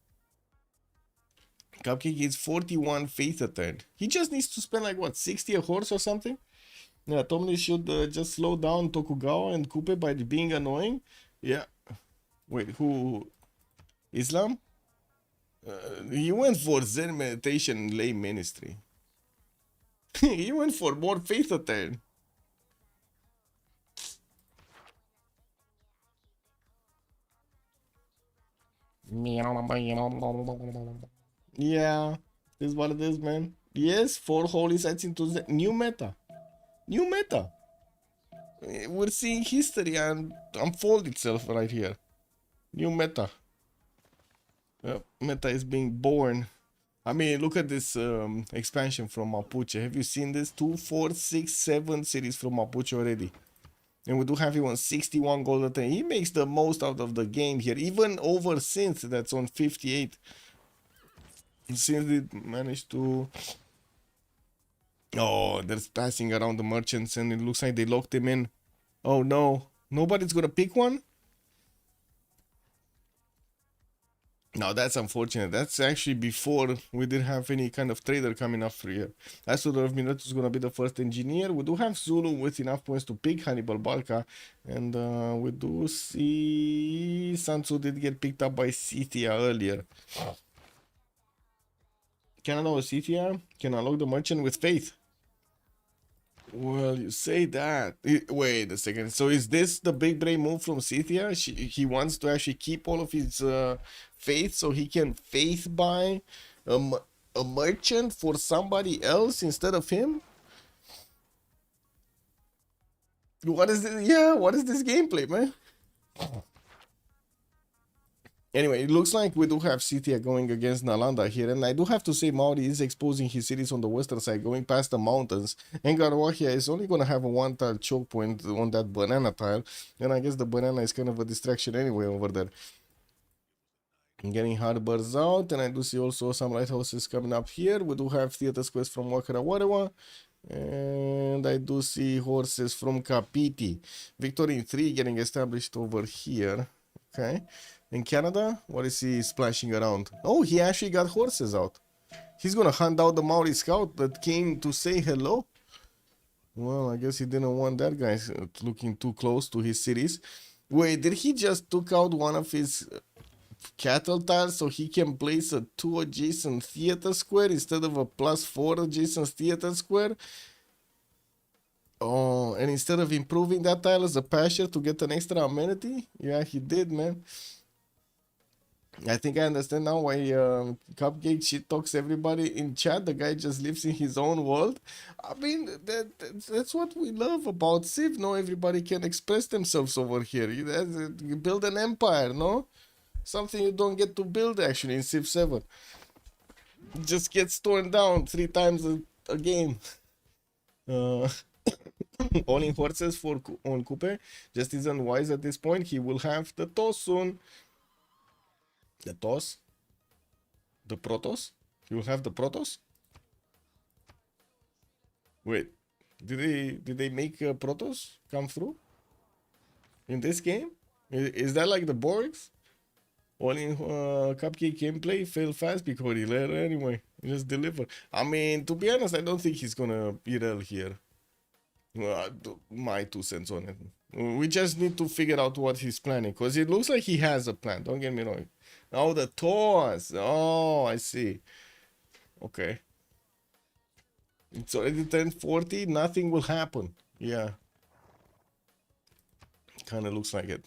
Cupcake is 41 faith a turn. He just needs to spend like what, 60 a horse or something? Yeah, Tomlin should just slow down Tokugawa and Kupe by being annoying. Yeah. Wait, who? Islam? He went for Zen meditation lay ministry. He went for more faith a turn. Yeah, this is what it is, man. Yes, 4 holy sites into the new meta. New meta. We're seeing history and unfold itself right here. New meta. Yep, meta is being born. I mean, look at this expansion from Mapuche. Have you seen this? 2, 4, 6, 7 cities from Mapuche already. And we do have him on 61 gold a turn. He makes the most out of the game here. Even over Synth, that's on 58. Synth did manage to... Oh, they're passing around the merchants and it looks like they locked him in. Oh no. Nobody's gonna pick one? No, that's unfortunate. That's actually before we didn't have any kind of trader coming up through here. As to the Minato is going to be the first engineer. We do have Zulu with enough points to pick Hannibal Barca. And we do see Sansu did get picked up by Scythia earlier. Canada or Scythia can unlock the merchant with faith. Well, you say that. Wait a second. So is this the big brain move from Scythia? He wants to actually keep all of his faith so he can faith buy a merchant for somebody else instead of him? What is this? Yeah, what is this gameplay, man? Anyway, it looks like we do have Scythia going against Nalanda here, and I do have to say Maori is exposing his cities on the western side, going past the mountains, and Garawahia is only going to have a one-tile choke point on that banana tile, and I guess the banana is kind of a distraction anyway over there. I'm getting harbors out, and I do see also some lighthouses coming up here. We do have Theater's Quest from Wakarawarewa, and I do see horses from Kapiti. Victory in 3 getting established over here. Okay. In Canada, what is he splashing around? Oh, he actually got horses out. He's gonna hunt out the Maori scout that came to say hello. Well, I guess he didn't want that guy looking too close to his cities. Wait, did he just took out one of his cattle tiles so he can place a 2 adjacent theater square instead of a +4 adjacent theater square? Oh, and instead of improving that tile as a pasture to get an extra amenity? Yeah, he did, man. I think I understand now why Cupcake shit talks everybody in chat. The guy just lives in his own world. I mean, that's what we love about Civ. No, everybody can express themselves over here. You build an empire, no? Something you don't get to build actually in Civ 7. It just gets torn down 3 times a game. Owning horses on Coupe just isn't wise at this point. He will have the toss soon. The toss? The Protoss? He will have the Protoss? Wait, did they make Protoss come through in this game? Is that like the Borgs? Only Cupcake gameplay fail fast because he let anyway. Just deliver. I mean, to be honest, I don't think he's gonna ERL here. My 2 cents on it. We just need to figure out what he's planning, because it looks like he has a plan. Don't get me wrong. Oh, the toss. Oh, I see. Okay. It's already 10:40. Nothing will happen. Yeah. Kind of looks like it.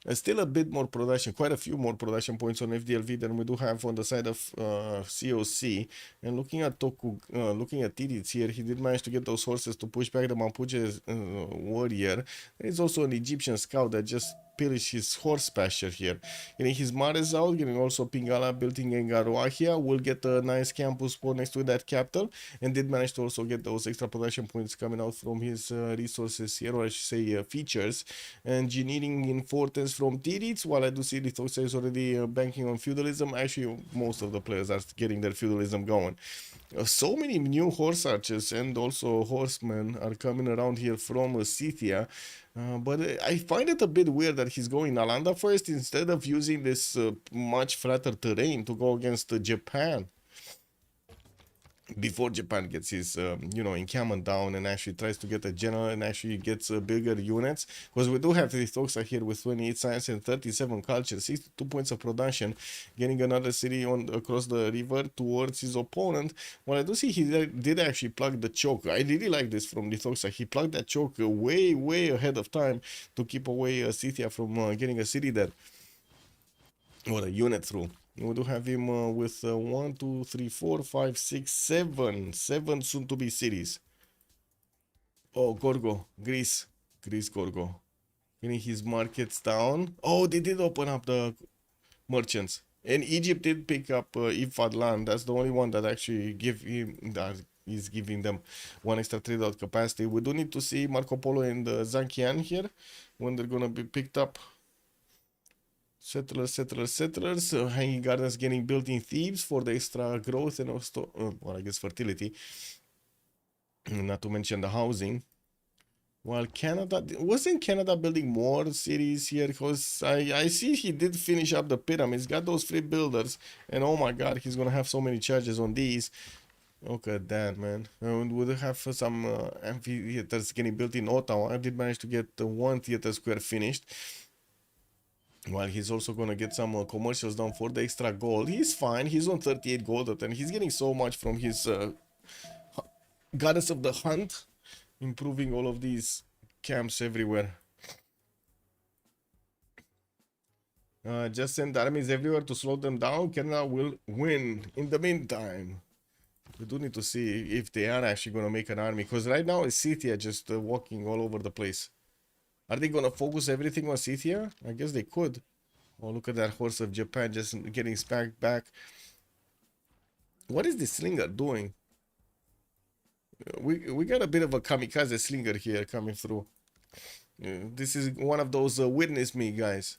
There's still a bit more production, quite a few more production points on FDLV than we do have on the side of COC. And looking at looking at Tidits here, he did manage to get those horses to push back the Mapuche warrior. There's also an Egyptian scout that just pillaged his horse pasture here. Getting his mares out, getting also Pingala building in Garuahia. Will get a nice campus spot next to that capital, and did manage to also get those extra production points coming out from his resources here, or I should say features. Engineering importance from Tirits, while I do see Lithoxa is already banking on feudalism. Actually, most of the players are getting their feudalism going. So many new horse archers and also horsemen are coming around here from Scythia. But I find it a bit weird that he's going Nalanda first instead of using this much flatter terrain to go against Japan. Before Japan gets his, encampment down and actually tries to get a general and actually gets bigger units. Because we do have Lithoxa here with 28 science and 37 culture, 62 points of production, getting another city on across the river towards his opponent. Well, I do see he did actually plug the choke. I really like this from Lithoxa. He plugged that choke way, way ahead of time to keep away Scythia from getting a city there. Or a unit through. We do have him with 1, 2, 3, 4, 5, 6, 7. 7 soon to be cities. Oh, Gorgo. Greece. Greece Gorgo. Getting his markets down. Oh, they did open up the merchants. And Egypt did pick up Ifad land. That's the only one that actually is giving them one extra trade out capacity. We do need to see Marco Polo and Zankian here when they're gonna be picked up. Settlers. Hanging gardens getting built in Thebes for the extra growth and also, well, I guess fertility. Not to mention the housing. While Canada, wasn't Canada building more cities here? Because I see he did finish up the pyramids, got those free builders, and oh my god, he's gonna have so many charges on these. Look at that, man. And we'll have some amphitheaters getting built in Ottawa. I did manage to get one theater square finished. While he's also going to get some commercials done for the extra gold. He's fine. He's on 38 gold and he's getting so much from his goddess of the hunt. Improving all of these camps everywhere. Just send armies everywhere to slow them down. Canada will win. In the meantime, we do need to see if they are actually going to make an army. Because right now it's Scythia just walking all over the place. Are they gonna focus everything on Scythia? I guess they could. Oh, look at that horse of Japan just getting spanked back. What is this slinger doing? We got a bit of a kamikaze slinger here coming through. This is one of those witness me guys.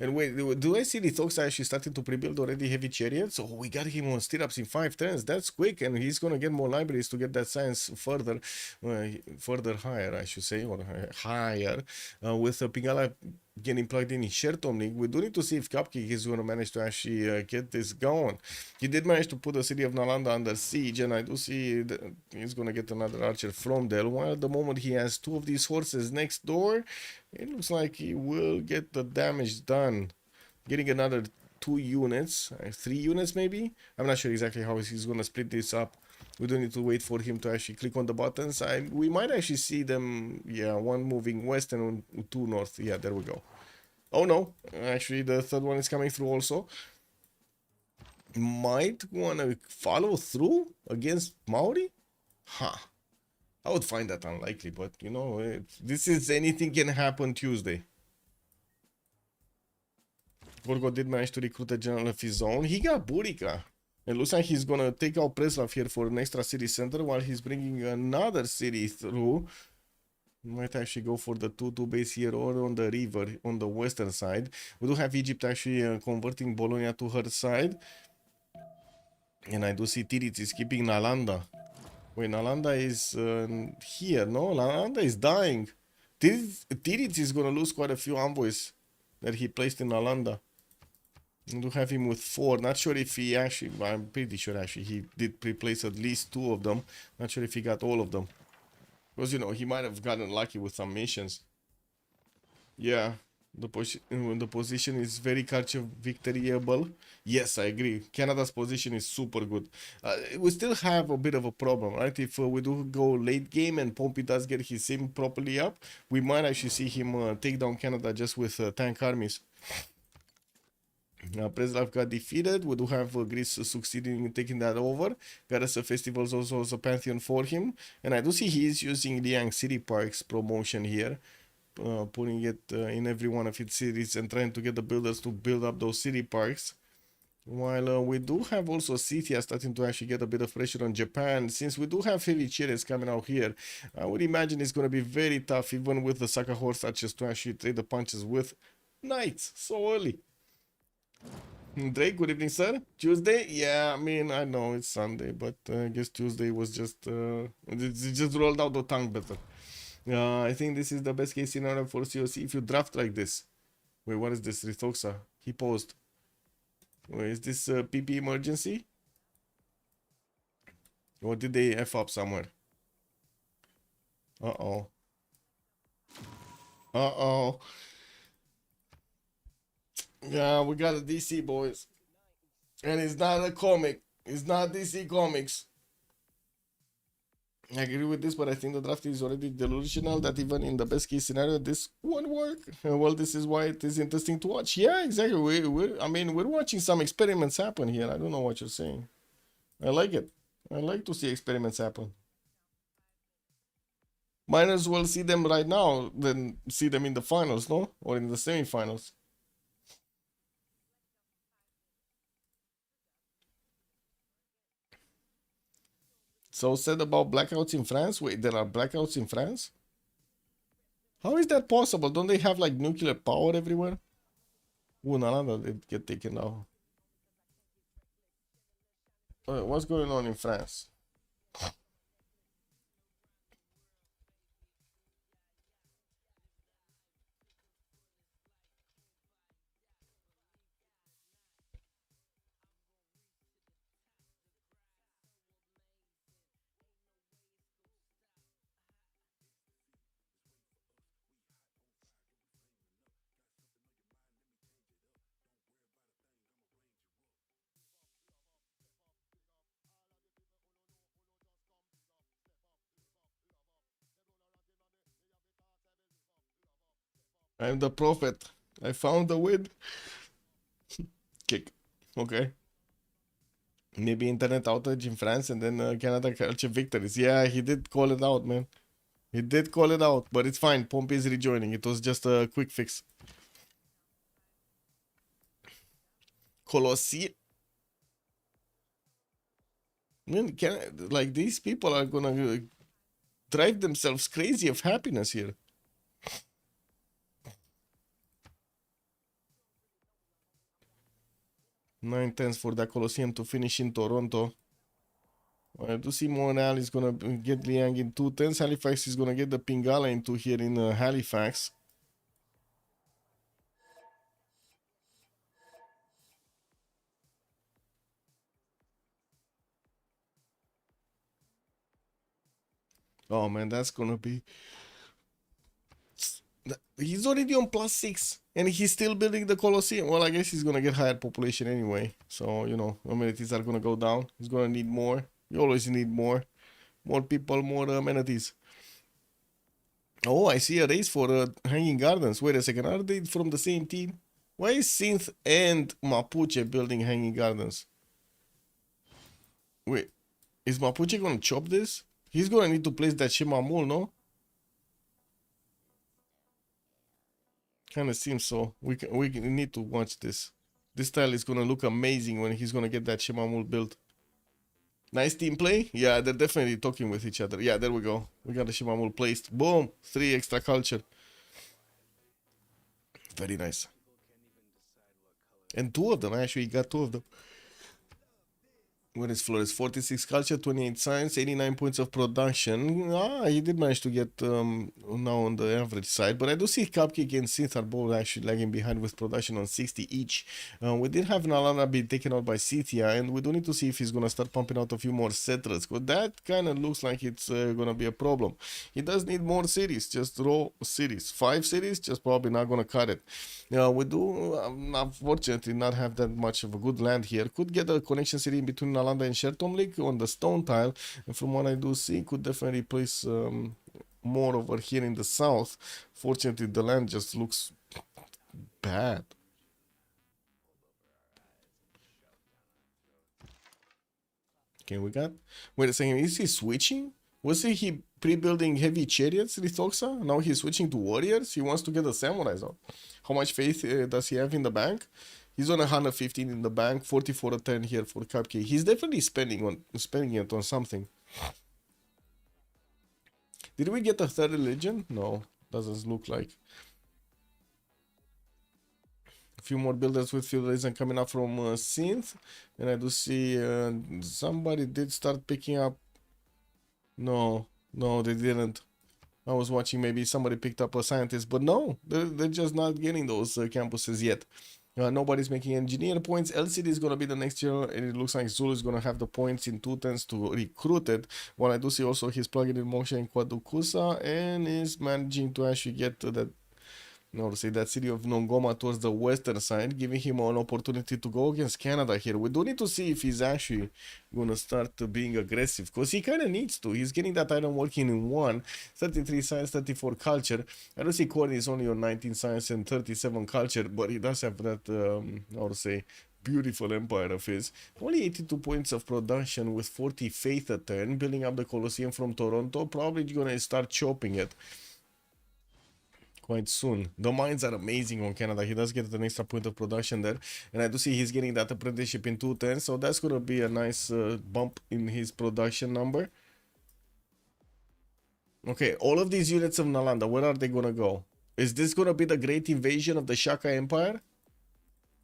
And wait, do I see Lithoxa actually starting to pre-build already heavy chariots? Oh, we got him on stirrups in 5 turns. That's quick, and he's gonna get more libraries to get that science further higher, I should say, or higher. With Pingala getting plugged in Shertom League, we do need to see if Cupcake is gonna manage to actually get this going. He did manage to put the city of Nalanda under siege, and I do see that he's gonna get another archer from there. While at the moment he has 2 of these horses next door, it looks like he will get the damage done. Getting another 2 units, 3 units maybe? I'm not sure exactly how he's going to split this up. We don't need to wait for him to actually click on the buttons. We might actually see them, yeah, 1 moving west and 2 north. Yeah, there we go. Oh no, actually the 3rd one is coming through also. Might want to follow through against Maori? Huh. I would find that unlikely, but you know, this is anything can happen Tuesday. Gorgo did manage to recruit a general of his own. He got Burica. It looks like he's gonna take out Preslav here for an extra city center while he's bringing another city through. Might actually go for the 2-2 base here or on the river on the western side. We do have Egypt actually converting Bologna to her side. And I do see Tirits is keeping Nalanda. Wait, Nalanda is here, no? Nalanda is dying. Tirits is gonna lose quite a few envoys that he placed in Nalanda. We do have him with 4. Not sure if he actually, I'm pretty sure actually he did pre-place at least 2 of them. Not sure if he got all of them. Because, you know, he might have gotten lucky with some missions. Yeah, the position is very culture victoriable. Yes, I agree. Canada's position is super good. We still have a bit of a problem, right? If we do go late game and Pompey does get his sim properly up, we might actually see him take down Canada just with tank armies. Preslav got defeated. We do have Greece succeeding in taking that over. Goddess of Festivals also has a pantheon for him. And I do see he is using Liang City Parks promotion here. Putting it in every one of its cities and trying to get the builders to build up those city parks. While we do have also Scythia starting to actually get a bit of pressure on Japan. Since we do have heavy chariots coming out here, I would imagine it's going to be very tough even with the Saka horse archers to actually trade the punches with night, so early. Drake, good evening, sir. Tuesday? Yeah, I mean, I know it's Sunday, but I guess Tuesday was just, it just rolled out the tongue better. I think this is the best case scenario for COC if you draft like this. Wait, what is this? Ritoxa. He posed. Wait, is this PP emergency? Or did they F up somewhere? Uh-oh. Uh-oh. Yeah, we got a DC, boys. And it's not a comic. It's not DC Comics. I agree with this, but I think the draft is already delusional that even in the best case scenario, this won't work. Well, this is why it is interesting to watch. Yeah, exactly. I mean, we're watching some experiments happen here. I don't know what you're saying. I like it. I like to see experiments happen. Might as well see them right now than see them in the finals, no? Or in the semifinals. So said about blackouts in France? Wait, there are blackouts in France? How is that possible? Don't they have like nuclear power everywhere? Ooh, nada, they get taken out. What's going on in France? I'm the prophet. I found the win. Kick. Okay. Maybe internet outage in France and then Canada culture victories. Yeah, he did call it out, man. He did call it out, but it's fine. Pompey is rejoining. It was just a quick fix. Colossi. Man, like these people are gonna drive themselves crazy of happiness here. 9/10 for the Colosseum to finish in Toronto. I do see Montreal is gonna get Liang in 2/10. Halifax is gonna get the Pingala into here in Halifax. Oh man, that's gonna be. He's already on +6 and he's still building the Colosseum. Well, I guess he's gonna get higher population anyway. So, you know, amenities are gonna go down. He's gonna need more. You always need more. More people, more amenities. Oh, I see a race for Hanging Gardens. Wait a second, are they from the same team? Why is Synth and Mapuche building Hanging Gardens? Wait, is Mapuche gonna chop this? He's gonna need to place that Shimamul, no? Kind of seems so. We need to watch this. This style is gonna look amazing when he's gonna get that Shimamul built. Nice team play. Yeah, they're definitely talking with each other. Yeah, there we go. We got the Shimamul placed. Boom! 3 extra culture. Very nice. And 2 of them. I actually got 2 of them. Where is Flores? 46 culture, 28 science, 89 points of production. Ah, he did manage to get now on the average side. But I do see Cupcake and Synth are both actually lagging behind with production on 60 each. We did have Nalana be taken out by Cithia, and we do need to see if he's going to start pumping out a few more settlers. Because that kind of looks like it's going to be a problem. He does need more cities, just raw cities. 5 cities, just probably not going to cut it. We do, unfortunately, not have that much of a good land here. Could get a connection city in between Nalanda and Sherton Lake on the stone tile. And from what I do see, could definitely place more over here in the south. Fortunately, the land just looks bad. Okay, we got... Wait a second, is he switching? Was he pre-building heavy chariots, Lithoxa? Now he's switching to warriors? He wants to get the samurais out. How much faith does he have in the bank? He's on 115 in the bank, 44 a 10 here for Cupcake. He's definitely spending it on something. Did we get a third religion? No, doesn't look like. few more builders with feudalism coming up from synth, and I do see somebody did start picking up. No, no, they didn't. I was watching, maybe somebody picked up a scientist, but no, they're just not getting those campuses yet. Nobody's making engineer points. LCD is going to be the next year, and it looks like Zulu is going to have the points in 210s to recruit it. While I do see also he's plugging in motion in Quaducusa and is managing to actually get to that, say that city of Nongoma towards the western side, giving him an opportunity to go against Canada here. We do need to see if he's actually going to start being aggressive, because he kind of needs to. He's getting that item working in 1, 33 science, 34 culture. I don't see Corny is only on 19 science and 37 culture, but he does have that, beautiful empire of his. Only 82 points of production with 40 faith a turn, building up the Colosseum from Toronto. Probably going to start chopping it quite soon. The mines are amazing on Canada. He does get an extra point of production there, and I do see he's getting that apprenticeship in 210, so that's gonna be a nice bump in his production number. Okay, all of these units of Nalanda, where are they gonna go? Is this gonna be the great invasion of the Shaka Empire?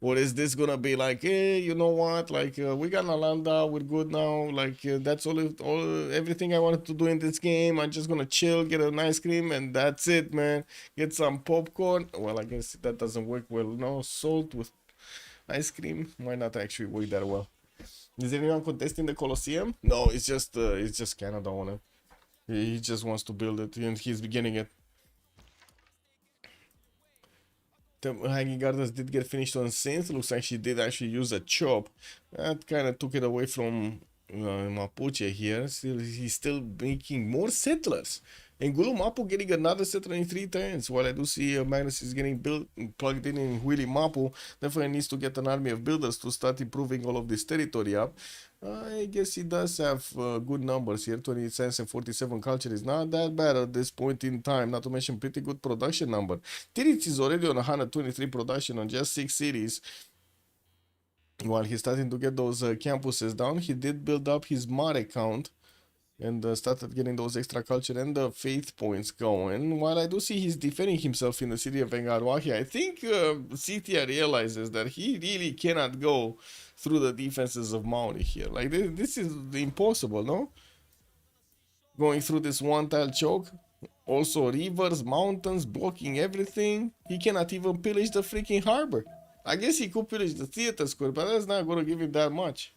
Or is this gonna be like, hey, you know what? Like, we got Nalanda, we're good now. Like, that's everything I wanted to do in this game. I'm just gonna chill, get an ice cream, and that's it, man. Get some popcorn. Well, I guess that doesn't work well. No, salt with ice cream might not actually work that well. Is anyone contesting the Colosseum? No, it's just Canada on it. He just wants to build it, and he's beginning it. The Hanging Gardens did get finished on synth. Looks like she did actually use a chop. That kind of took it away from Mapuche here. Still, he's still making more settlers. And Gulu Mapu getting another settler in 3 turns. While I do see Magnus is getting plugged in Willy Mapu, definitely needs to get an army of builders to start improving all of this territory up. I guess he does have good numbers here. 28 cents and 47 culture is not that bad at this point in time. Not to mention pretty good production number. Tirits is already on 123 production on just 6 cities. While he's starting to get those campuses down, he did build up his Mare count and started getting those extra culture and the faith points going. While I do see he's defending himself in the city of Vengaruahi, I think Citia realizes that he really cannot go through the defenses of Maori here. Like, this is impossible, no? Going through this one tile choke. Also rivers, mountains, blocking everything. He cannot even pillage the freaking harbor. I guess he could pillage the theater square, but that's not going to give him that much.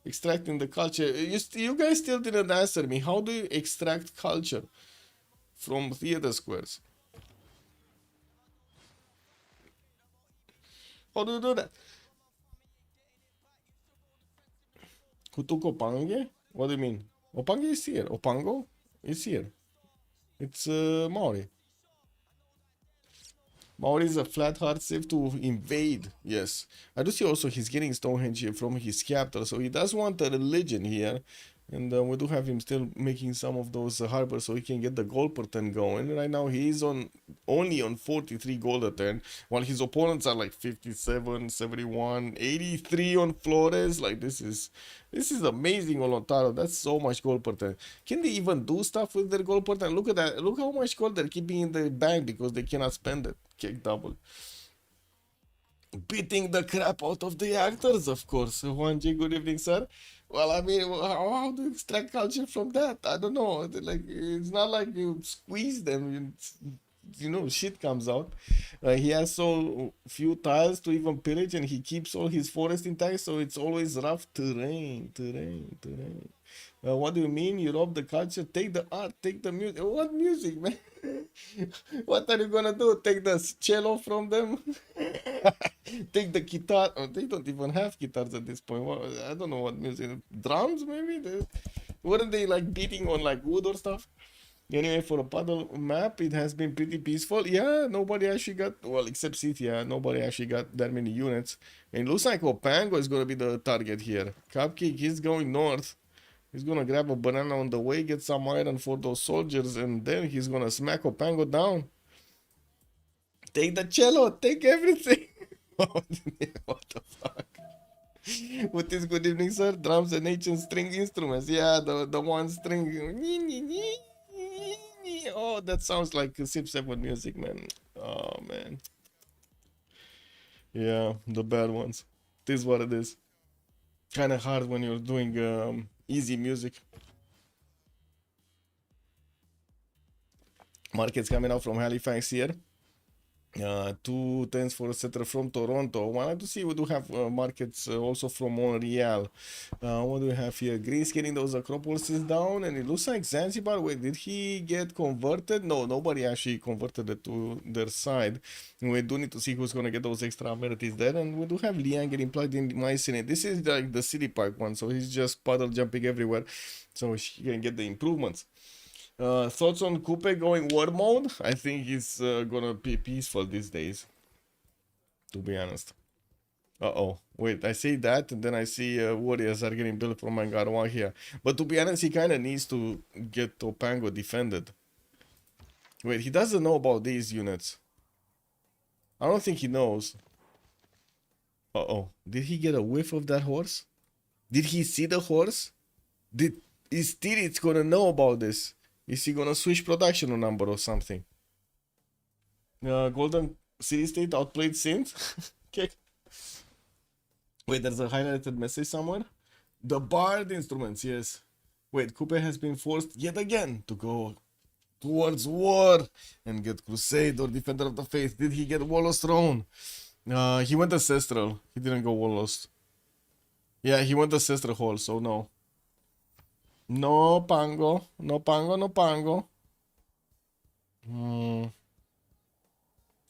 Extracting the culture. You guys still didn't answer me. How do you extract culture from theater squares? How do you do that? Kutuko Pange? What do you mean? Opange is here. Opango is here. It's Maori. Maori is a flat hard safe to invade. Yes. I do see also he's getting Stonehenge here from his capital. So he does want a religion here. And we do have him still making some of those harbors so he can get the gold per turn going. Right now he is only on 43 gold a turn, while his opponents are like 57, 71, 83 on Flores. Like, this is amazing on Otaro. That's so much gold per turn. Can they even do stuff with their gold per turn? Look at that. Look how much gold they're keeping in the bank because they cannot spend it. Kick double. Beating the crap out of the actors, of course. 1G, good evening, sir. Well, I mean, how do you extract culture from that? I don't know. Like, it's not like you squeeze them, shit comes out. He has so few tiles to even pillage, and he keeps all his forest intact, so it's always rough terrain. What do you mean? You rob the culture? Take the art, take the music. What music, man? What are you gonna do? Take the cello from them? Take the guitar? Oh, they don't even have guitars at this point. I don't know what music. Drums, maybe? Weren't they like beating on like wood or stuff? Anyway, for a puddle map, it has been pretty peaceful. Yeah, nobody actually got, well, except City, nobody actually got that many units. And it looks like Opango is going to be the target here. Cupcake is going north. He's going to grab a banana on the way, get some iron for those soldiers, and then he's going to smack Opango down. Take the cello, take everything. What the fuck? What is good evening, sir? Drums and ancient string instruments. Yeah, the one string. Oh, that sounds like Civ6 music, man. Oh, man. Yeah, the bad ones. It is what it is. Kind of hard when you're doing easy music. Markets coming out from Halifax here. 2 10s for a setter from Toronto. Wanted to see we do have markets also from Montreal. What do we have here? Greece getting those Acropolises down, and it looks like Zanzibar. Wait, did he get converted? No, nobody actually converted it to their side. We do need to see who's gonna get those extra amenities there, and we do have Lian getting plugged in Mycenae. This is like the city park one, so he's just puddle jumping everywhere, so he can get the improvements. Thoughts on Coupe going war mode? I think he's gonna be peaceful these days, to be honest. Uh-oh. Wait, I say that, and then I see warriors are getting built from Mangarwa here. But to be honest, he kind of needs to get Topango defended. Wait, he doesn't know about these units. I don't think he knows. Uh-oh. Did he get a whiff of that horse? Did he see the horse? Is Tirit's gonna know about this? Is he gonna switch production number or something? Golden City State outplayed Saint? Okay. Wait, there's a highlighted message somewhere? The Bard instruments, yes. Wait, Coupe has been forced yet again to go towards war and get Crusade or Defender of the Faith. Did he get Warlost Throne? He went Ancestral. He didn't go Warlost. Yeah, he went Ancestral Hall, so no. No Pango. No Pango, no Pango.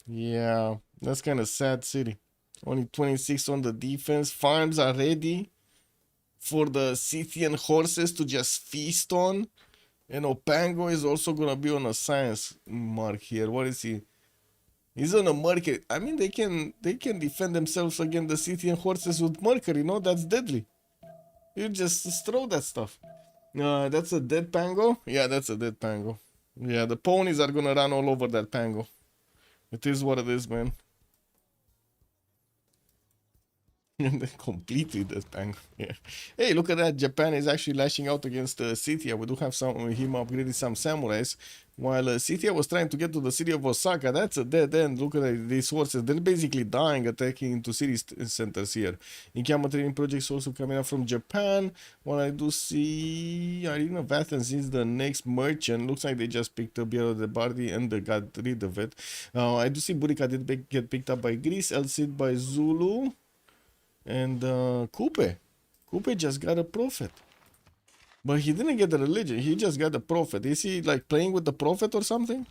Yeah, that's kind of sad city. Only 26 on the defense. Farms are ready for the Scythian horses to just feast on. And Opango is also gonna be on a science mark here. What is he? He's on a market. I mean, they can defend themselves against the Scythian horses with Mercury. No, that's deadly. You just throw that stuff. That's a dead Pango? Yeah, that's a dead Pango. Yeah, the ponies are gonna run all over that Pango. It is what it is, man. Completely dead Pango. Yeah. Hey, look at that. Japan is actually lashing out against Scythia. We do have him upgrading some samurais. While Scythia was trying to get to the city of Osaka, that's a dead end. Look at these horses. They're basically dying, attacking into city centers here. Encampment training projects also coming up from Japan. What I do see, Arena of Athens is the next merchant. Looks like they just picked up Biero de Bardi and they got rid of it. I do see Burica did get picked up by Greece, El Cid by Zulu. And Coupe just got a prophet. But he didn't get the religion. He just got the prophet. Is he like playing with the prophet or something?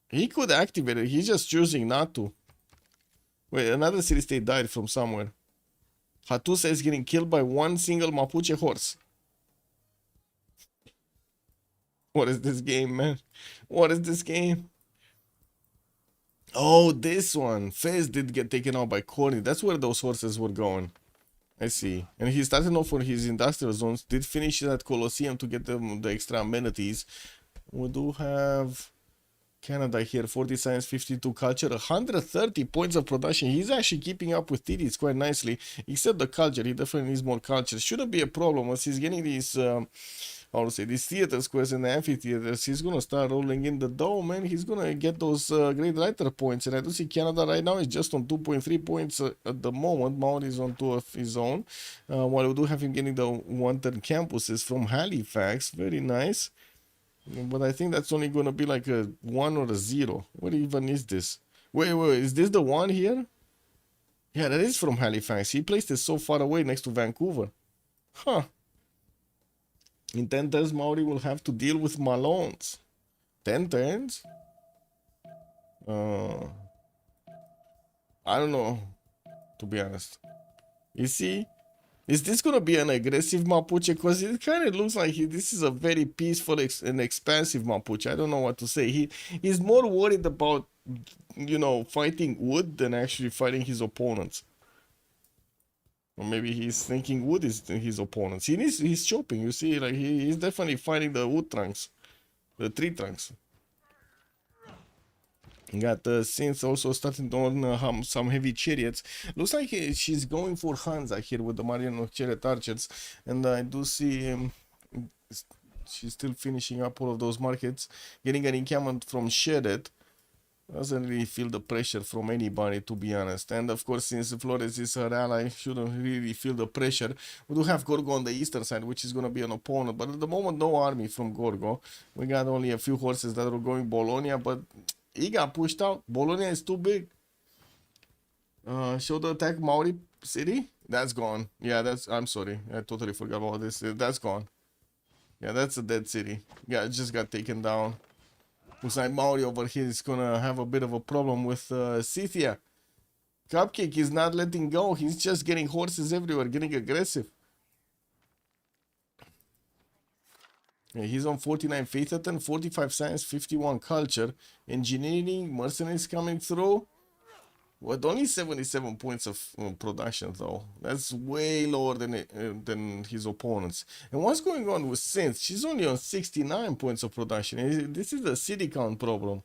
He could activate it. He's just choosing not to. Wait, another city state died from somewhere. Hattusa is getting killed by one single Mapuche horse. What is this game, man? What is this game? Oh, this one. Fez did get taken out by Corny. That's where those horses were going. I see. And he started off for his industrial zones. Did finish at Colosseum to get them the extra amenities. We do have Canada here. 40 science, 52 culture, 130 points of production. He's actually keeping up with TDs quite nicely. Except the culture. He definitely needs more culture. Shouldn't be a problem as he's getting these... how to say, these theater squares and the amphitheaters. He's gonna start rolling in the dome, and he's gonna get those great writer points. And I do see Canada right now is just on 2.3 points at the moment. Mount is on 2 of his own. While we do have him getting the 110 campuses from Halifax, very nice. But I think that's only gonna be like a 1 or a 0. What even is this? Wait, is this the one here? Yeah, that is from Halifax. He placed it so far away next to Vancouver. Huh. In 10 turns, Maori will have to deal with Malones. 10 turns? I don't know, to be honest. You see? Is this going to be an aggressive Mapuche? Because it kind of looks like this is a very peaceful and expansive Mapuche. I don't know what to say. He's more worried about, you know, fighting wood than actually fighting his opponents. Or maybe he's thinking wood is his opponents. He's chopping, you see, like he's definitely fighting the wood trunks. The tree trunks. Got the Saints also starting on some heavy chariots. Looks like she's going for Hansa here with the Mariano chariot archers. And I do see she's still finishing up all of those markets. Getting an encampment from Shedet. Doesn't really feel the pressure from anybody, to be honest. And of course, since Flores is her ally, shouldn't really feel the pressure. We do have Gorgo on the eastern side, which is going to be an opponent. But at the moment, no army from Gorgo. We got only a few horses that are going Bologna, but he got pushed out. Bologna is too big. Show the attack Maori City. That's gone. Yeah, I'm sorry. I totally forgot about this. That's gone. Yeah, that's a dead city. Yeah, it just got taken down. Looks like Maori over here is gonna have a bit of a problem with Scythia. Cupcake is not letting go. He's just getting horses everywhere, getting aggressive. Yeah, he's on 49 faith attack, 45 science, 51 culture. Engineering, mercenaries coming through. With only 77 points of production, though. That's way lower than his opponents. And what's going on with Synth? She's only on 69 points of production. This is a city count problem.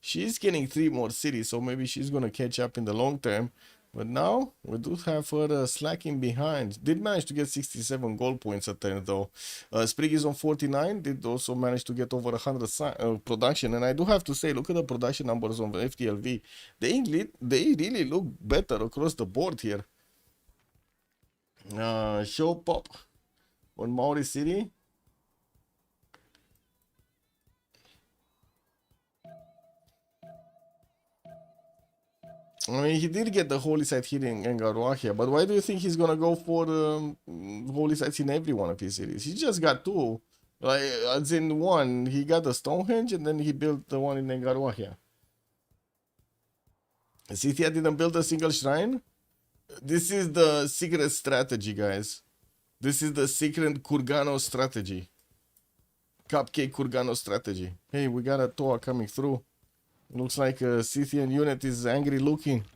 She's getting 3 more cities, so maybe she's going to catch up in the long term. But now, we do have her slacking behind. Did manage to get 67 gold points a turn, though. Sprig is on 49. Did also manage to get over 100 production. And I do have to say, look at the production numbers on FTLV. They really look better across the board here. Show pop on Maori City. I mean, he did get the holy site here in Engaruahia, but why do you think he's gonna go for holy sites in every one of his cities? He just got 2. Like, as in one, he got the Stonehenge and then he built the one in Engaruahia. Scythia didn't build a single shrine? This is the secret strategy, guys. This is the secret Kurgano strategy. Cupcake Kurgano strategy. Hey, we got a Toa coming through. Looks like a Scythian unit is angry looking.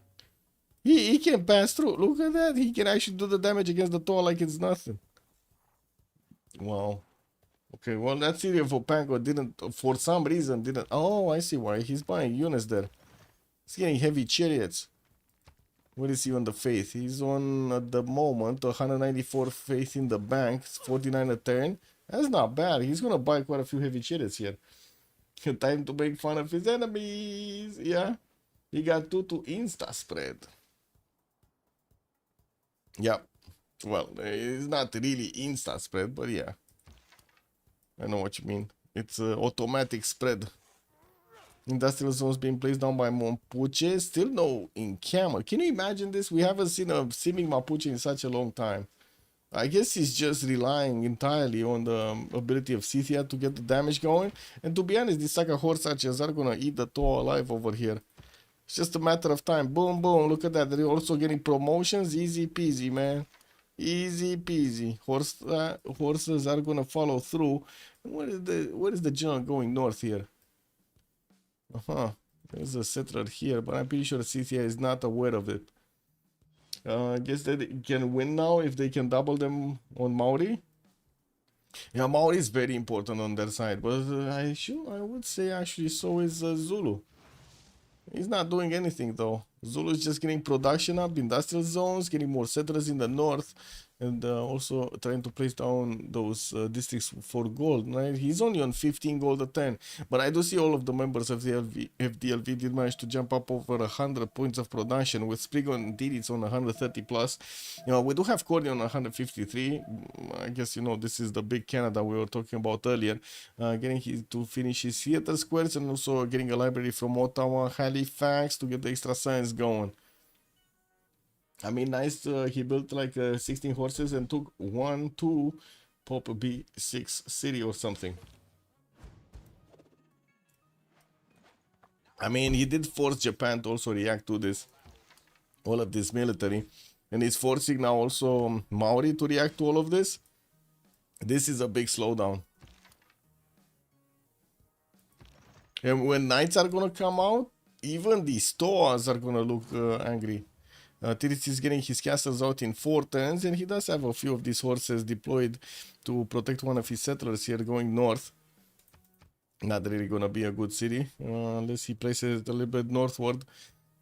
He can pass through. Look at that. He can actually do the damage against the Toa like it's nothing. Wow. Okay, well, that city of Opango didn't, for some reason, didn't. Oh, I see why. He's buying units there. He's getting heavy chariots. What is he on the faith? He's on, at the moment, 194 faith in the bank. 49 a turn. That's not bad. He's going to buy quite a few heavy chariots here. Time to make fun of his enemies. Yeah. He got 2 to insta spread. Yeah. Well, it's not really insta spread, but yeah. I know what you mean. It's automatic spread. Industrial zones being placed down by Mapuche. Still no in camel. Can you imagine this? We haven't seen a seeming Mapuche in such a long time. I guess he's just relying entirely on the ability of Scythia to get the damage going. And to be honest, these Saka horse archers are gonna eat the Toa alive over here. It's just a matter of time. Boom, boom. Look at that. They're also getting promotions. Easy peasy, man. Easy peasy. Horses are gonna follow through. What is the general going north here? There's a settler here, but I'm pretty sure Scythia is not aware of it. I guess they can win now if they can double them on Maori. Yeah, Maori is very important on their side, but I would say actually so is Zulu. He's not doing anything though. Zulu is just getting production up, industrial zones, getting more settlers in the north, and also trying to place down those districts for gold. Right? He's only on 15 gold a 10, but I do see all of the members of the FDLV did manage to jump up over 100 points of production, with Sprigon did it's on 130 plus. You know, we do have Corny on 153. I guess, you know, this is the big Canada we were talking about earlier. Getting to finish his theater squares, and also getting a library from Ottawa, Halifax to get the extra science going. I mean, nice. He built like 16 horses and took 1, 2, pop B6 city or something. I mean, he did force Japan to also react to this, all of this military, and he's forcing now also Maori to react to all of this. This is a big slowdown. And when knights are gonna come out, even the Stoas are gonna look angry. Tiris is getting his castles out in 4 turns, and he does have a few of these horses deployed to protect one of his settlers here going north. Not really gonna be a good city, unless he places it a little bit northward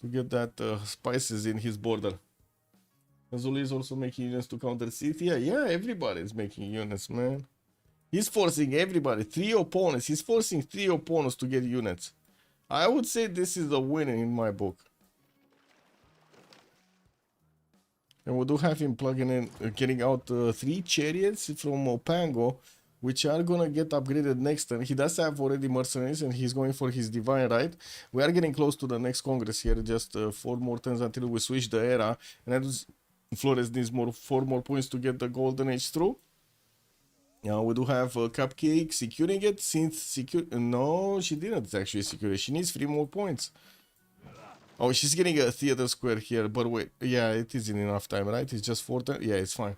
to get that spices in his border. Zulu is also making units to counter Scythia. Yeah, everybody is making units, man. He's forcing everybody. 3 opponents. He's forcing 3 opponents to get units. I would say this is a winner in my book. And we do have him plugging in, getting out 3 chariots from Opango, which are gonna get upgraded next turn. He does have already mercenaries and he's going for his divine right. We are getting close to the next congress here, just 4 more turns until we switch the era. And that was, Flores needs 4 more points to get the golden age through. Now we do have Cupcake securing it. Since secure, no, she didn't actually secure it. She needs 3 more points. Oh, she's getting a theater square here, but wait, yeah, it isn't enough time, right? It's just 4 turns. Yeah, it's fine.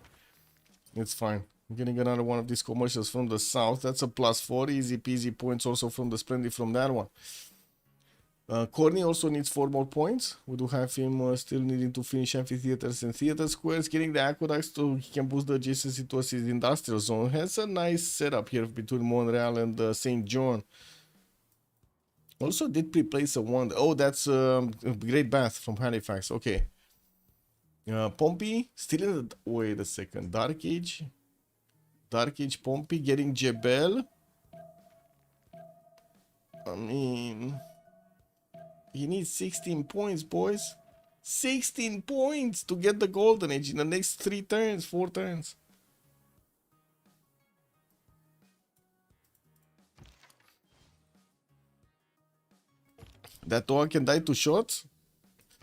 It's fine. I'm getting another one of these commercials from the south. That's a +4, easy peasy points also from the Splendid from that one. Corny also needs 4 more points. We do have him still needing to finish amphitheaters and theater squares. Getting the aqueducts so he can boost the adjacency to his industrial zone. Has a nice setup here between Montreal and St. John. Also did pre-place a one. Oh, that's Great Bath from Halifax. Okay. Pompey still in the... Wait a second. Dark Age. Dark Age Pompey getting Jebel. I mean... He needs 16 points, boys. 16 points to get the golden age in the next 3 turns, 4 turns. That Toa can die to shots?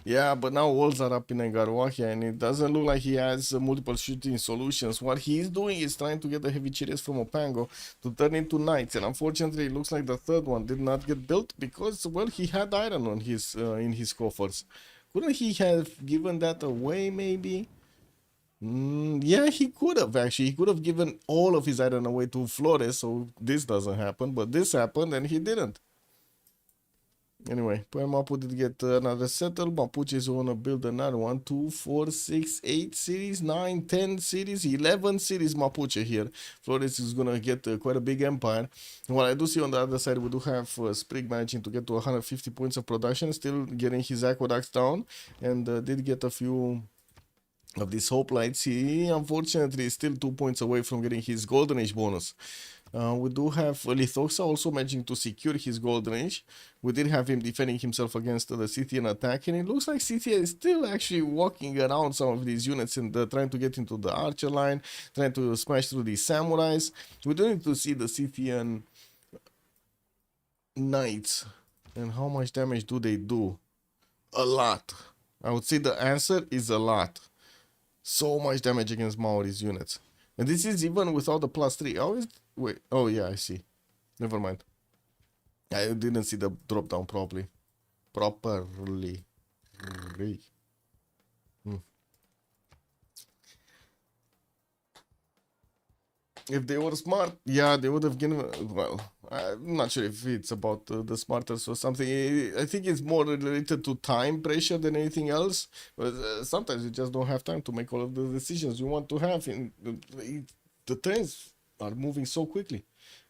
Yeah, but now walls are up in Engaruahia and it doesn't look like he has multiple shooting solutions. What he is doing is trying to get the heavy chariots from Opango to turn into knights, and unfortunately it looks like the third one did not get built because, well, he had iron on his in his coffers. Couldn't he have given that away maybe? Yeah, he could have actually. He could have given all of his iron away to Flores, so this doesn't happen, but this happened and he didn't. Anyway, Mapu did get another settle. Mapuches want to build another one. 2, 4, 6, 8 cities, 9, 10 cities, 11 cities Mapuche here. Flores is going to get quite a big empire. And what I do see on the other side, we do have Sprig managing to get to 150 points of production, still getting his aqueducts down, and did get a few of these hoplites. He unfortunately is still 2 points away from getting his golden age bonus. We do have Lithoxa also managing to secure his golden age. We did have him defending himself against the Scythian attack, and it looks like Scythia is still actually walking around some of these units and trying to get into the archer line, trying to smash through these samurais. We do need to see the Scythian knights and how much damage do they do. A lot. I would say the answer is a lot. So much damage against Maori's units. And this is even without the +3. Always wait. Oh yeah, I see. Never mind. I didn't see the drop down properly. If they were smart, yeah, they would have given. Well, I'm not sure if it's about the smarters or something. I think it's more related to time pressure than anything else. But sometimes you just don't have time to make all of the decisions you want to have. In the turns are moving so quickly.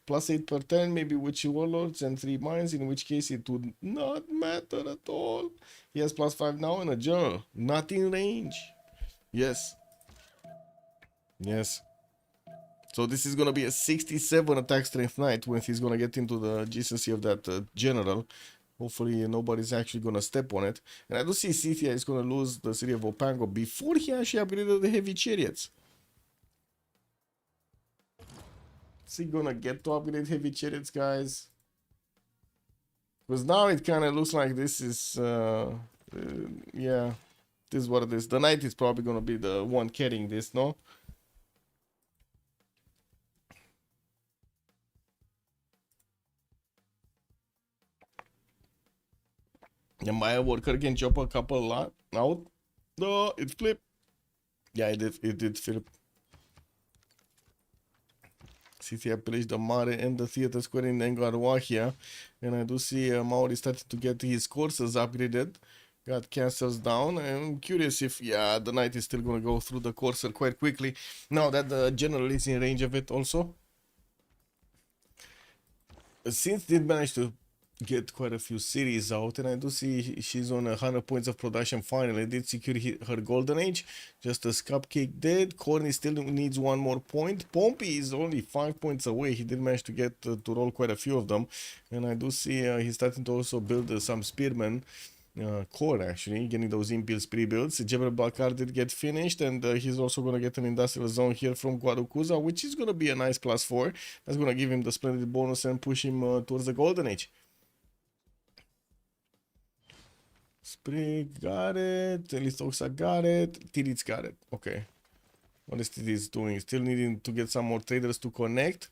+8 per turn, maybe with warlords and 3 mines, in which case it would not matter at all. He has +5 now and a general, not in range. Yes. Yes. So this is going to be a 67 attack strength knight when he's going to get into the adjacency of that general. Hopefully nobody's actually going to step on it. And I do see Scythia is going to lose the city of Opango before he actually upgraded the heavy chariots. Is he going to get to upgrade heavy chariots, guys? Because now it kind of looks like this is... yeah, this is what it is. The knight is probably going to be the one carrying this, no? And my worker can chop a couple out. No, it flipped. Yeah, it did flip. Scythia pillaged the Mare and the theater square in Engaruahia. And I do see Maori starting to get his courses upgraded. Got castles down. I'm curious if, yeah, the knight is still going to go through the courser quite quickly. Now that the general is in range of it also. Since did manage to get quite a few cities out, and I do see she's on 100 points of production finally. Did secure her golden age, just as Cupcake did. Corny still needs one more point. Pompey is only 5 points away. He did manage to get to roll quite a few of them, and I do see he's starting to also build some spearmen core, actually getting those impulse pre-builds. Jebel Bakar did get finished, and he's also going to get an industrial zone here from Guadalucuza, which is going to be a nice +4. That's going to give him the splendid bonus and push him towards the golden age. Sprig got it. Listoxa got it. Tiritz got it. Okay. What is Tiritz doing? Still needing to get some more traders to connect.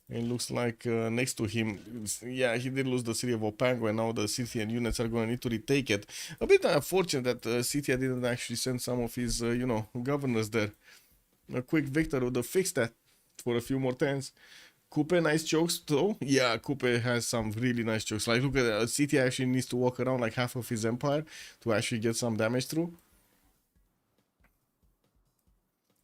It looks like next to him, yeah, he did lose the city of Opango, and now the Scythian units are going to need to retake it. A bit unfortunate that Scythia didn't actually send some of his, governors there. A quick victor would have fixed that for a few more turns. Coupe, nice chokes though. Yeah, Coupe has some really nice chokes. Like, look at that. Scythia actually needs to walk around like half of his empire to actually get some damage through.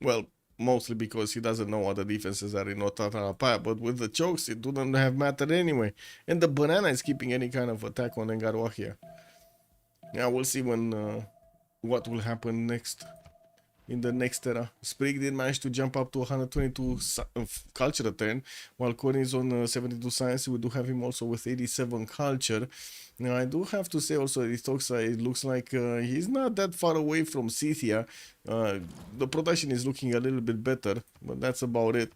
Well, mostly because he doesn't know what the defenses are in Otatarapaya, but with the chokes, it wouldn't have mattered anyway. And the banana is keeping any kind of attack on Engaroa here. Yeah, we'll see when what will happen next. In the next era, Sprig did manage to jump up to 122 culture turn, while Corin is on 72 science. We do have him also with 87 culture. Now, I do have to say also, it looks like he's not that far away from Scythia. The production is looking a little bit better, but that's about it.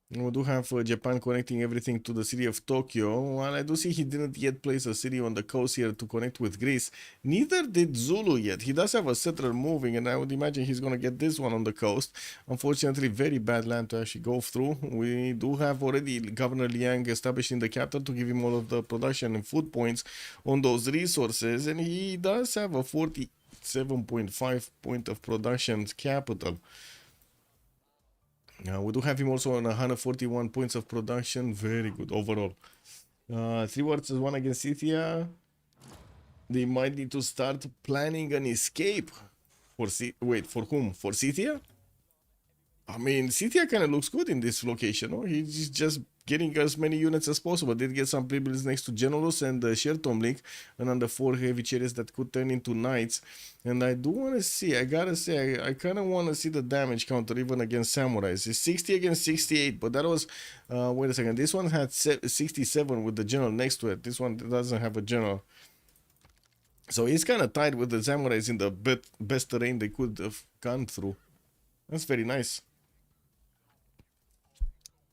We do have Japan connecting everything to the city of Tokyo. While I do see he didn't yet place a city on the coast here to connect with Greece, neither did Zulu yet. He does have a settler moving, and I would imagine he's going to get this one on the coast. Unfortunately, very bad land to actually go through. We do have already Governor Liang established in the capital to give him all of the production and food points on those resources, and he does have a 47.5 point of production capital. We do have him also on 141 points of production. Very good overall. 3 versus 1 against Scythia. They might need to start planning an escape. For whom? For Scythia? I mean, Scythia kind of looks good in this location. No? He's just getting as many units as possible. Did get some pre-builds next to Generals and Shertom Link, and under 4 heavy chariots that could turn into knights. And I do want to see, I gotta say, I kind of want to see the damage counter even against samurais. It's 60 against 68, but that was, wait a second, this one had 67 with the general next to it. This one doesn't have a general. So he's kind of tied with the samurais in the best terrain they could have gone through. That's very nice.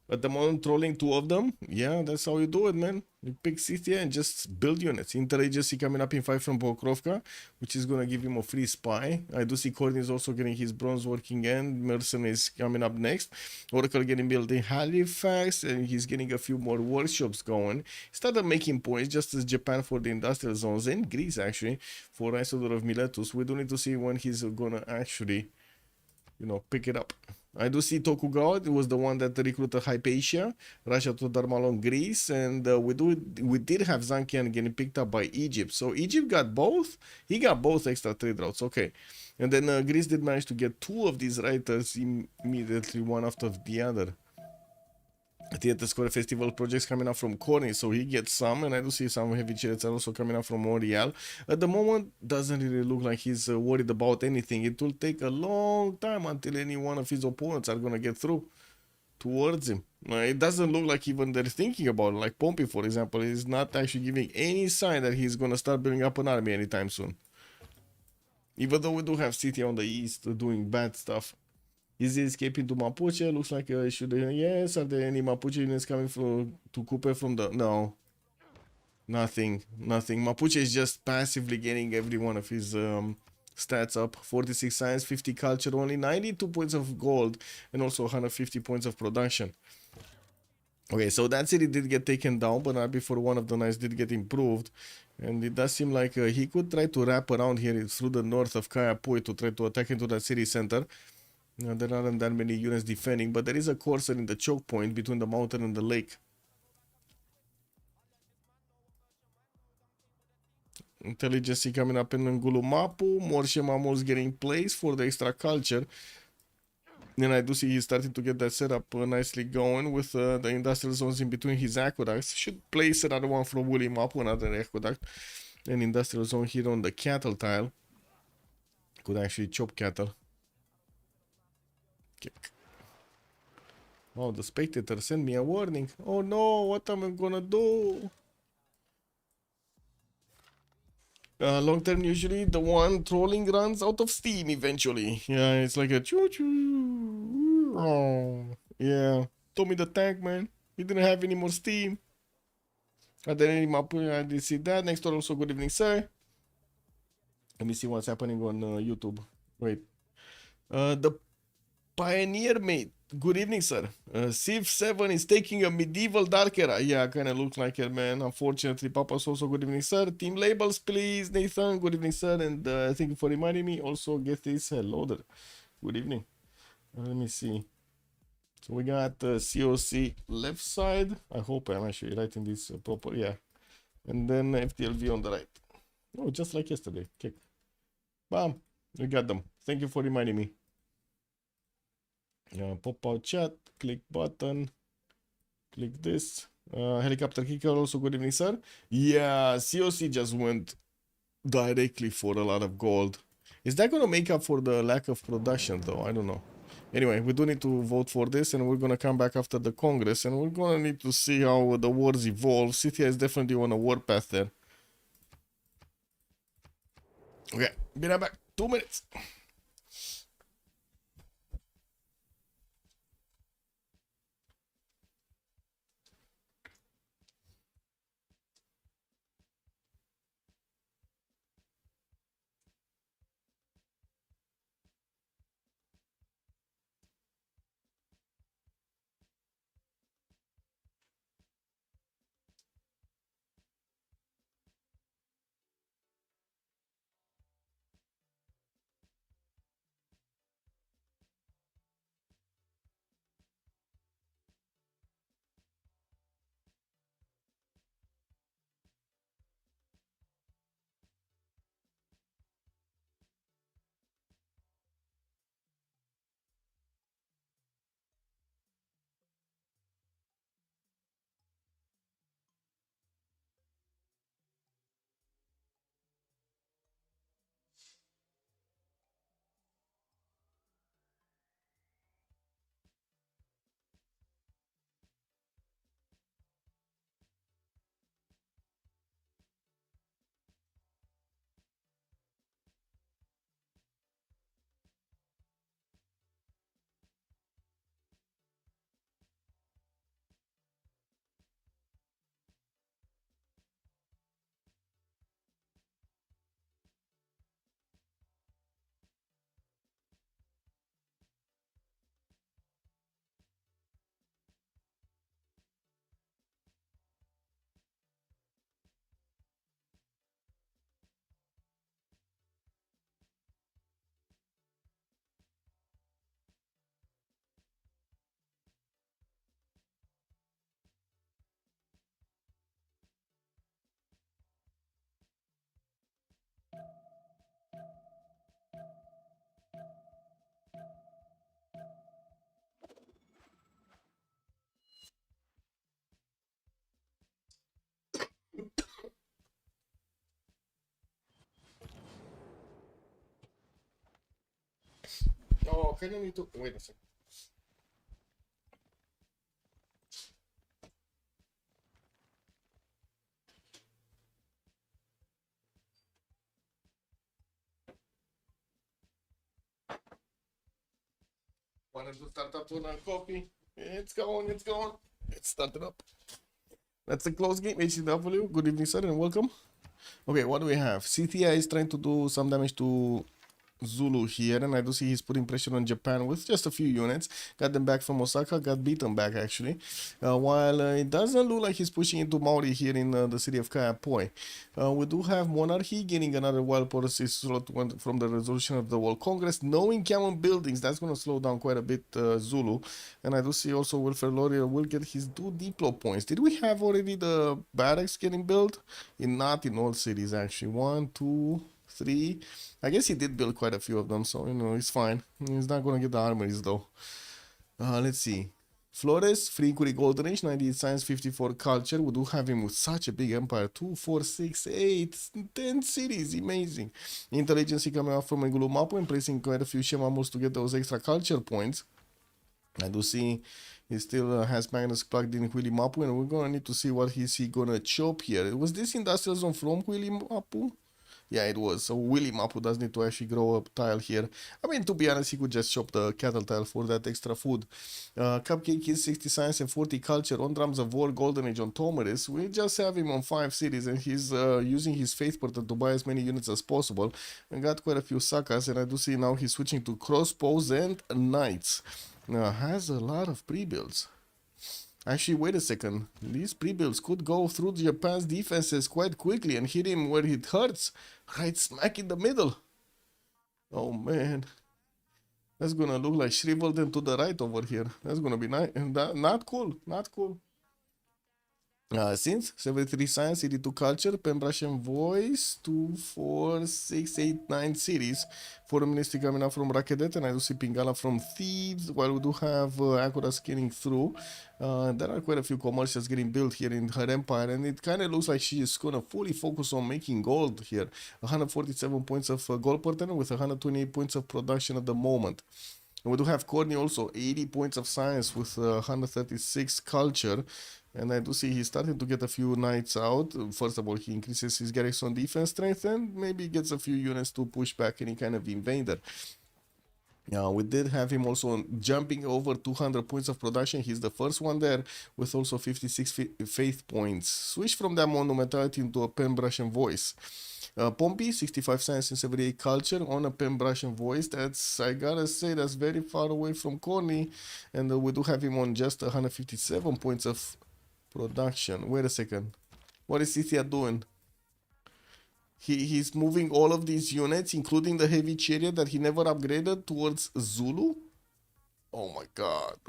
At the moment, trolling 2 of them, yeah, that's how you do it, man. You pick Scythia and just build units. Interagency coming up in 5 from Pokrovka, which is going to give him a free spy. I do see Corin is also getting his bronze working end. Mercenary is coming up next. Oracle getting built in Halifax, and he's getting a few more workshops going. Started making points, just as Japan for the industrial zones, and Greece, actually, for Isidore of Miletus. We do need to see when he's going to actually, pick it up. I do see Tokugawa. It was the one that recruited Hypatia, Russia to Darmalon, Greece, and we did have Zankian getting picked up by Egypt. So Egypt got both. He got both extra trade routes. Okay, and then Greece did manage to get 2 of these writers immediately, one after the other. Theater Square Festival projects coming up from Corny, so he gets some, and I do see some heavy chariots are also coming up from Oriel. At the moment, doesn't really look like he's worried about anything. It will take a long time until any one of his opponents are going to get through towards him. It doesn't look like even they're thinking about it. Like Pompey, for example, is not actually giving any sign that he's going to start building up an army anytime soon. Even though we do have City on the east doing bad stuff. Is he escaping to Mapuche? Looks like yes. Are there any Mapuche units coming to Coupe from the... No. Nothing. Mapuche is just passively getting every one of his stats up. 46 science, 50 culture, only 92 points of gold, and also 150 points of production. Okay, so that city did get taken down, but not before one of the knights did get improved. And it does seem like he could try to wrap around here through the north of Kayapoi to try to attack into that city center. There aren't that many units defending, but there is a courser in the choke point between the mountain and the lake. Intelligence coming up in Ngulumapu. More Shemamul's getting placed for the extra culture. And I do see he's starting to get that setup nicely going with the industrial zones in between his aqueducts. Should place another one from William up, another aqueduct. An industrial zone here on the cattle tile. Could actually chop cattle. Okay. Oh, the spectator sent me a warning. Oh no, what am I gonna do? Long term, usually the one trolling runs out of steam eventually. Yeah, it's like a choo choo. Oh, yeah. Told me the tank, man. He didn't have any more steam. Are there any map? I did see that. Next door also, good evening, sir. Let me see what's happening on YouTube. Wait. The Pioneer mate. Good evening, sir. Civ7 is taking a medieval dark era. Yeah, kind of looks like it, man. Unfortunately, Papa's also good evening, sir. Team labels, please. Nathan, good evening, sir. And thank you for reminding me. Also, get this loaded. Good evening. Let me see. So we got COC left side. I hope I'm actually writing this proper. Yeah. And then FTLV on the right. Oh, just like yesterday. Kick. Bam. We got them. Thank you for reminding me. Pop out chat, click button, click this. Helicopter kicker also, good evening, sir. Yeah, COC just went directly for a lot of gold. Is that gonna make up for the lack of production though? I don't know. Anyway, we do need to vote for this, and we're gonna come back after the Congress, and we're gonna need to see how the wars evolve. CTI is definitely on a war path there. Okay, be right back. 2 minutes. Oh, kind of need to wait a second. Wanted to start up on coffee. It's going, it's going. It's started up. That's a close game, HCW. Good evening, sir, and welcome. Okay, what do we have? CTI is trying to do some damage to Zulu here, and I do see he's putting pressure on Japan with just a few units. Got them back from Osaka, got beaten back actually. While it doesn't look like he's pushing into Maori here in the city of Kayapoi. We do have Monarchy getting another wild policy slot from the resolution of the World Congress. No encampment buildings, that's going to slow down quite a bit Zulu. And I do see also Wilfred Laurier will get his 2 deplo points. Did we have already the barracks getting built? Not in all cities actually. 1, 2, 3. I guess he did build quite a few of them, so, you know, he's fine. He's not gonna get the armories, though. Let's see. Flores, Free Inquiry Golden Age, 98 Science, 54 Culture. We do have him with such a big empire. 2, 4, 6, 8, 10 cities. Amazing. Intelligence coming out from Engulu Mapu and placing quite a few Shemamos to get those extra culture points. I do see he still has Magnus plugged in Willy Mapu, and we're gonna need to see what is he gonna chop here. Was this industrial zone from Willy Mapu? Yeah, it was. So Willy Mapu does need to actually grow a tile here. I mean, to be honest, he could just chop the cattle tile for that extra food. Cupcake is 60 science and 40 culture on drums of war, Golden Age on Tomeris. We just have him on 5 cities, and he's using his faith portal to buy as many units as possible. And got quite a few sakas, and I do see now he's switching to crossbows and knights. Has a lot of pre-builds. Actually, wait a second. These pre-builds could go through Japan's defenses quite quickly and hit him where it hurts. Right smack in the middle. Oh, man. That's gonna look like shriveled and to the right over here. That's gonna be nice. Not cool. Not cool. Since 73 science, 82 culture, Pembrasian voice, 2, 4, 6, 8, 9 cities. Foreign ministry coming out from Rakedet, and I do see Pingala from Thieves, while we do have Akura scanning through. There are quite a few commercials getting built here in her empire, and it kind of looks like she is gonna fully focus on making gold here. 147 points of gold per turn with 128 points of production at the moment. And we do have Corny also, 80 points of science with 136 culture. And I do see he's starting to get a few knights out. First of all, he increases his garrison defense strength and maybe gets a few units to push back any kind of invader. We did have him also jumping over 200 points of production. He's the first one there with also 56 faith points. Switch from that monumentality into a Pembrasian voice. Pompey, 65 science and 78 culture on a Pembrasian voice. That's, I gotta say, that's very far away from Corny. And we do have him on just 157 points of production. Wait a second. What is Scythia doing? He's moving all of these units, including the heavy chariot that he never upgraded, towards Zulu? Oh my god.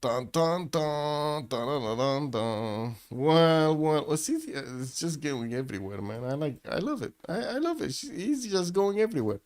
Dun dun dun dun dun dun dun. Well, Scythia is just going everywhere, man. I love it. I love it. He's just going everywhere.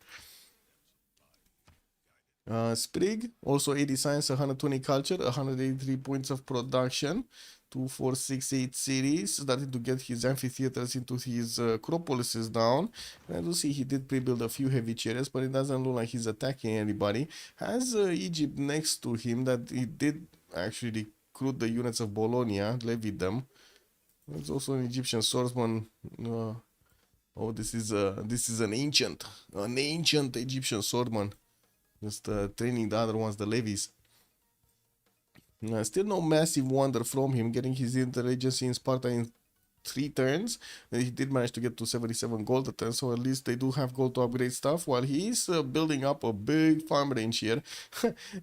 Sprig, also 80 science, 120 culture, 183 points of production, 2, 4, 6, 8 cities, starting to get his amphitheaters into his acropolises down. And I do see he did pre-build a few heavy chariots, but it doesn't look like he's attacking anybody. Has Egypt next to him that he did actually recruit the units of Bologna, levied them. There's also an Egyptian swordsman. Oh, this is an ancient Egyptian swordman. Just training the other ones, the levies. Still no massive wonder from him, getting his intelligence in Sparta in 3 turns. He did manage to get to 77 gold a turn, so at least they do have gold to upgrade stuff, while he's building up a big farm range here.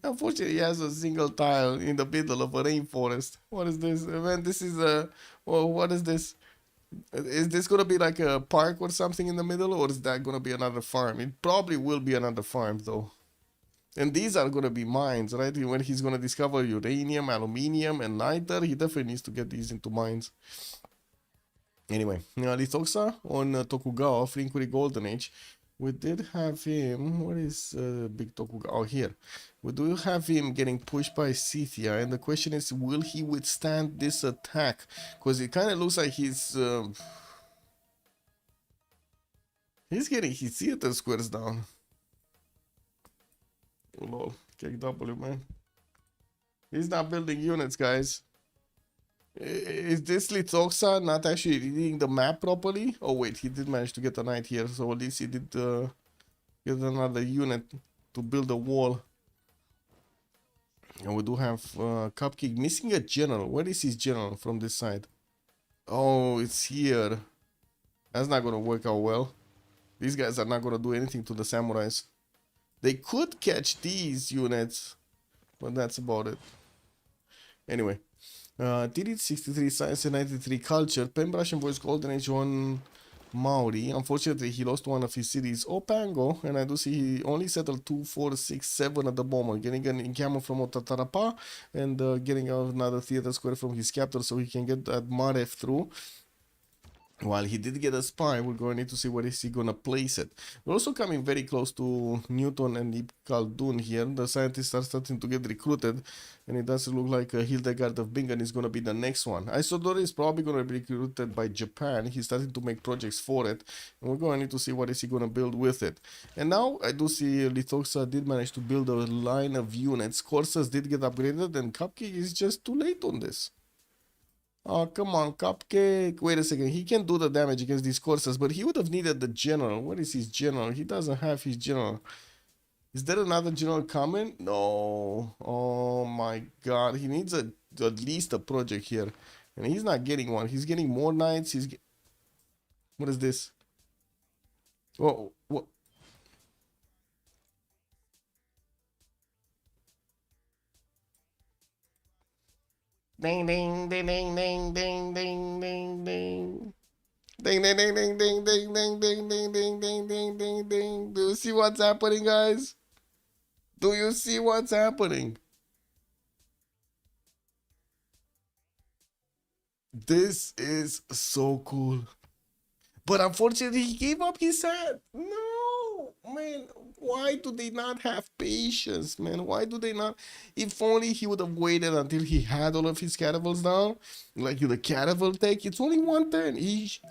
Unfortunately, he has a single tile in the middle of a rainforest. What is this? Man, this is what is this? Is this gonna be like a park or something in the middle, or is that gonna be another farm? It probably will be another farm, though. And these are going to be mines, right? When he's going to discover uranium, aluminium, and niter, he definitely needs to get these into mines. Anyway, Lithoxa on Tokugawa, Free Inquiry Golden Age. We did have him. Where is Big Tokugawa? Oh, here. We do have him getting pushed by Scythia. And the question is, will he withstand this attack? Because it kind of looks like he's getting his theater squares down. Oh, lol. KW, man. He's not building units, guys. Is this Lithoxa not actually reading the map properly? Oh, wait. He did manage to get a knight here. So at least he did get another unit to build a wall. And we do have Cupcake missing a general. Where is his general from this side? Oh, it's here. That's not going to work out well. These guys are not going to do anything to the samurais. They could catch these units, but that's about it. Anyway, Tirit 63 science and 93 culture. Pembrasian voice Golden Age on Maori. Unfortunately, he lost one of his cities, Opango, and I do see he only settled 2, 4, 6, 7 at the moment. Getting an encampment from Otatarapa and getting another theater square from his captor so he can get that Maref through. While he did get a spy, we're going to need to see where is he gonna place it. We're also coming very close to Newton and Ibn Khaldun here. The scientists are starting to get recruited, and it does look like Hildegard of Bingen is gonna be the next one. Isodor is probably gonna be recruited by Japan. He's starting to make projects for it, and we're going to need to see what is he gonna build with it. And now I do see Lithoxa did manage to build a line of units. Corsas did get upgraded, and Cupcake is just too late on this. Oh, come on, Cupcake. Wait a second. He can do the damage against these courses, but he would have needed the general. What is his general? He doesn't have his general. Is there another general coming? No. Oh my god. He needs at least a project here. And he's not getting one. He's getting more knights. What is this? Oh, what? Ding ding ding ding ding ding ding ding ding. Ding ding ding ding ding ding ding ding ding ding ding ding ding ding. Do you see what's happening, guys? Do you see what's happening? This is so cool. But unfortunately, he gave up his hand. No, man. Why do they not have patience, man? Why do they not? If only he would have waited until he had all of his caravels down. Like the caravel take, it's only one turn.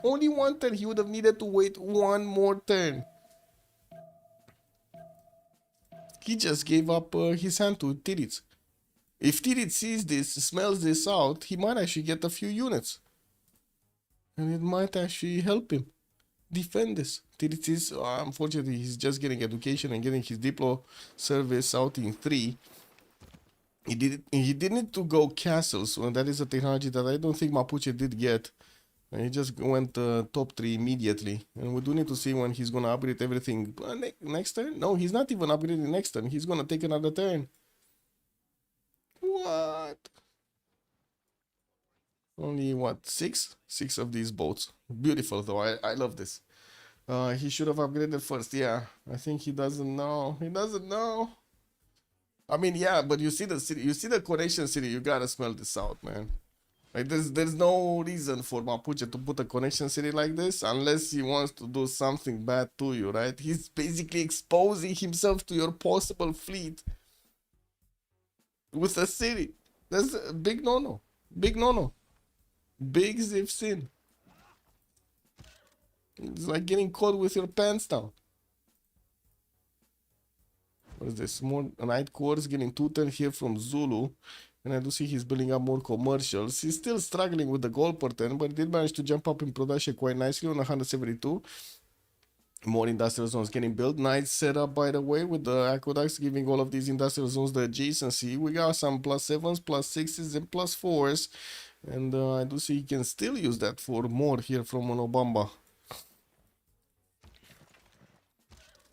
Only one turn. He would have needed to wait one more turn. He just gave up his hand to Tiritz. If Tiritz sees this, smells this out, he might actually get a few units. And it might actually help him defend this. Tiritz is, unfortunately, he's just getting education and getting his Diplo service out in 3. He did need to go castles, and that is a technology that I don't think Mapuche did get. And he just went top 3 immediately. And we do need to see when he's going to upgrade everything. Next turn? No, he's not even upgrading next turn. He's going to take another turn. What? Only, what, 6? 6 of these boats. Beautiful, though. I love this. He should have upgraded first. Yeah, I think he doesn't know. He doesn't know. I mean, yeah, but you see the city. You see the connection city. You gotta smell this out, man. Like, there's no reason for Mapuche to put a connection city like this unless he wants to do something bad to you, right? He's basically exposing himself to your possible fleet with a city. That's a big no-no. Big no-no. Big Ziv sin. It's like getting caught with your pants down. What is this? More night cores getting 2 turns here from Zulu. And I do see he's building up more commercials. He's still struggling with the gold per turn, but did manage to jump up in production quite nicely on 172. More industrial zones getting built. Nice setup, by the way, with the aqueducts giving all of these industrial zones the adjacency. We got some +7s, +6s, and +4s. And I do see he can still use that for more here from Monobamba.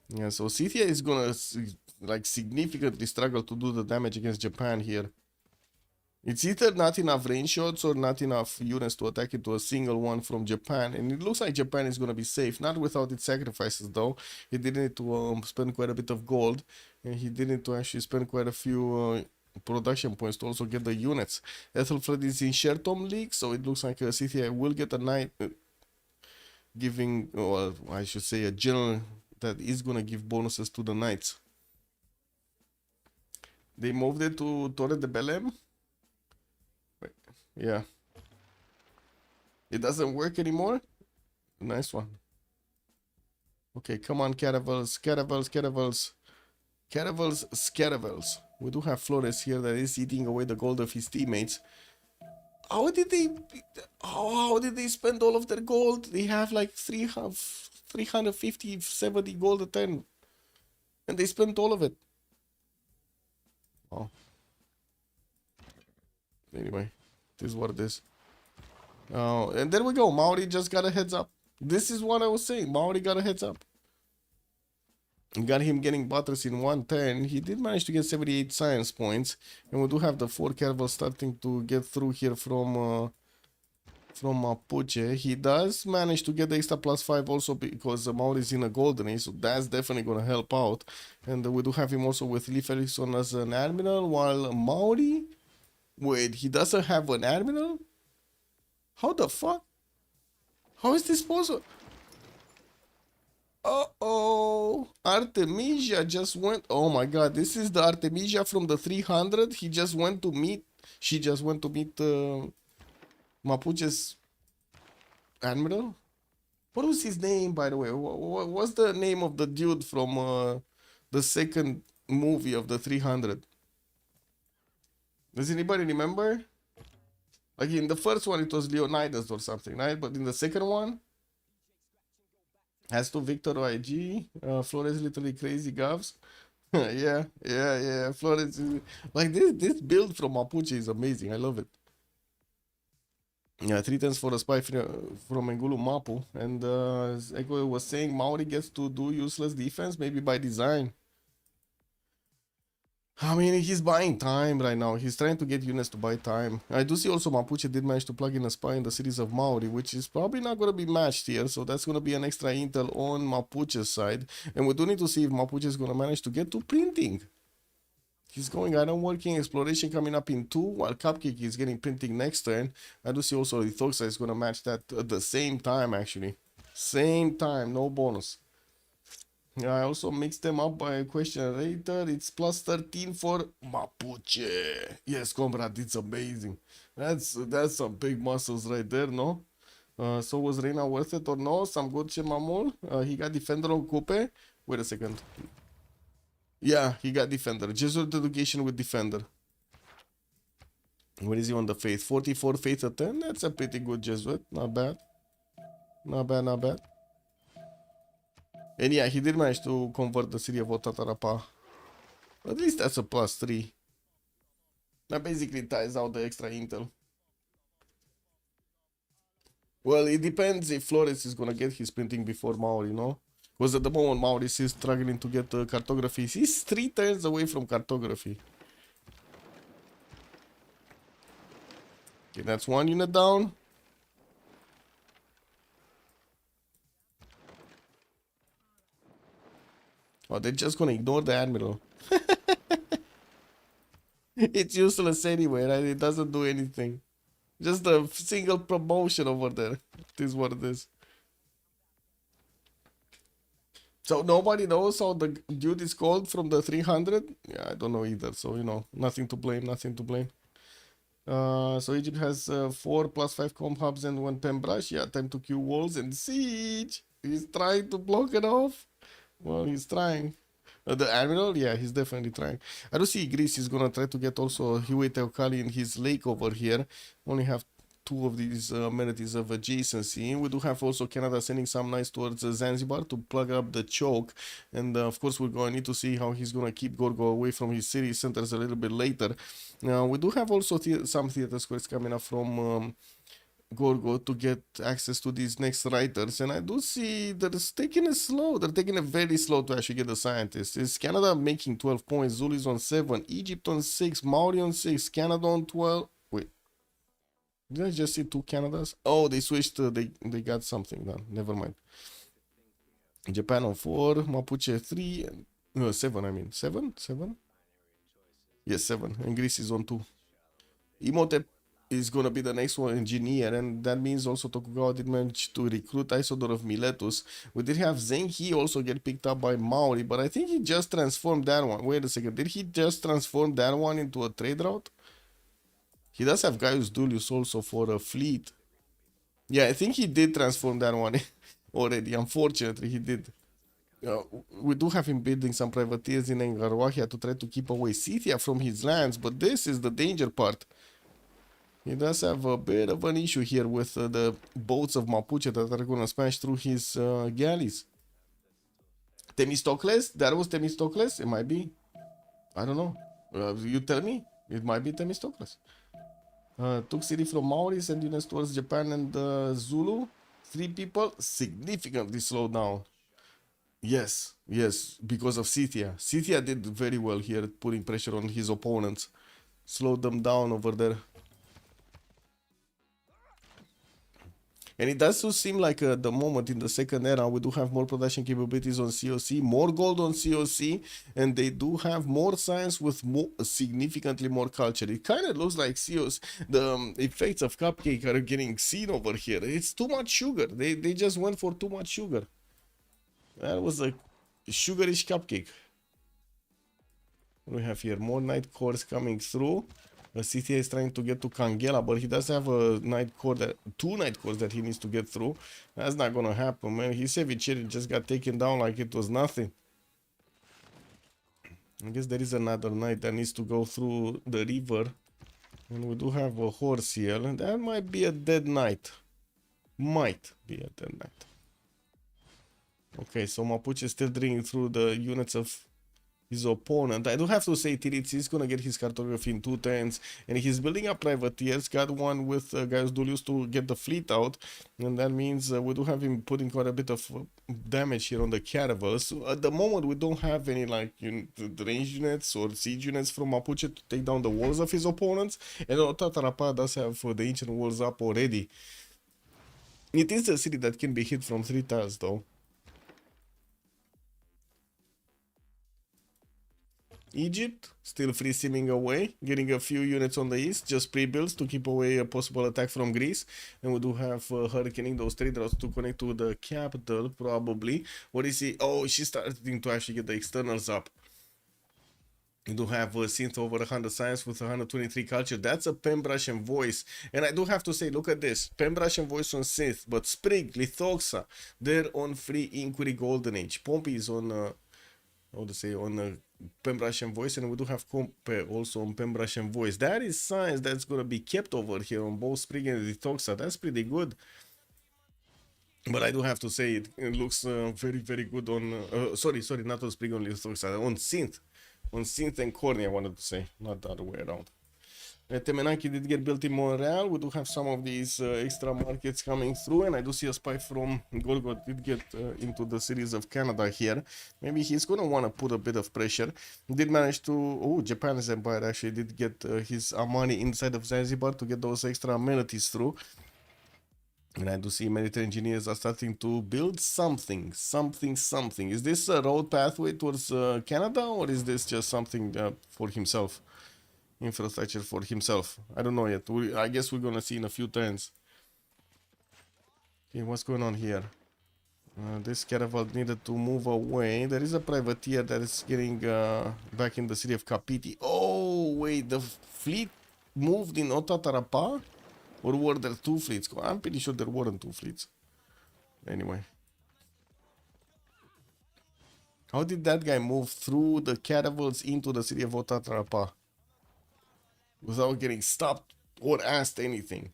Yeah, so Scythia is gonna like significantly struggle to do the damage against Japan here. It's either not enough range shots or not enough units to attack into a single one from Japan. And it looks like Japan is going to be safe. Not without its sacrifices, though. He did need to spend quite a bit of gold. And he did need to actually spend quite a few production points to also get the units. Ethelfred is in Shertom League, so it looks like Scythia will get a knight giving, or I should say a general that is going to give bonuses to the knights. They moved it to Torre de Belém. Yeah. It doesn't work anymore? Nice one. Okay, come on, caravels, caravels, caravels. Caravels, caravels. We do have Flores here that is eating away the gold of his teammates. How did they spend all of their gold? They have like 350, 70 gold a turn. And they spent all of it. Oh. Anyway. This is what it is. And there we go. Maori just got a heads up. This is what I was saying. Maori got a heads up. Got him getting butters in 1 turn. He did manage to get 78 science points. And we do have the 4 caravels starting to get through here from Mapuche. He does manage to get the extra +5 also because Maori is in a golden age. So that's definitely going to help out. And we do have him also with Lee Felixson as an admiral. While Maori... Wait, he doesn't have an admiral? How the fuck? How is this possible? Uh-oh. Artemisia just went. Oh my god, this is the Artemisia from the 300. He just went to meet. She just went to meet Mapuche's admiral. What was his name, by the way? What's the name of the dude from the second movie of the 300? Does anybody remember? Like in the first one, it was Leonidas or something, right? But in the second one, has to Victor IG, Flores literally crazy govs. yeah. Flores is like this build from Mapuche is amazing. I love it. Yeah, 3 turns for a spy from Engulu Mapu. And as Echo was saying, Maori gets to do useless defense, maybe by design. I mean, he's buying time right now. He's trying to get units to buy time. I do see also Mapuche did manage to plug in a spy in the series of Maori, which is probably not going to be matched here. So that's going to be an extra intel on Mapuche's side. And we do need to see if Mapuche is going to manage to get to printing. He's going iron working, exploration coming up in 2, while Cupcake is getting printing next turn. I do see also Lithoxa is going to match that at the same time, actually. Same time, no bonus. I also mixed them up by a questionnator. It's plus 13 for Mapuche. Yes, comrade, it's amazing. That's some big muscles right there, no? So was Reina worth it or no? Some good Mamul. He got defender on Coupe. Wait a second. Yeah, he got defender. Jesuit education with defender. Where is he on the faith? 44 faith at 10. That's a pretty good Jesuit. Not bad. Not bad. And yeah, he did manage to convert the city of Otatarapa. At least that's a plus 3. That basically ties out the extra intel. Well, it depends if Flores is gonna get his printing before Maori, no? Because at the moment Maori is struggling to get cartography. He's 3 turns away from cartography. Okay, that's 1 unit down. Oh, they're just gonna ignore the admiral. It's useless anyway, right? It doesn't do anything. Just a single promotion over there. It is what it is. So nobody knows how the dude is called from the 300? Yeah, I don't know either. So, you know, nothing to blame. So Egypt has 4 plus 5 comp hubs and 1 pen brush. Yeah, time to queue walls and siege. He's trying to block it off. Well, he's trying. The admiral, yeah, he's definitely trying. I do see Greece is gonna try to get also Huey Teocali in his lake over here. Only have 2 of these amenities of adjacency. We do have also Canada sending some nice towards Zanzibar to plug up the choke. And of course, we're going to need to see how he's going to keep Gorgo away from his city centers a little bit later. Now, we do have also some theater squares coming up from Gorgo to get access to these next writers, and I do see that it's taking it slow. They're taking it very slow to actually get the scientists. Is Canada making 12 points? Zulu is on 7, Egypt on 6, Maori on 6, Canada on 12. Wait, did I just see 2 Canadas? Oh, they switched. They got something done. Never mind. Japan on 4, Mapuche 3, and 7. I mean 7. Yes, 7, and Greece is on 2. Imhotep is going to be the next one engineer, and that means also Tokugawa did manage to recruit Isodor of Miletus. We did have Zenki also get picked up by Maori, but I think he just transformed that one. Wait a second, did he just transform that one into a trade route? He does have Gaius Dulius also for a fleet. Yeah, I think he did transform that one already. Unfortunately, he did. We do have him building some privateers in Engarwahia to try to keep away Scythia from his lands, but this is the danger part. He does have a bit of an issue here with the boats of Mapuche that are going to smash through his galleys. Themistocles? That was Themistocles? It might be. I don't know. You tell me. It might be Themistocles. Took city from Maori, sent units towards Japan and Zulu. 3 people significantly slowed down. Yes, because of Scythia. Scythia did very well here, putting pressure on his opponents. Slowed them down over there. And it does seem like at the moment in the second era, we do have more production capabilities on COC, more gold on COC, and they do have more science with significantly more culture. It kind of looks like COC, the effects of Cupcake are getting seen over here. It's too much sugar. They just went for too much sugar. That was a sugarish cupcake. We have here more night cores coming through. The CTA is trying to get to Kangela, but he does have a night core two night cores that he needs to get through. That's not gonna happen, man. His Ceviche just got taken down like it was nothing. I guess there is another knight that needs to go through the river. And we do have a horse here. And that might be a dead knight. Might be a dead knight. Okay, so Mapuche is still drilling through the units of his opponent. I do have to say Tiritz is gonna get his cartography in 2 turns, and he's building up privateers. Got one with Gaius Dulius to get the fleet out, and that means we do have him putting quite a bit of damage here on the caravels. So at the moment, we don't have any like range units or siege units from Mapuche to take down the walls of his opponents, and Tatarapa does have the ancient walls up already. It is a city that can be hit from 3 tiles though. Egypt, still free simming away, getting a few units on the east, just pre-builds to keep away a possible attack from Greece. And we do have hurricaning those trade routes to connect to the capital, probably. What is he? Oh, she's starting to actually get the externals up. We do have synth over 100 science with 123 culture. That's a Pembrush and voice. And I do have to say, look at this. Pembrush and voice on synth, but Sprig, Lithoxa, they're on free inquiry golden age. Pompey is on, how to say, on Pembrush and voice, and we do have Compe also on Pembrush and voice. That is science that's gonna be kept over here on both Sprig and Lithoxa. That's pretty good. But I do have to say it looks very, very good on, sorry, not on Sprig, on Lithoxa, on synth and Corny, I wanted to say, not the other way around. Temenaki did get built in Montreal. We do have some of these extra markets coming through, and I do see a spy from Golgot did get into the series of Canada here. Maybe he's gonna want to put a bit of pressure. Did manage to, oh, Japan's Empire actually did get his Amani inside of Zanzibar to get those extra amenities through. And I do see military engineers are starting to build something. Is this a road pathway towards Canada, or is this just something for himself? Infrastructure for himself. I don't know yet. I guess we're gonna see in a few turns. Okay, what's going on here? This caravel needed to move away. There is a privateer that is getting back in the city of Kapiti. Oh, wait, the fleet moved in Otatarapa? Or were there 2 fleets? I'm pretty sure there weren't 2 fleets. Anyway. How did that guy move through the caravels into the city of Otatarapa without getting stopped or asked anything?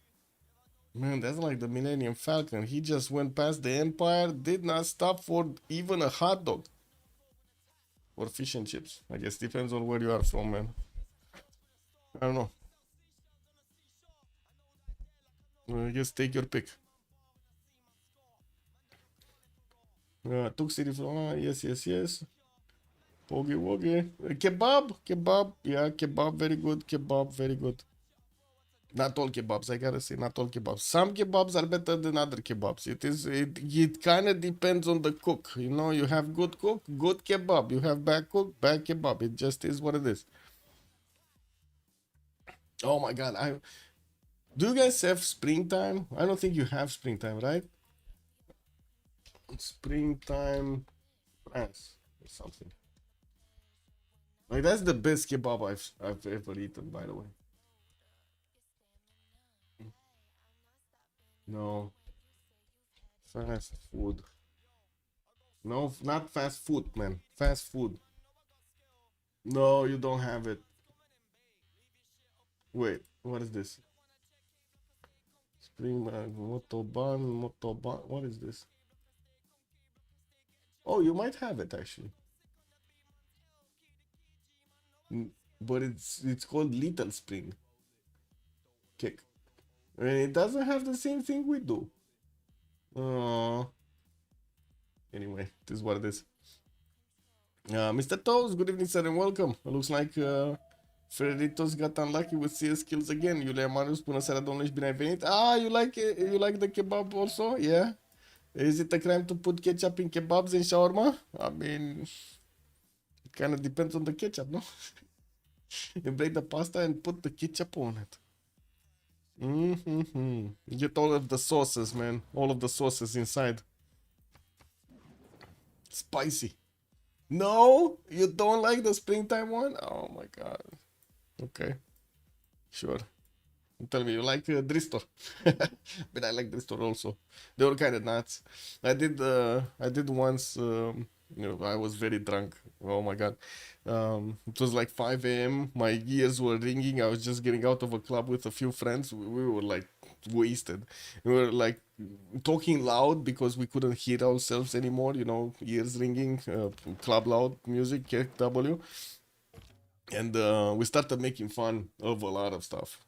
Man, that's like the Millennium Falcon. He just went past the Empire, did not stop for even a hot dog. Or fish and chips. I guess depends on where you are from, man. I don't know. I guess take your pick. Tuk City from, yes. Pogi Wogi. Kebab. Yeah, kebab, very good. Not all kebabs, I gotta say, not all kebabs. Some kebabs are better than other kebabs. It kind of depends on the cook. You know, you have good cook, good kebab. You have bad cook, bad kebab. It just is what it is. Oh my god, do you guys have springtime? I don't think you have springtime, right? Springtime France or something. Like, that's the best kebab I've ever eaten, by the way. No. Fast food. No, not fast food, man. Fast food. No, you don't have it. Wait, what is this? Spring Motoban. What is this? Oh, you might have it actually. But it's called Little Spring Cake. And it doesn't have the same thing we do. Anyway, this is what it is. Mr. Toes, good evening, sir, and welcome. It looks like Freritos got unlucky with CS skills again. Iulia Marius, bună seara, domnule, și bine ai venit. Ah, you like the kebab also? Yeah? Is it a crime to put ketchup in kebabs and shawarma? I mean, it kind of depends on the ketchup, no? You break the pasta and put the ketchup on it. Get all of the sauces, man. All of the sauces inside. Spicy. No? You don't like the springtime one? Oh my god. Okay. Sure. Tell me, you like Dristor? But I like Dristor also. They were kind of nuts. I did once, I was very drunk. Oh my god. It was like 5 a.m. My ears were ringing. I was just getting out of a club with a few friends. We were like wasted. We were like talking loud because we couldn't hear ourselves anymore, ears ringing, club loud music, KW. And we started making fun of a lot of stuff,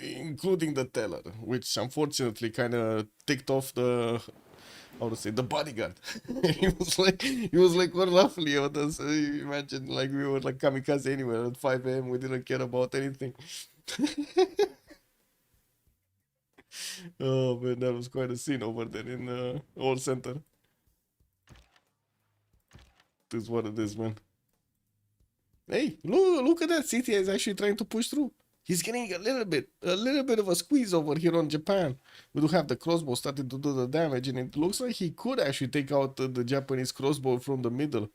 including the teller, which unfortunately kind of ticked off the, how to say, the bodyguard. he was like what roughly with us. Imagine like we were like kamikaze anywhere at 5 a.m. We didn't care about anything. Oh man, that was quite a scene over there in Old Center. This is what it is, man. Hey, look at that. CTA is actually trying to push through. He's getting a little bit of a squeeze over here on Japan. We do have the crossbow starting to do the damage, and it looks like he could actually take out the Japanese crossbow from the middle.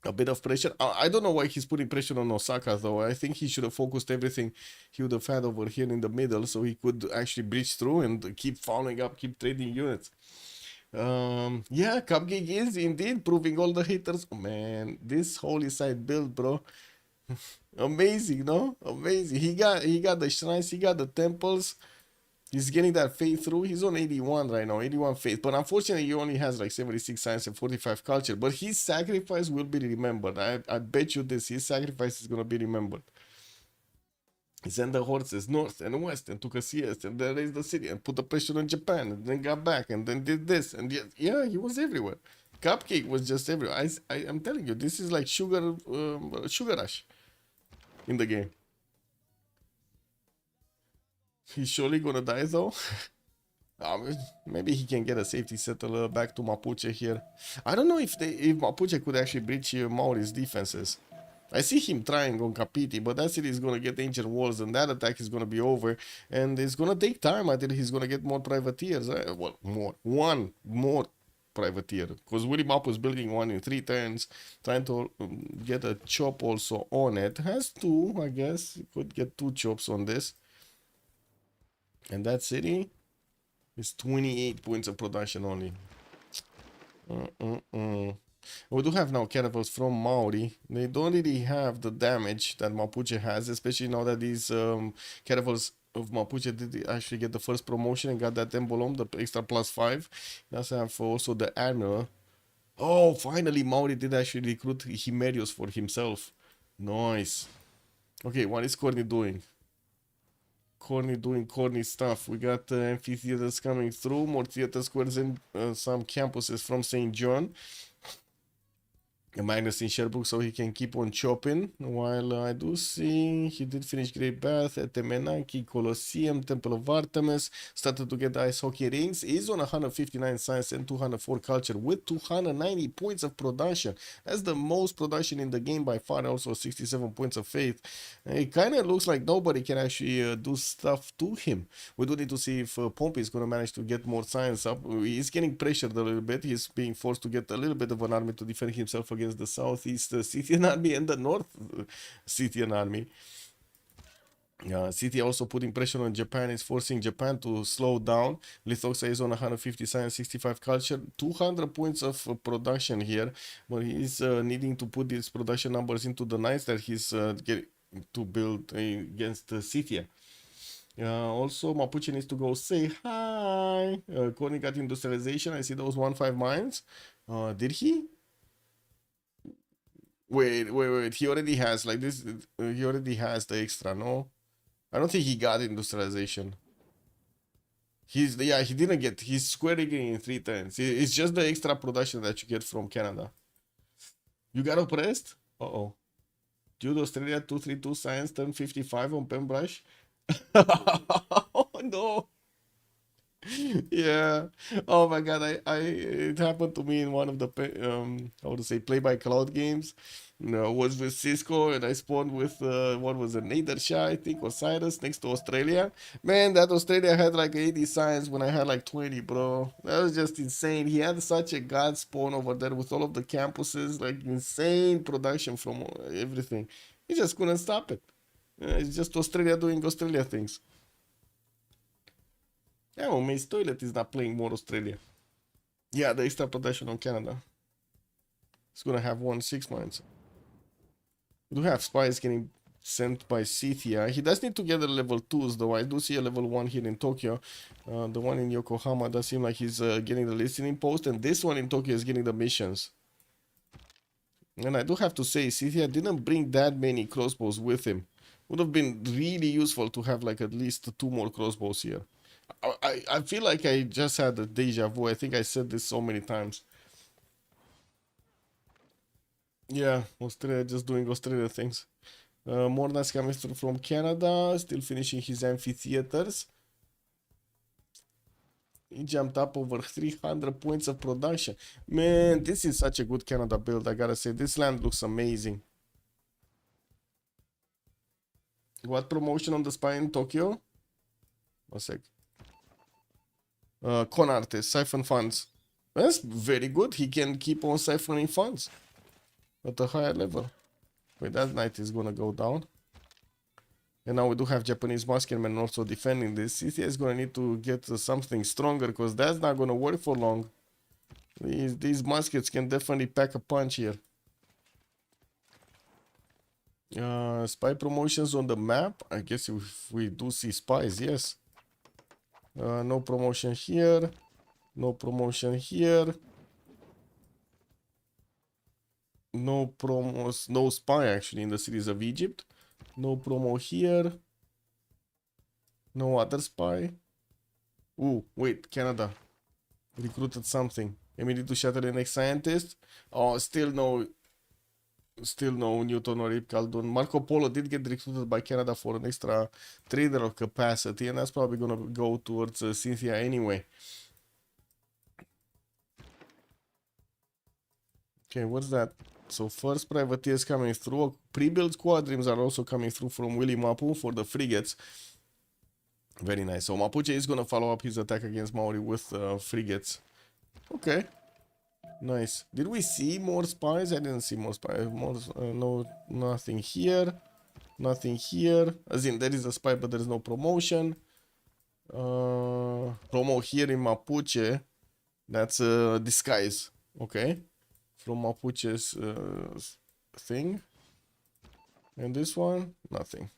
A bit of pressure. I don't know why he's putting pressure on Osaka, though. I think he should have focused everything he would have had over here in the middle, so he could actually breach through and keep following up, keep trading units. Yeah, Cupcake is indeed proving all the haters. Oh man, this holy side build, bro. Amazing, no? Amazing. He got the shrines, he got the temples. He's getting that faith through. He's on 81 right now, 81 faith. But unfortunately, he only has like 76 science and 45 culture. But his sacrifice will be remembered. I bet you this. His sacrifice is going to be remembered. He sent the horses north and west and took a siesta and then raised the city and put the pressure on Japan and then got back and then did this. And yeah, he was everywhere. Cupcake was just everywhere. I'm telling you, this is like sugar rush in the game. He's surely gonna die though. Maybe he can get a safety settle back to Mapuche here. I don't know if Mapuche could actually breach Maori's defenses. I see him trying on Kapiti, but that city is gonna get ancient walls and that attack is gonna be over. And it's gonna take time until he's gonna get more privateers. One more privateer. Because Willy Map was building one in 3 turns, trying to get a chop also on it. Has 2, I guess. He could get 2 chops on this. And that city is 28 points of production only. We do have now caravels from Maori. They don't really have the damage that Mapuche has, especially now that these caravels of Mapuche did actually get the first promotion and got that emblem, the extra +5. He does have also the Admiral. Oh, finally Maori did actually recruit Himerios for himself. Nice. Okay, what is Corny doing? Corny doing corny stuff. We got amphitheaters coming through, more theater squares and some campuses from St. John. Magnus in Sherbrooke, so he can keep on chopping. While I do see he did finish Great Bath at Temenaki, Colosseum, Temple of Artemis, started to get the ice hockey rings. Is on 159 science and 204 culture with 290 points of production. That's the most production in the game by far. Also 67 points of faith. It kind of looks like nobody can actually do stuff to him. We do need to see if Pompey is going to manage to get more science up. He's getting pressured a little bit. He's being forced to get a little bit of an army to defend himself against the Southeast Scythian army and the North Scythian army. City also putting pressure on Japan, is forcing Japan to slow down. Lithoxa is on 150 science, 65 culture, 200 points of production here, but he's needing to put these production numbers into the knights that he's getting to build against Scythia. Also, Mapuche needs to go say hi. Corny got industrialization. I see those 1-5 mines. Did he? Wait. He already has like this. He already has the extra, no? I don't think he got industrialization. He didn't get. He's square rigging in 3 turns. It's just the extra production that you get from Canada. You got oppressed? Uh-oh. Judo Australia 232 Science turn 55 on pen brush. Oh no. Yeah. Oh my god, it happened to me in one of the how to say play by cloud games. No, was with Cisco and I spawned with what was it, Nadersha, I think, or Cyrus next to Australia. Man, that Australia had like 80 signs when I had like 20, bro. That was just insane. He had such a god spawn over there with all of the campuses, like insane production from everything. He just couldn't stop it. It's just Australia doing Australia things. Yeah, well, Mace Toilet is not playing more Australia. Yeah, the extra protection on Canada. It's gonna have 1-6 mines. We do have spies getting sent by Cithia. He does need to get the level 2s though. I do see a level 1 here in Tokyo. The one in Yokohama does seem like he's getting the listening post, and this one in Tokyo is getting the missions. And I do have to say, Cithia didn't bring that many crossbows with him. Would have been really useful to have like at least 2 more crossbows here. I feel like I just had a deja vu. I think I said this so many times. Yeah, Australia just doing Australia things. Mornas coming through from Canada, still finishing his amphitheaters. He jumped up over 300 points of production. Man, this is such a good Canada build, I gotta say. This land looks amazing. What promotion on the spy in Tokyo? One sec. Con artist, siphon funds. That's very good. He can keep on siphoning funds at a higher level. Wait, that knight is gonna go down. And now we do have Japanese muskemen also defending this. City is gonna need to get something stronger because that's not gonna work for long. These muskets can definitely pack a punch here. Spy promotions on the map. I guess if we do see spies, yes. No promotion here. No promotion here. No promos, no spy actually in the cities of Egypt. No promo here. No other spy. Ooh, wait, Canada recruited something. Emily to shatter the next scientist. Oh, still no Newton or Rip Caldon. Marco Polo did get recruited by Canada for an extra trader of capacity, and that's probably gonna go towards Cynthia anyway. Okay, what's that? So first privateers coming through. Pre-built squadrons are also coming through from Willy Mapu for the frigates. Very nice. So Mapuche is gonna follow up his attack against Maori with frigates. Okay. Nice. Did we see more spies? I didn't see more spies. No, nothing here. Nothing here. As in, there is a spy, but there is no promotion. Promo here in Mapuche. That's a disguise. Okay. From Mapuche's thing. And this one, nothing.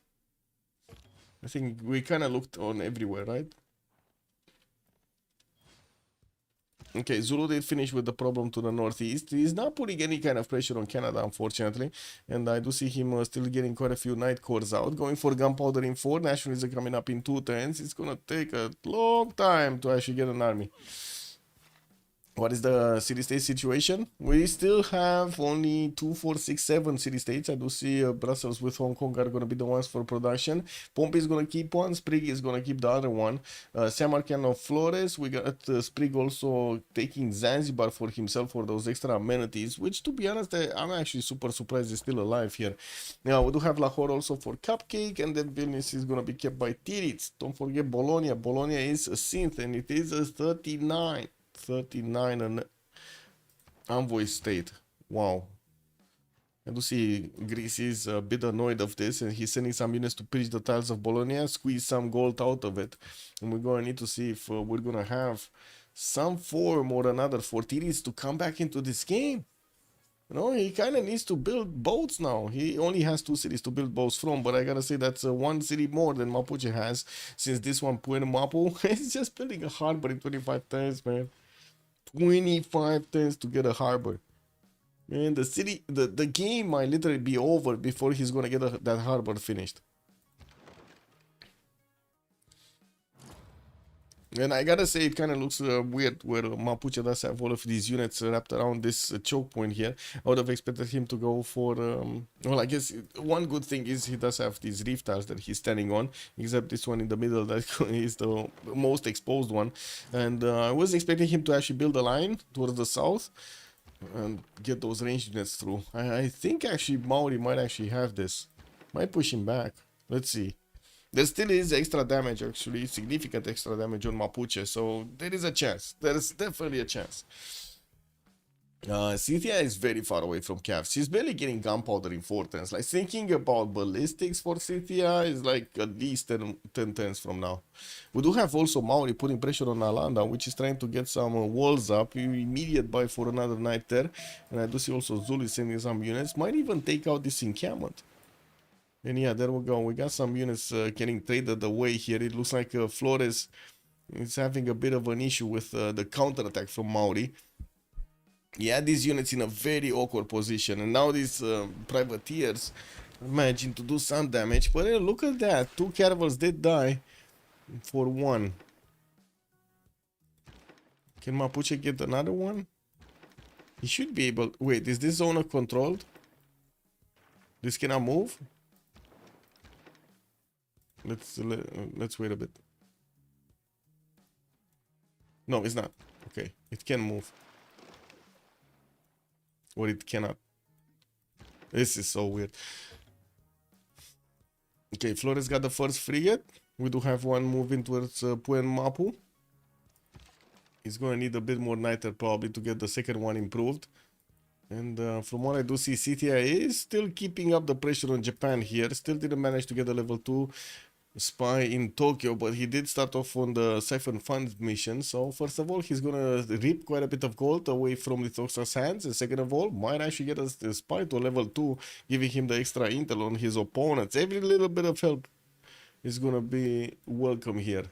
I think we kind of looked on everywhere, right? Okay, Zulu did finish with the problem to the northeast. He's not putting any kind of pressure on Canada, unfortunately. And I do see him still getting quite a few night cores out. Going for gunpowder in 4. Nationalism coming up in 2 turns. It's gonna take a long time to actually get an army. What is the city-state situation? We still have only 2, 4, 6, 7 city-states. I do see Brussels with Hong Kong are going to be the ones for production. Pompey is going to keep one. Sprig is going to keep the other one. Samarkand of Flores. We got Sprig also taking Zanzibar for himself for those extra amenities, which, to be honest, I'm actually super surprised he's still alive here. Now, we do have Lahore also for Cupcake, and then Vilnius is going to be kept by Tiritz. Don't forget Bologna. Bologna is a synth, and it is a 39 an envoy state. Wow. I do see Greece is a bit annoyed of this, and he's sending some units to pitch the tiles of Bologna, squeeze some gold out of it. And we're going to need to see if we're going to have some form or another for Tiris to come back into this game. You know, he kind of needs to build boats now. He only has 2 cities to build boats from, but I gotta say that's 1 city more than Mapuche has, since this one, Puerto Mapu, is just building a harbor in 25 turns, man. 25 turns to get a harbor. Man, the game might literally be over before he's gonna get that harbor finished. And I gotta say, it kind of looks weird where Mapuche does have all of these units wrapped around this choke point here. I would have expected him to go for, well, I guess one good thing is he does have these reef tiles that he's standing on, except this one in the middle that is the most exposed one. And I was expecting him to actually build a line towards the south and get those range units through. I think actually Maori might actually have this. Might push him back. Let's see. There still is extra damage, actually, significant extra damage on Mapuche, so there is a chance. There is definitely a chance. Cynthia is very far away from Cav. She's barely getting gunpowder in 4 turns. Like, thinking about ballistics for Cynthia is like at least 10 turns from now. We do have also Maori putting pressure on Alanda, which is trying to get some walls up. Immediate buy for another night there. And I do see also Zulu sending some units. Might even take out this encampment. And yeah, there we go. We got some units getting traded away here. It looks like Flores is having a bit of an issue with the counterattack from Maori. He had these units in a very awkward position. And now these privateers managing to do some damage. But look at that. 2 caravels did die for 1. Can Mapuche get another one? He should be able... Wait, is this zone controlled? This cannot move? Let's wait a bit. No, it's not. Okay, it can move. Or it cannot. This is so weird. Okay, Flores got the first frigate. We do have one moving towards Puen Mapu. He's gonna need a bit more niter probably to get the second one improved. And from what I do see, CTI is still keeping up the pressure on Japan here. Still didn't manage to get a level 2 spy in Tokyo, but he did start off on the Siphon Fund mission. So first of all, he's gonna rip quite a bit of gold away from Lithoxa's hands, and second of all, might actually get a spy to level 2, giving him the extra intel on his opponents. Every little bit of help is gonna be welcome here.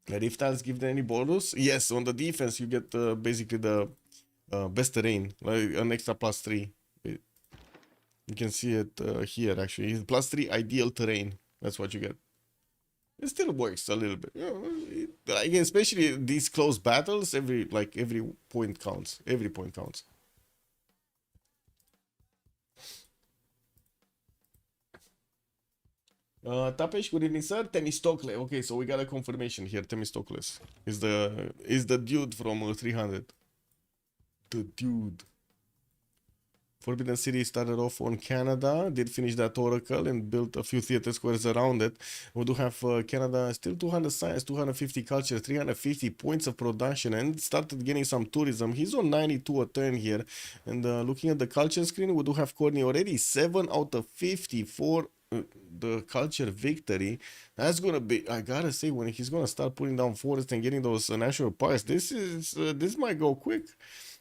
If tiles give them any bonus, yes, on the defense you get basically the best terrain, like an extra +3. You can see it here actually. +3 ideal terrain. That's what you get. It still works a little bit, like, especially these close battles. Every point counts. Every point counts. Tapesh, good evening, sir. Temistokle. Okay, so we got a confirmation here. Temistokles is the dude from 300. The dude. Forbidden City started off on Canada, did finish that Oracle and built a few theater squares around it. We do have Canada still 200 science, 250 culture, 350 points of production, and started getting some tourism. He's on 92 a turn here. And looking at the culture screen, we do have Courtney already 7 out of 50 for the culture victory. That's gonna be, I gotta say, when he's gonna start putting down forests and getting those national parks, this might go quick.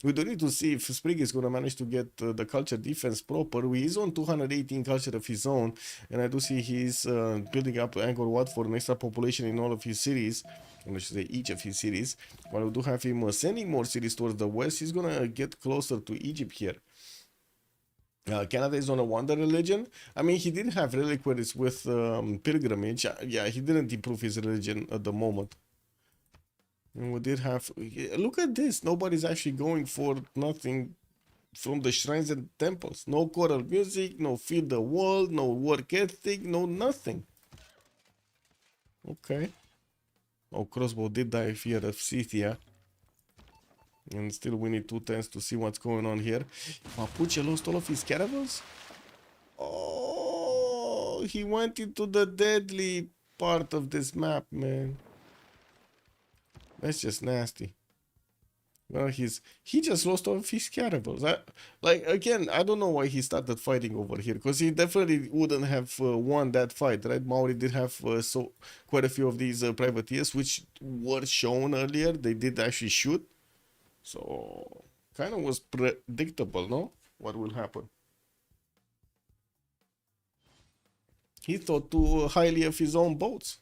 We do need to see if Sprig is going to manage to get the culture defense proper. He's on 218 culture of his own, and I do see he's building up Angkor Wat for an extra population in all of his cities, or I should say each of his cities. While we do have him sending more cities towards the west, he's going to get closer to Egypt here. Canada is on a wonder religion. I mean, he did have reliquaries with pilgrimage. Yeah, he didn't improve his religion at the moment. And we did have, look at this, nobody's actually going for nothing from the shrines and temples. No choral music, no feed the world, no work ethic, no nothing. Okay. Oh, crossbow did die here of Scythia. And still we need 2 turns to see what's going on here. Mapuche lost all of his caravels? Oh, he went into the deadly part of this map, man. That's just nasty. Well, he just lost all of his caravels. Like, again, I don't know why he started fighting over here, because he definitely wouldn't have won that fight, right? Maori did have quite a few of these privateers, which were shown earlier. They did actually shoot. So, kind of was predictable, no? What will happen. He thought too highly of his own boats.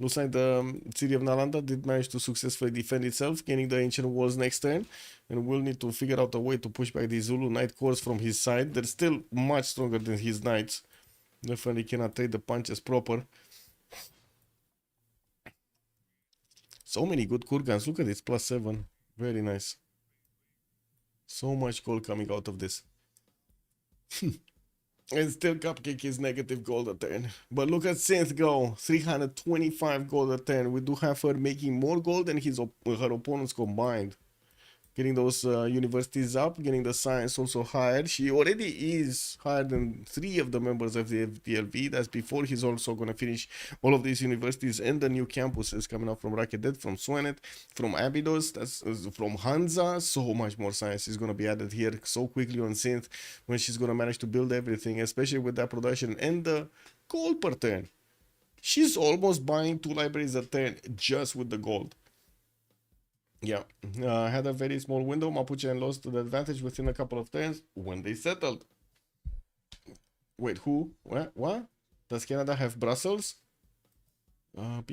Looks like the city of Nalanda did manage to successfully defend itself, gaining the ancient walls next turn, and will need to figure out a way to push back the Zulu Knight Corps from his side. They're still much stronger than his knights. Definitely cannot trade the punches proper. So many good Kurgans. Look at this, +7. Very nice. So much gold coming out of this. And still Cupcake is negative gold a turn. But look at Synth go. 325 gold a turn. We do have her making more gold than her opponents combined. Getting those universities up, getting the science also higher. She already is higher than 3 of the members of the FDLV. That's before he's also going to finish all of these universities and the new campuses coming up from Rakedet, from Swenet, from Abydos, that's from Hansa. So much more science is going to be added here so quickly on Synth when she's going to manage to build everything, especially with that production and the gold per turn. She's almost buying 2 libraries a turn just with the gold. Yeah, had a very small window. Mapuche and lost the advantage within a couple of turns when they settled. Wait, who? What? Does Canada have Brussels? No.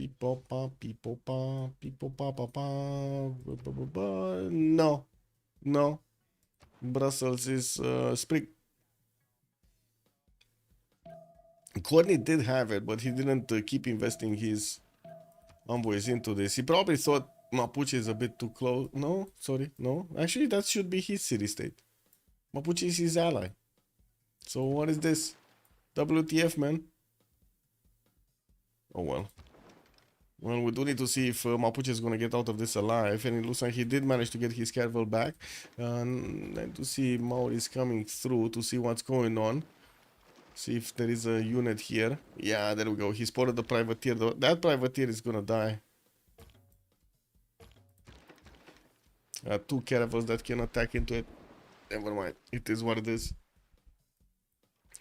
No. Brussels is Sprig. Courtney did have it, but he didn't keep investing his envoys into this. He probably thought Mapuche is a bit too close. No, sorry, no. Actually, that should be his city-state. Mapuche is his ally. So what is this? WTF, man? Oh, well. Well, we do need to see if Mapuche is going to get out of this alive. And it looks like he did manage to get his caravel back. And to see Maori is coming through to see what's going on. See if there is a unit here. Yeah, there we go. He spotted the privateer. That privateer is going to die. 2 caravels that can attack into it. Never mind. It is what it is.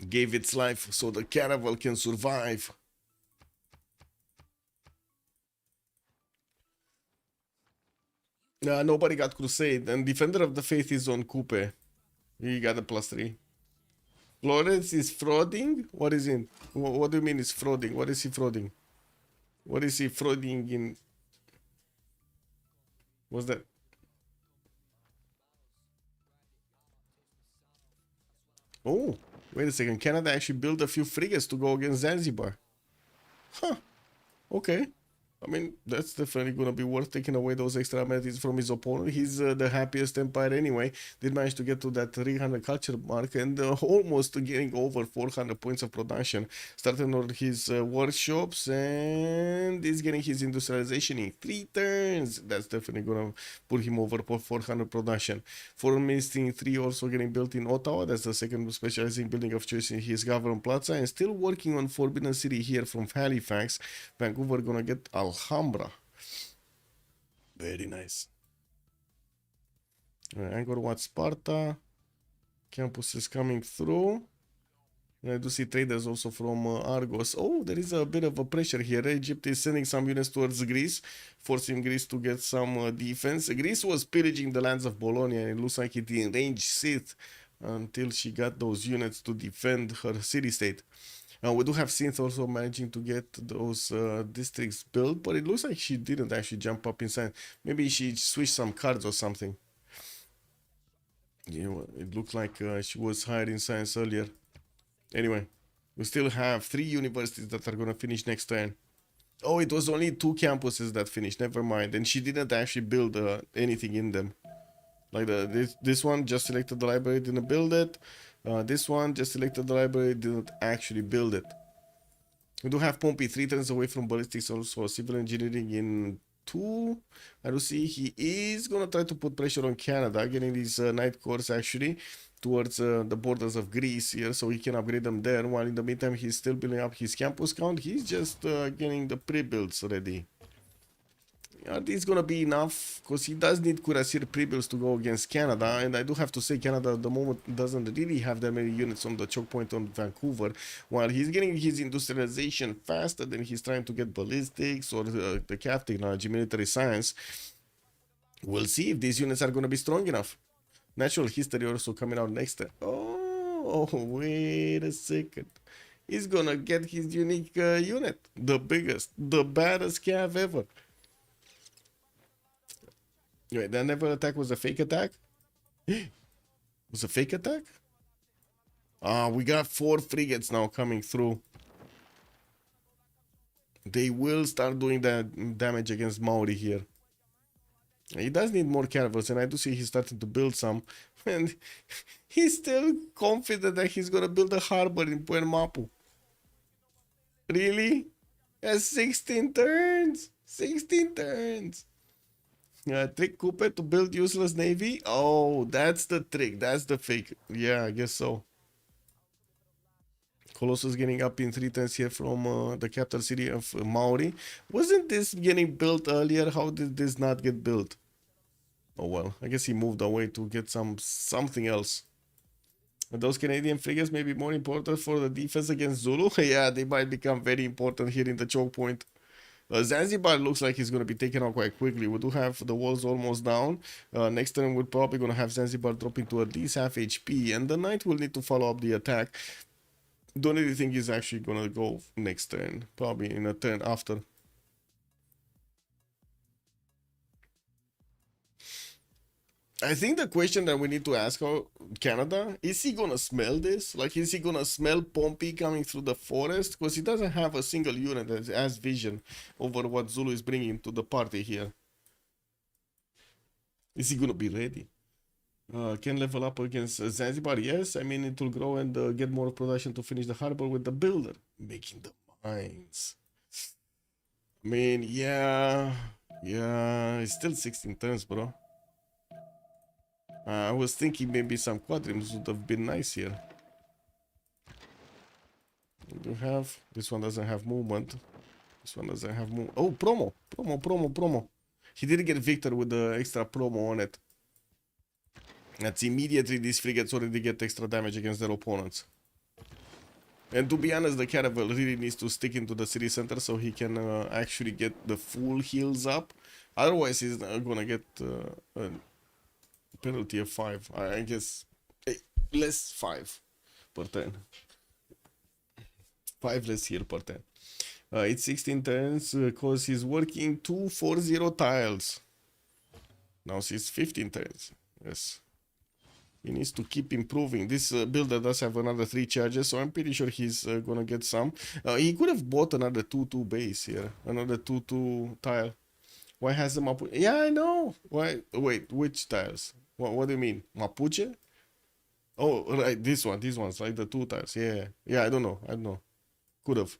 Gave its life so the caravel can survive. Nobody got Crusade. And Defender of the Faith is on Coupe. He got a +3. Florence is frauding? What is it? What do you mean is frauding? What is he frauding? What is he frauding in? What's that? Oh, wait a second. Canada actually built a few frigates to go against Zanzibar. Huh. Okay. I mean, that's definitely going to be worth taking away those extra amenities from his opponent. He's the happiest empire anyway. Did manage to get to that 300 culture mark and almost getting over 400 points of production. Starting on his workshops and is getting his industrialization in 3 turns. That's definitely going to put him over 400 production. For missing 3 also getting built in Ottawa. That's the second specializing building of choice in his government plaza. And still working on Forbidden City here from Halifax. Vancouver going to get Alhambra. Very nice. Angkor Wat, Sparta. Campus is coming through. And I do see traders also from Argos. Oh, there is a bit of a pressure here. Egypt is sending some units towards Greece, forcing Greece to get some defense. Greece was pillaging the lands of Bologna, and it looks like it enraged Sith until she got those units to defend her city-state. We do have Synth also managing to get those districts built, but it looks like she didn't actually jump up inside. Maybe she switched some cards or something. Yeah, it looked like she was higher in science earlier. Anyway, we still have 3 universities that are going to finish next turn. Oh, it was only 2 campuses that finished. Never mind. And she didn't actually build anything in them. Like this one just selected the library, didn't build it. This one just selected the library, didn't actually build it. We do have Pompey 3 turns away from ballistics, also civil engineering in 2. I do see he is gonna try to put pressure on Canada, getting these night cores actually towards the borders of Greece here, so he can upgrade them there. While in the meantime, he's still building up his campus count. He's just getting the pre-builds ready. Are these gonna be enough? Because he does need Cuirassier pre-builds to go against Canada, and I do have to say Canada at the moment doesn't really have that many units on the choke point on Vancouver. While he's getting his industrialization faster than he's trying to get ballistics or the CAF technology, military science. We'll see if these units are gonna be strong enough. Natural history also coming out next time. Oh, wait a second. He's gonna get his unique unit. The biggest, the baddest CAF ever. Wait, that never attack was a fake attack? Was a fake attack? We got 4 frigates now coming through. they will start doing that damage against Maori here. He does need more caravels, and I do see he's starting to build some. And he's still confident that he's gonna build a harbor in Puermapu. Really? Has 16 turns. 16 turns. Trick Cooper to build useless navy. Oh, that's the trick. That's the fake. Yeah, I guess so. Colossus getting up in 3 turns here from the capital city of Maori. Wasn't this getting built earlier? How did this not get built? Oh well, I guess he moved away to get something else. And those Canadian frigates may be more important for the defense against Zulu. Yeah, they might become very important here in the choke point. Zanzibar looks like he's going to be taken out quite quickly. We do have the walls almost down. Next turn we're probably going to have Zanzibar dropping to at least half HP. And the knight will need to follow up the attack. Don't really think he's actually going to go next turn. Probably in a turn after. I think the question that we need to ask Canada, is he gonna smell this? Like, is he gonna smell Pompey coming through the forest? Because he doesn't have a single unit that has vision over what Zulu is bringing to the party here. Is he gonna be ready? Can level up against Zanzibar? Yes, I mean, it will grow and get more production to finish the harbor with the builder. Making the mines. I mean, yeah, it's still 16 turns, bro. I was thinking maybe some quadrims would have been nice here. You have this one doesn't have movement. This one doesn't have move. Oh, promo. He didn't get Victor with the extra promo on it. That's immediately these frigates already get extra damage against their opponents. And to be honest, the caravel really needs to stick into the city center so he can actually get the full heals up. Otherwise, he's gonna get a penalty of 5. I guess less 5 per turn. 5 less here per turn. It's 16 turns because he's working 240 tiles. Now he's 15 turns. Yes. He needs to keep improving. This builder does have another 3 charges, so I'm pretty sure he's gonna get some. He could have bought another 2-2 base here. Another 2-2 tile. Why has the Mapuche? Yeah, I know. Why? Wait, which tiles? What do you mean? Mapuche? Oh, right, these ones, like the 2 tiles. Yeah, I don't know. Could have.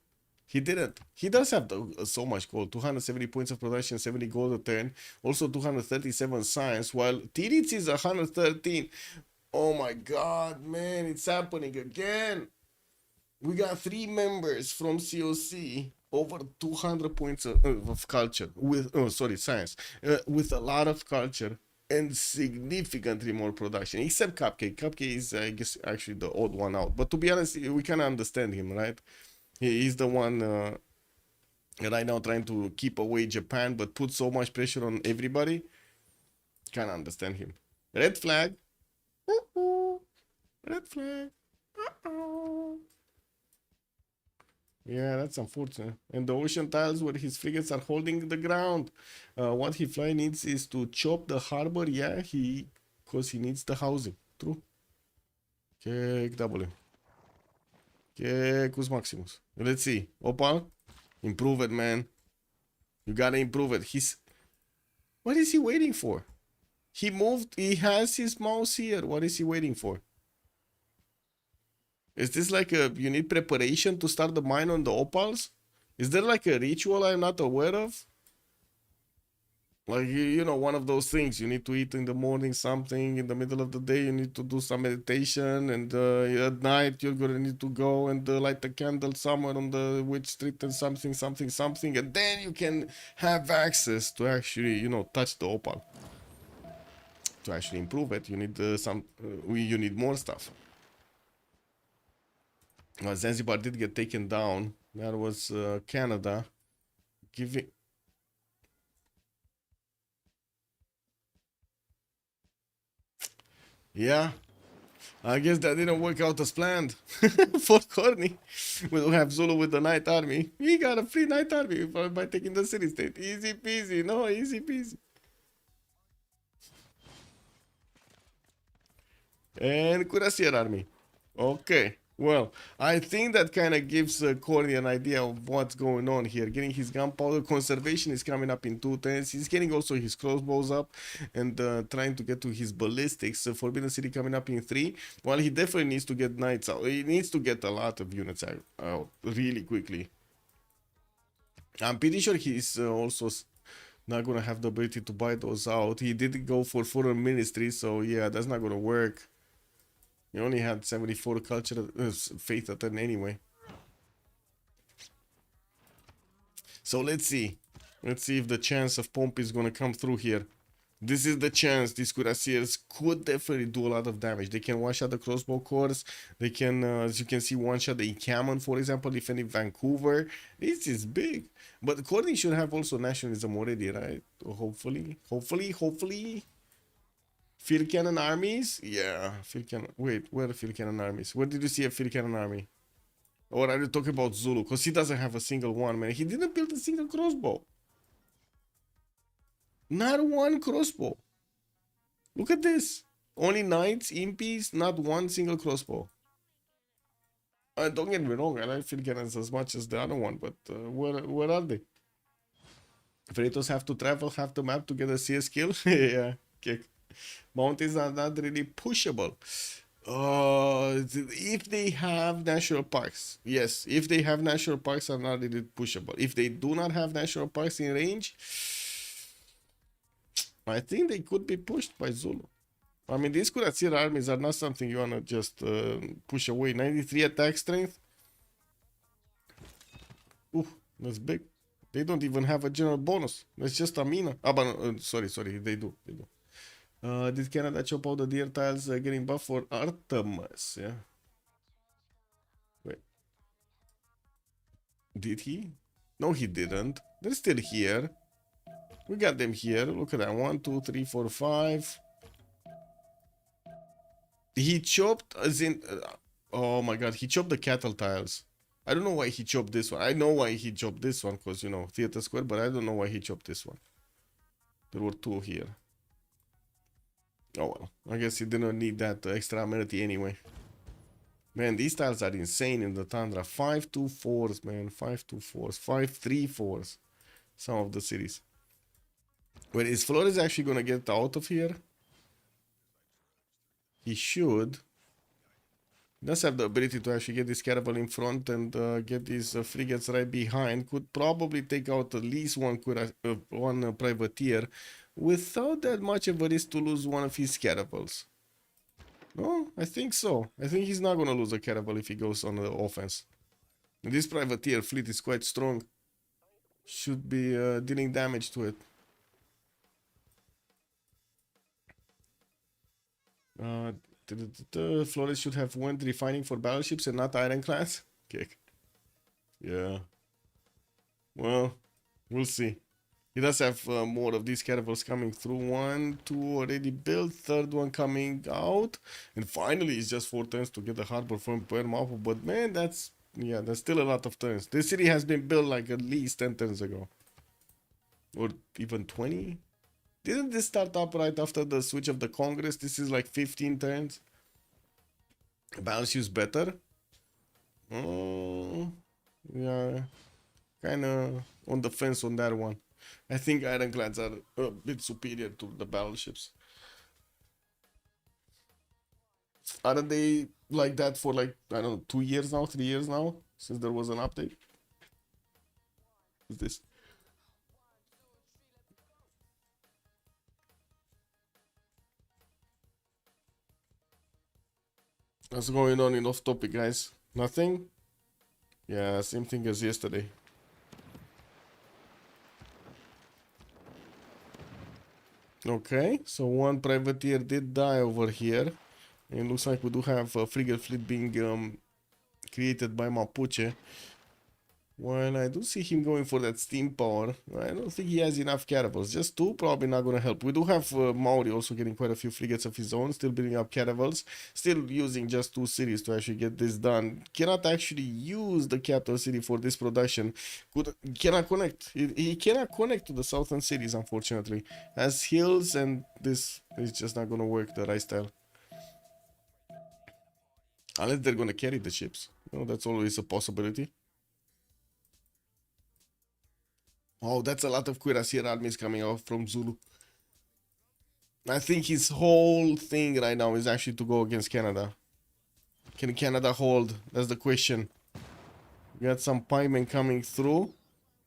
He didn't. He does have so much gold. 270 points of production, 70 gold a turn. Also 237 science, while Tiritz is 113. Oh my god, man, it's happening again. We got 3 members from COC over 200 points of culture with science with a lot of culture and significantly more production, except Cupcake. Cupcake is, I guess, actually the odd one out. But to be honest, we kind of understand him, right? He's the one right now trying to keep away Japan, but put so much pressure on everybody. Kind of understand him. Red flag. Red flag. Yeah, that's unfortunate. And the ocean tiles where his frigates are holding the ground. What he fly needs is to chop the harbor. Yeah, because he needs the housing. True. Check W. Check Maximus. Let's see. Opal, improve it, man. You gotta improve it. What is he waiting for? He moved. He has his mouse here. What is he waiting for? Is this like you need preparation to start the mine on the opals? Is there like a ritual I'm not aware of? Like, you know, one of those things. You need to eat in the morning something. In the middle of the day, you need to do some meditation. And at night, you're going to need to go and light a candle somewhere on the witch street and something. And then you can have access to actually, you know, touch the opal. To actually improve it, you need you need more stuff. Zanzibar did get taken down. That was Canada giving. Yeah, I guess that didn't work out as planned for Corny. We don't have Zulu with the Night Army. We got a free Night Army by taking the city state. Easy peasy, no, easy peasy. And Cuirassier Army. Okay. Well, I think that kind of gives Corny an idea of what's going on here. Getting his gunpowder conservation is coming up in 2 turns. He's getting also his crossbows up and trying to get to his ballistics. Forbidden City coming up in 3. Well, he definitely needs to get knights out. He needs to get a lot of units out really quickly. I'm pretty sure he's also not gonna have the ability to buy those out. He did go for foreign ministry, so yeah, that's not gonna work. He only had 74 culture faith at turn anyway. So let's see. Let's see if the chance of Pomp is gonna come through here. This is the chance. These cuirassiers could definitely do a lot of damage. They can one-shot the crossbow cores. They can, as you can see, one-shot the Encampment, for example, defending Vancouver. This is big. But Courtney should have also nationalism already, right? Hopefully. Field cannon armies? Yeah, field cannon. Wait, where are field cannon armies? Where did you see a field cannon army? Or are you talking about Zulu? Because he doesn't have a single one, man. He didn't build a single crossbow. Not one crossbow. Look at this. Only knights, impies, not one single crossbow. Don't get me wrong, I like field cannons as much as the other one, but where are they? Freritos have to travel half the map to get a CS kill? Yeah, okay. Mountains are not really pushable. If they have national parks, yes. If they have national parks, are not really pushable. If they do not have national parks in range, I think they could be pushed by Zulu. I mean, these Cuirassier armies are not something you wanna just push away. 93 attack strength. Ooh, that's big. They don't even have a general bonus. That's just a mina. Ah, but sorry, they do. Did Canada chop out the deer tiles getting buff for Artemis? Yeah. Wait. Did he? No, he didn't. They're still here. We got them here. Look at that. 1, 2, 3, 4, 5. He chopped as in... oh my god, he chopped the cattle tiles. I don't know why he chopped this one. I know why he chopped this one, because, you know, Theater Square, but I don't know why he chopped this one. There were 2 here. Oh well, I guess he didn't need that extra amenity anyway. Man, these tiles are insane in the Tundra. 5-2-4s, man. 5-2-4s. 5-3-4s. Some of the cities. Wait, is Flores actually gonna get out of here? He should. He does have the ability to actually get this caravel in front and get these frigates right behind. Could probably take out at least one privateer without that much of a risk to lose one of his caravels. No, I think so. I think he's not gonna lose a caravel if he goes on the offense. And this privateer fleet is quite strong. Should be dealing damage to it. Flores should have went refining for battleships and not ironclads. Kick. Yeah. Well, we'll see. He does have more of these caravels coming through. 1, 2 already built. Third one coming out. And finally, it's just 4 turns to get the harbor from Puerto. But man, that's still a lot of turns. This city has been built like at least 10 turns ago. Or even 20. Didn't this start up right after the switch of the Congress? This is like 15 turns. Battleships better. Yeah. Kinda on the fence on that one. I think ironclads are a bit superior to the battleships. Aren't they like that for like, I don't know, 2 years now, 3 years now? Since there was an update? What's this? What's going on in off topic, guys? Nothing? Yeah, same thing as yesterday. Okay, so one privateer did die over here. And looks like we do have a frigate fleet being created by Mapuche. Well, I do see him going for that steam power. I don't think he has enough caravels. Just 2, probably not going to help. We do have Maori also getting quite a few frigates of his own. Still building up caravels. Still using just 2 cities to actually get this done. Cannot actually use the capital city for this production. Cannot connect. He cannot connect to the southern cities, unfortunately. Has hills, and this is just not going to work the right style. Unless they're gonna carry the ships. You know, that's always a possibility. Oh, that's a lot of cuirassier armies coming out from Zulu. I think his whole thing right now is actually to go against Canada. Can Canada hold? That's the question. We got some piemen coming through.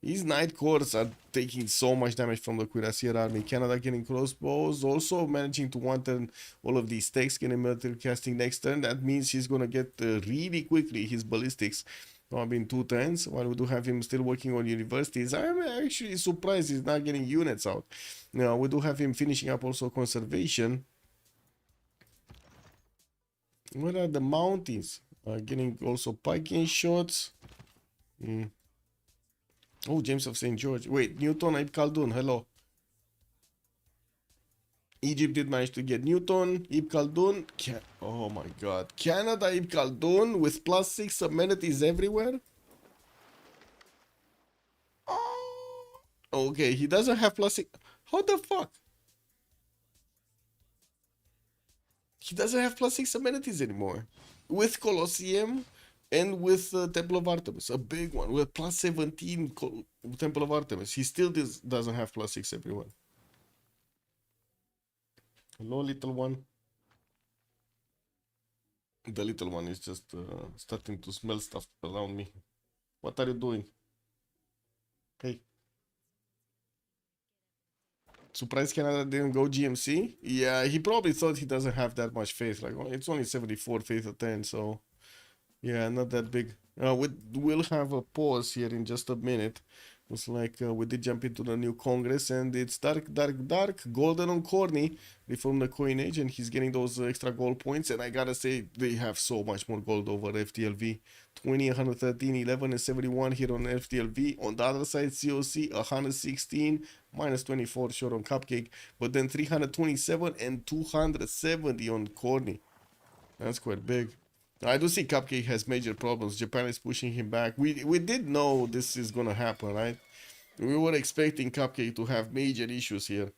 These Night Corps are taking so much damage from the Cuirassier army. Canada getting crossbows, also managing to one-turn all of these techs, getting military casting next turn. That means he's gonna get really quickly his ballistics up in 2 turns, while we do have him still working on universities. I'm actually surprised he's not getting units out. Now, we do have him finishing up also conservation. Where are the mountains? Getting also piking shots. Oh, James of St. George. Wait, Newton, Ibn Khaldun, hello. Egypt did manage to get Newton, Ibn Khaldun. Oh my god. Canada, Ibn Khaldun with +6 amenities everywhere? Oh. Okay, he doesn't have +6. How the fuck? He doesn't have +6 amenities anymore. With Colosseum and with Temple of Artemis, a big one with +17 Temple of Artemis. He still doesn't have +6 everyone. Hello, little one. The little one is just starting to smell stuff around me. What are you doing? Hey. Surprised Canada didn't go GMC? Yeah, he probably thought he doesn't have that much faith. Like, it's only 74 faith of 10, so yeah, not that big. We'll have a pause here in just a minute. Looks like we did jump into the new Congress, and it's dark, golden on Corny. Reform the coinage, and he's getting those extra gold points. And I gotta say, they have so much more gold over FTLV. 20, 113, 11, and 71 here on FTLV. On the other side, COC 116, minus 24 short on Cupcake, but then 327 and 270 on Corny. That's quite big. I do see Cupcake has major problems. Japan is pushing him back. We did know this is gonna happen, right? We were expecting Cupcake to have major issues here.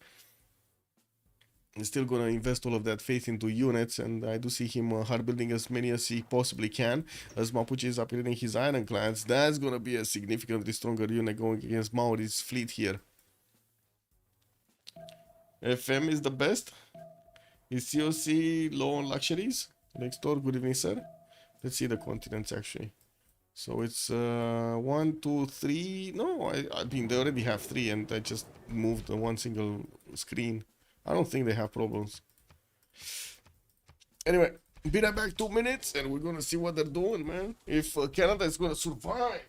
He's still gonna invest all of that faith into units, and I do see him hard building as many as he possibly can. As Mapuche is upgrading his ironclads, that's gonna be a significantly stronger unit going against Maori's fleet here. FM is the best. Is COC low on luxuries? Next door, good evening, sir. Let's see the continents actually. So it's 1, 2, 3. No, I mean they already have 3, and I just moved the one single screen. I don't think they have problems. Anyway, be right back 2 minutes, and we're gonna see what they're doing, man. If Canada is gonna survive.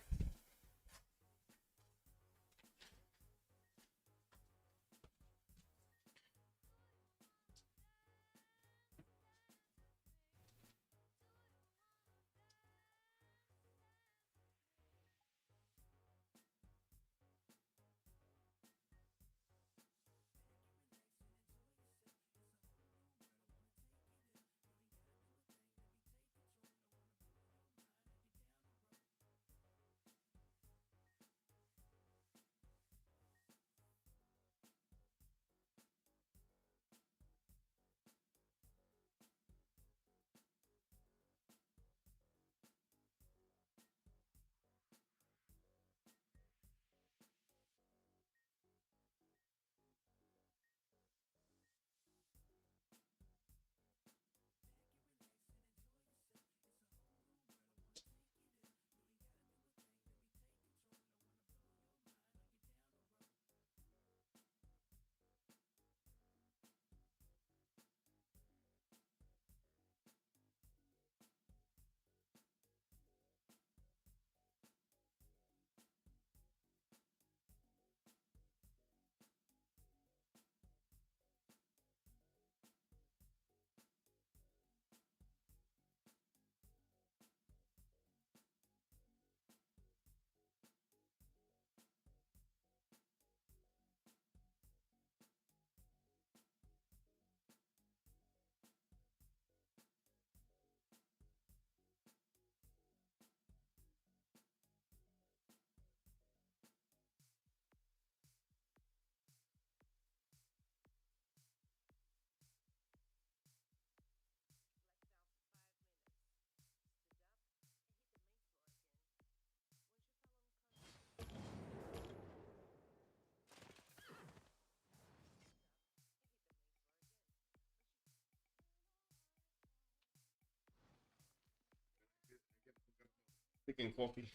Taking coffee.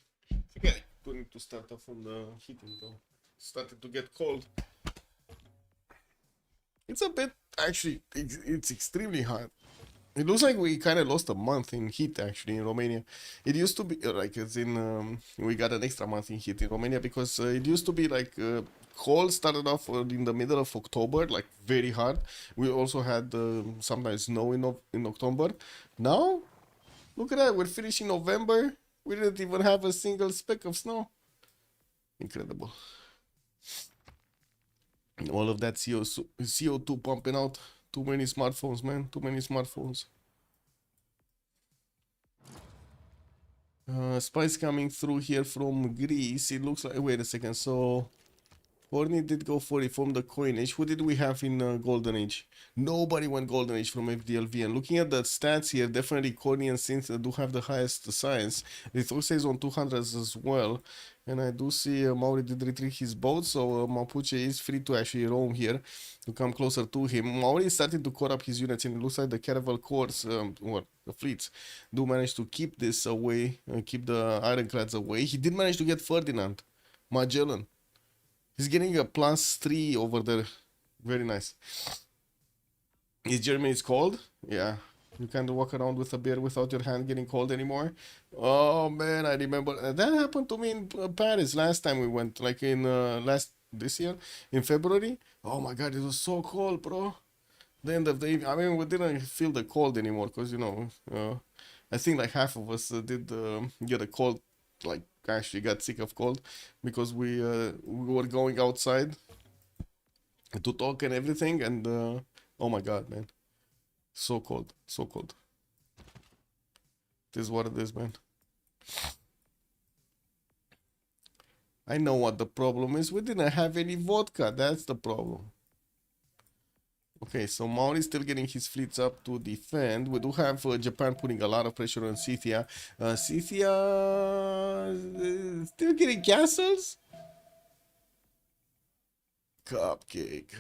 Okay, don't need to start off from the heating though. Started to get cold. It's a bit, actually, it's extremely hot. It looks like we kind of lost a month in heat actually in Romania. It used to be like it's in we got an extra month in heat in Romania because it used to be like cold started off in the middle of October, like very hard. We also had sometimes snow in October. Now, look at that, we're finishing November. We didn't even have a single speck of snow. Incredible. And all of that CO2 pumping out. Too many smartphones, man. Too many smartphones. Spice coming through here from Greece. It looks like... Wait a second. So... Horny did go for reform the coin age. Who did we have in Golden Age? Nobody went Golden Age from FDLV. And looking at the stats here, definitely Corny and Synth do have the highest science. Lithoxa is on 200s as well. And I do see Mauri did retreat his boat, so Mapuche is free to actually roam here, to come closer to him. Mauri is starting to core up his units, and it looks like the Caravel corps, or the fleets, do manage to keep this away, keep the ironclads away. He did manage to get Ferdinand, Magellan. He's getting a +3 over there. Very nice. Is Germany cold? Yeah. You can't walk around with a beer without your hand getting cold anymore. Oh man, I remember that happened to me in Paris last time we went, like in this year in February. Oh my god, it was so cold, bro. The end of the evening. I mean, we didn't feel the cold anymore because you know, I think like half of us did get a cold, like actually got sick of cold because we were going outside to talk and everything, and oh my god, man. So cold, so cold. This is what it is, man. I know what the problem is. We didn't have any vodka. That's the problem. Okay, so Maori is still getting his fleets up to defend. We do have Japan putting a lot of pressure on Scythia. Scythia still getting castles? Cupcake.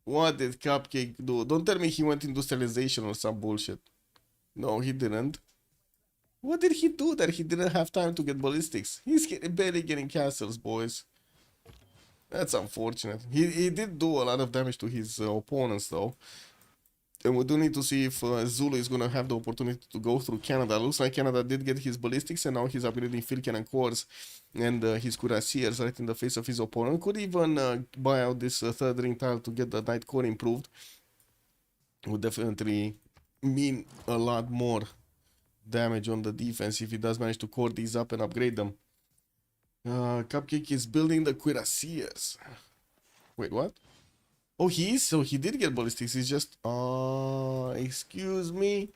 What did Cupcake do? Don't tell me he went industrialization or some bullshit. No, he didn't. What did he do that he didn't have time to get ballistics? He's barely getting castles, boys. That's unfortunate. He did do a lot of damage to his opponents, though. And we do need to see if Zulu is going to have the opportunity to go through Canada. Looks like Canada did get his ballistics, and now he's upgrading field cannon cores and his cuirassiers right in the face of his opponent. Could even buy out this third ring tile to get the Knight core improved. Would definitely mean a lot more damage on the defense if he does manage to core these up and upgrade them. Cupcake is building the cuirassiers. Wait, what? Oh, so he did get ballistics. He's just excuse me.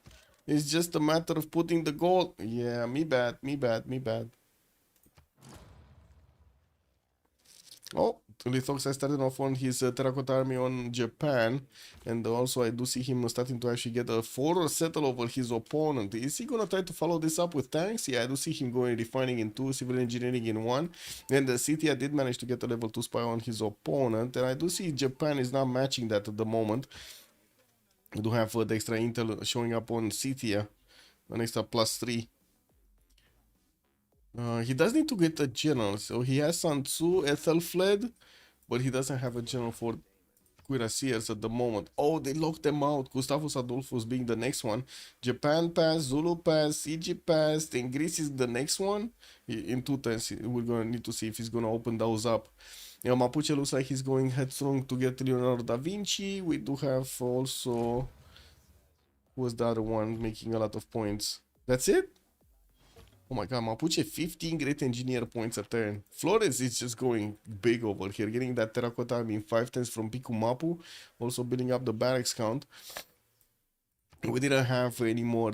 It's just a matter of putting the gold. Yeah, me bad. Oh, Lithoxa started off on his terracotta army on Japan, and also I do see him starting to actually get a 4 settle over his opponent. Is he gonna try to follow this up with tanks? Yeah, I do see him going refining in 2, civil engineering in 1, and the Scythia did manage to get a level 2 spy on his opponent, and I do see Japan is not matching that at the moment. We do have the extra intel showing up on Scythia, an extra +3. He does need to get a general, so he has Sun Tzu, Ethelfled, but he doesn't have a general for cuirassiers at the moment. Oh, they locked them out. Gustavus Adolphus being the next one. Japan passed, Zulu passed, Egypt passed, and Greece is the next one. In 2 turns, we're going to need to see if he's going to open those up. Mapuche looks like he's going headstrong to get Leonardo da Vinci. We do have also... Who was the other one making a lot of points? That's it? Oh my god, Mapuche 15 great engineer points a turn. Flores is just going big over here, getting that terracotta army in 5 turns from Piku Mapu, also building up the barracks count. We didn't have any more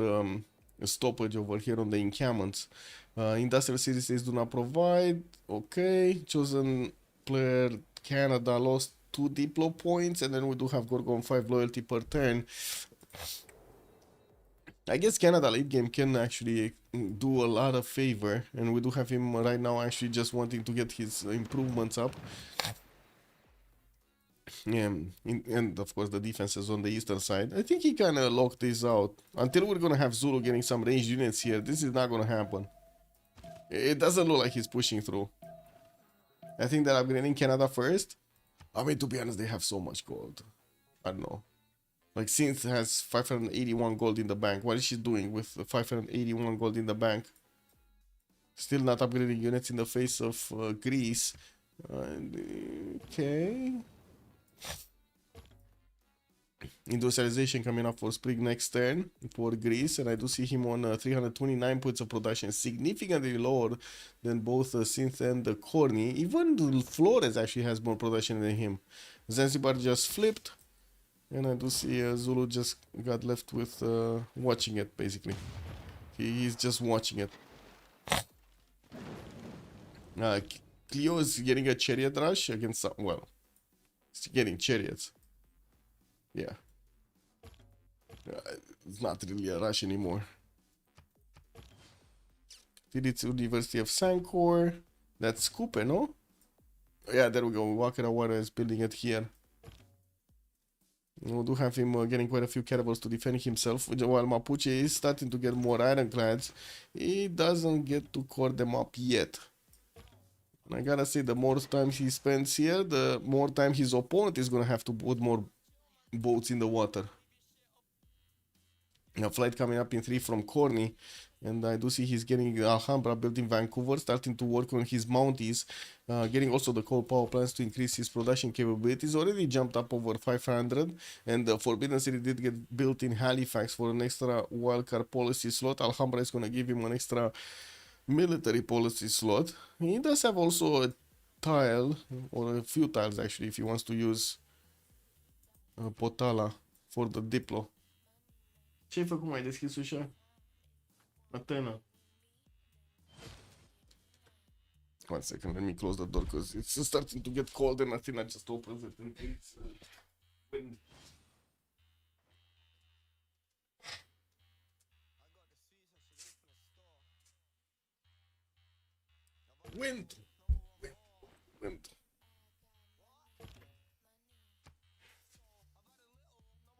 stoppage over here on the encampments. Industrial cities do not provide. Okay, chosen player Canada lost 2 diplo points, and then we do have Gorgon 5 loyalty per turn. I guess Canada late game can actually do a lot of favor, and we do have him right now actually just wanting to get his improvements up. Yeah, and of course the defense is on the eastern side. I think he kind of locked this out. Until we're gonna have Zulu getting some ranged units here, this is not gonna happen. It doesn't look like he's pushing through. I think they're upgrading Canada first. I mean, to be honest, they have so much gold. I don't know. Like, Synth has 581 gold in the bank. What is she doing with 581 gold in the bank? Still not upgrading units in the face of Greece. Okay. Industrialization coming up for spring next turn for Greece, and I do see him on 329 points of production, significantly lower than both Synth and Corny. Even Flores actually has more production than him. Zanzibar just flipped, and I do see Zulu just got left with watching it, basically. He's just watching it. Cleo is getting a chariot rush against some, well, he's getting chariots. Yeah. It's not really a rush anymore. It's University of Sancor. That's Coupe, no? Yeah, there we go. Wakera Wara is building it here. We do have him getting quite a few caravels to defend himself. While Mapuche is starting to get more ironclads, he doesn't get to core them up yet. And I gotta say, the more time he spends here, the more time his opponent is gonna have to put more boats in the water. A flight coming up in 3 from Corny, and I do see he's getting Alhambra built in Vancouver, starting to work on his mounties, getting also the coal power plants to increase his production capabilities. Already jumped up over 500, and the Forbidden City did get built in Halifax for an extra wildcard policy slot. Alhambra is going to give him an extra military policy slot. He does have also a tile, or a few tiles actually, if he wants to use Potala for the Diplo. Ce-ai făcut? Mai deschis ușa? Athena. One second, let me close the door because it's starting to get cold and Athena just opens it and it's wind. Wind.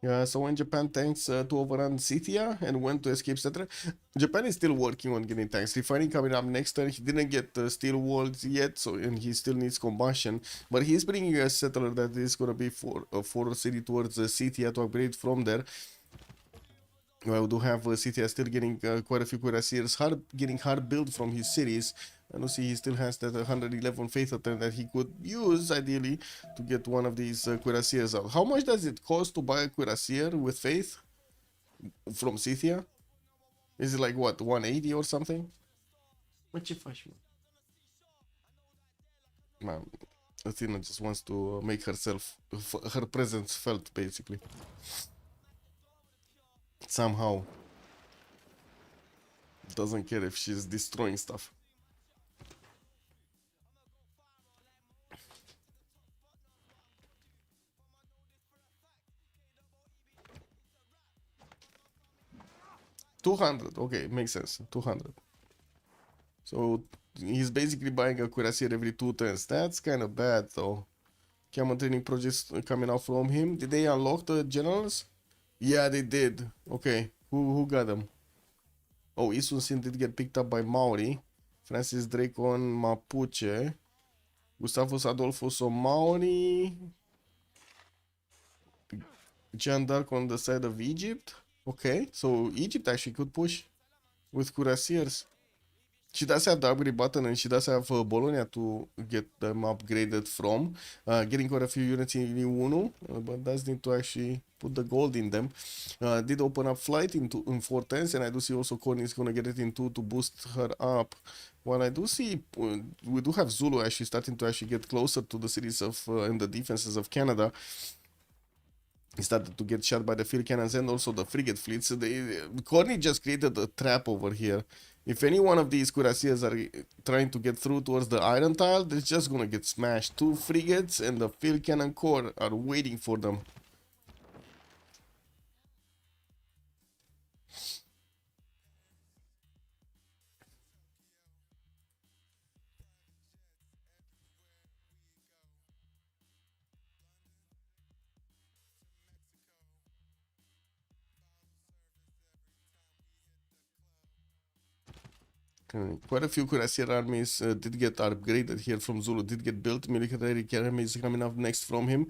Yeah, so when Japan tanks to overrun Scythia and went to escape Cetra, Japan is still working on getting tanks. Refining coming up next turn. He didn't get steel walls yet, so and he still needs combustion. But he's bringing a settler that is gonna be for city towards Scythia to upgrade from there. We do have Scythia still getting quite a few cuirassiers, getting hard build from his cities. And you see he still has that 111 faith attempt that he could use ideally to get one of these cuirassiers out. How much does it cost to buy a cuirassier with faith from Scythia? Is it like what, 180 or something? What ce faci, man? Athena just wants to make herself, her presence felt basically. Somehow. Doesn't care if she's destroying stuff. $200, okay, makes sense. 200. So he's basically buying a cuirassier every 2 turns. That's kind of bad though. Camel training projects coming out from him. Did they unlock the generals? Yeah, they did. Okay, who got them? Oh, Isun Sin did get picked up by Maori. Francis Drake on Mapuche. Gustavus Adolphus on Maori. Jean d'Arc on the side of Egypt. Okay, so Egypt actually could push with cuirassiers. She does have the upgrade button and she does have Bologna to get them upgraded from. Getting quite a few units in Uno, but does need to actually put the gold in them. Did open up flight in 4 turns, and I do see also Corny is going to get it in 2 to boost her up. While I do see, we do have Zulu actually starting to actually get closer to the cities of and the defenses of Canada. He started to get shot by the field cannons and also the frigate fleets. Corny just created a trap over here. If any one of these cuirassiers are trying to get through towards the iron tile, they're just gonna get smashed. 2 frigates and the field cannon corps are waiting for them. Quite a few Cuirassier armies did get upgraded here from Zulu, did get built. Military Academy is coming up next from him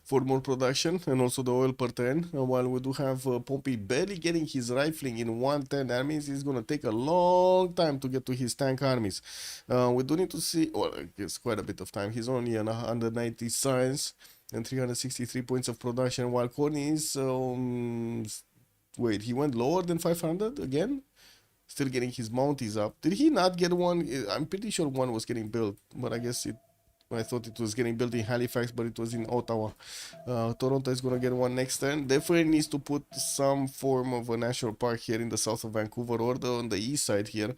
for more production, and also the oil per turn. While we do have Pompey barely getting his rifling in 110 armies, it's gonna take a long time to get to his tank armies. We do need to see, well, it's quite a bit of time. He's only on 190 science and 363 points of production, while Corny is, wait, he went lower than 500 again? Still getting his mounties up. Did he not get one? I'm pretty sure one was getting built, but I guess I thought it was getting built in Halifax, but it was in Ottawa. Toronto is gonna get one next turn. Definitely needs to put some form of a national park here in the south of Vancouver or on the east side here.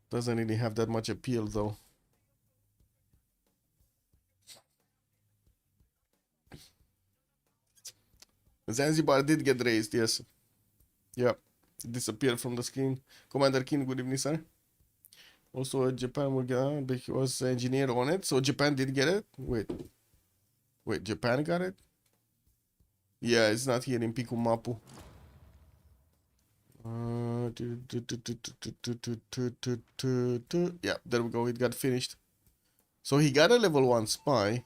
Doesn't really have that much appeal though. Zanzibar did get raised, yes. Yeah. Disappeared from the screen. Commander King, good evening, sir. Also, Japan will get, but he was engineer on it, so Japan did get it. Wait, Japan got it? Yeah, it's not here in Pikumapu. Yeah, there we go. It got finished. So he got a level 1 spy,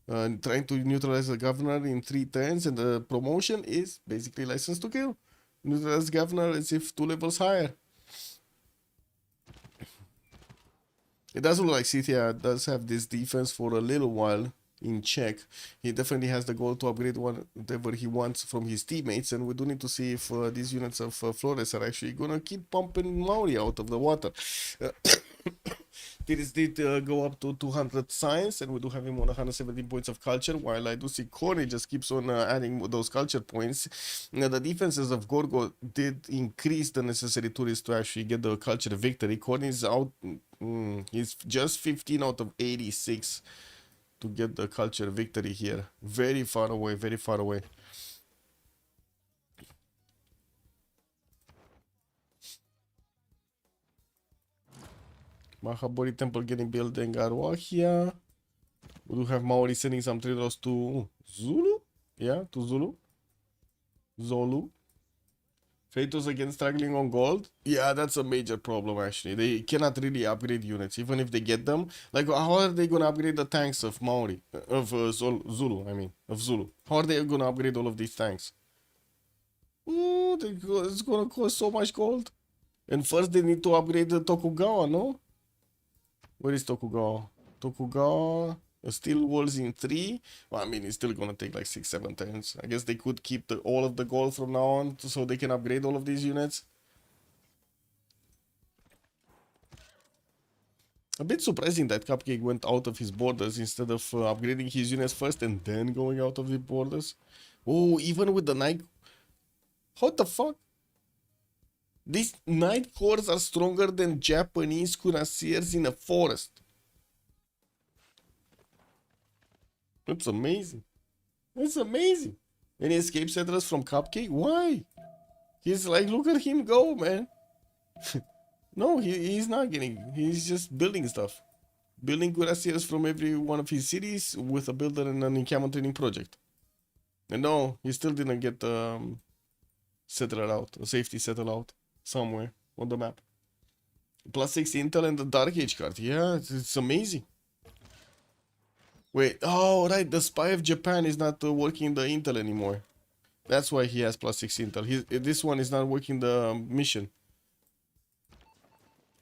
trying to neutralize the governor in 3 turns, and the promotion is basically license to kill. Neutralize governor as if 2 levels higher. It does look like Scythia does have this defense for a little while in check. He definitely has the goal to upgrade whatever he wants from his teammates, and we do need to see if these units of Flores are actually gonna keep pumping Maori out of the water. This did go up to 200 science, and we do have him on 117 points of culture, while I do see Corny just keeps on adding those culture points. Now, the defenses of Gorgo did increase the necessary tourists to actually get the culture victory. Corny is out, he's just 15 out of 86 to get the culture victory here. Very far away, very far away. Mahabori Temple getting built in Garuahia. We do have Maori sending some traders to Zulu. Yeah, to Zulu. Zulu. Freritos again struggling on gold. Yeah, that's a major problem actually. They cannot really upgrade units, even if they get them. Like, how are they gonna upgrade the tanks of Maori? Of Zulu, I mean. Of Zulu. How are they gonna upgrade all of these tanks? Ooh, it's gonna cost so much gold. And first they need to upgrade the Tokugawa, no? Where is Tokugawa? Tokugawa, steel walls in 3. Well, I mean, it's still gonna take like 6-7 turns. I guess they could keep all of the gold from now on, so they can upgrade all of these units. A bit surprising that Cupcake went out of his borders instead of upgrading his units first and then going out of the borders. Oh, even with the night... What the fuck? These night cores are stronger than Japanese cuirassiers in a forest. That's amazing. That's amazing. Any escape settlers from Cupcake? Why? He's like, look at him go, man. No, he's not getting... He's just building stuff. Building cuirassiers from every one of his cities with a builder and an encampment training project. And no, he still didn't get settler out, a safety settle out. Somewhere on the map. +6 intel and the Dark Age card. Yeah, it's amazing. Wait, oh right, the spy of Japan is not working the intel anymore. That's why he has +6 intel. This one is not working the mission.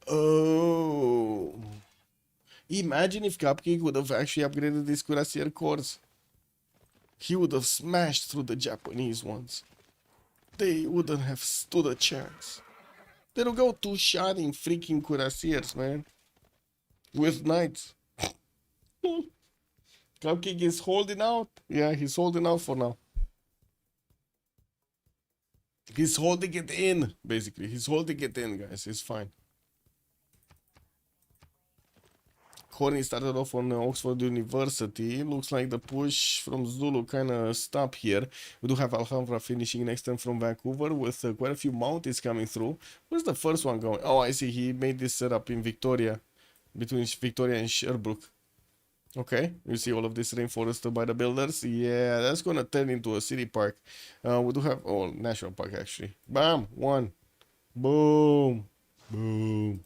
Oh. Imagine if Cupcake would have actually upgraded these cuirassier cores. He would have smashed through the Japanese ones. They wouldn't have stood a chance. They don't go two-shotting freaking cuirassiers, man. With knights. Cupcake is holding out. Yeah, he's holding out for now. He's holding it in, basically. He's holding it in, guys. It's fine. Corny started off on Oxford University. Looks like the push from Zulu kind of stopped here. We do have Alhambra finishing next turn from Vancouver with quite a few mounties coming through. Where's the first one going? Oh, I see. He made this setup in Victoria, between Victoria and Sherbrooke. Okay, you see all of this rainforest by the builders. Yeah, that's gonna turn into a city park. We do have, oh, national park actually. Bam, one. Boom. Boom.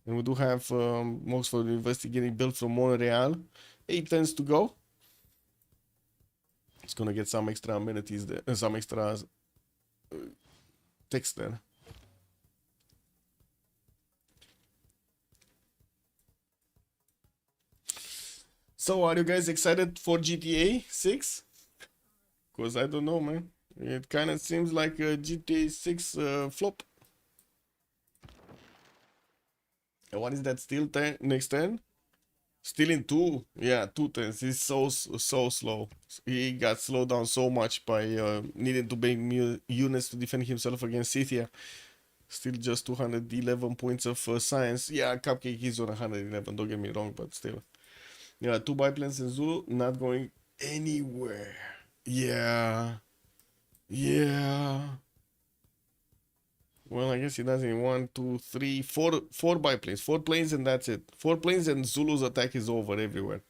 And we do have Oxford University getting built from Montreal. 8 turns to go. It's gonna get some extra amenities there, some extra text there. So, are you guys excited for GTA 6? Because I don't know, man. It kind of seems like a GTA 6 flop. And what is that still next turn? Still in 2. Yeah, 2 turns. He's so slow. He got slowed down so much by needing to bring units to defend himself against Scythia. Still just 211 points of science. Yeah, Cupcake is on 111, don't get me wrong, but still. Yeah, 2 biplanes in Zulu, not going anywhere. Yeah. Yeah. Well, I guess he does in 1, 2, 3, 4 biplanes. 4 planes and that's it. 4 planes and Zulu's attack is over everywhere.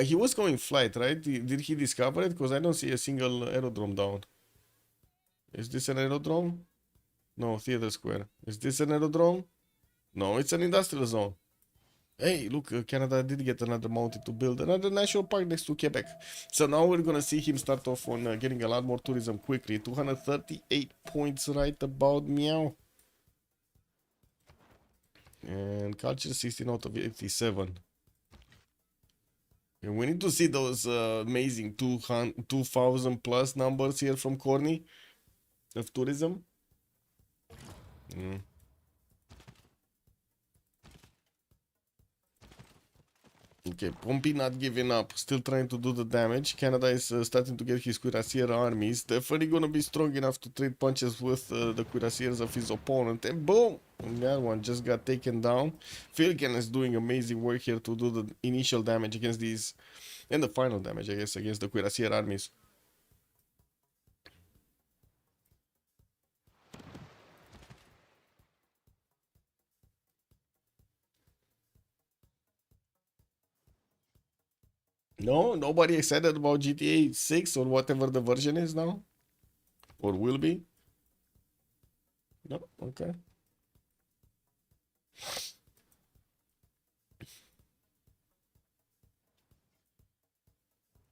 He was going flight, right? Did he discover it? Because I don't see a single aerodrome down. Is this an aerodrome? No, theater square. Is this an aerodrome? No, it's an industrial zone. Hey, look, Canada did get another mountain to build another national park next to Quebec. So now we're gonna see him start off on getting a lot more tourism quickly. 238 points right about meow. And culture 16 out of 87. And we need to see those amazing 2,000 plus numbers here from Corny of tourism. Okay, Pompey not giving up, still trying to do the damage. Canada is starting to get his cuirassier armies. Definitely gonna be strong enough to trade punches with the cuirassiers of his opponent. And boom! And that one just got taken down. Filken is doing amazing work here to do the initial damage against these, and the final damage, I guess, against the cuirassier armies. No, nobody excited about GTA 6 or whatever the version is now? Or will be? No? Okay.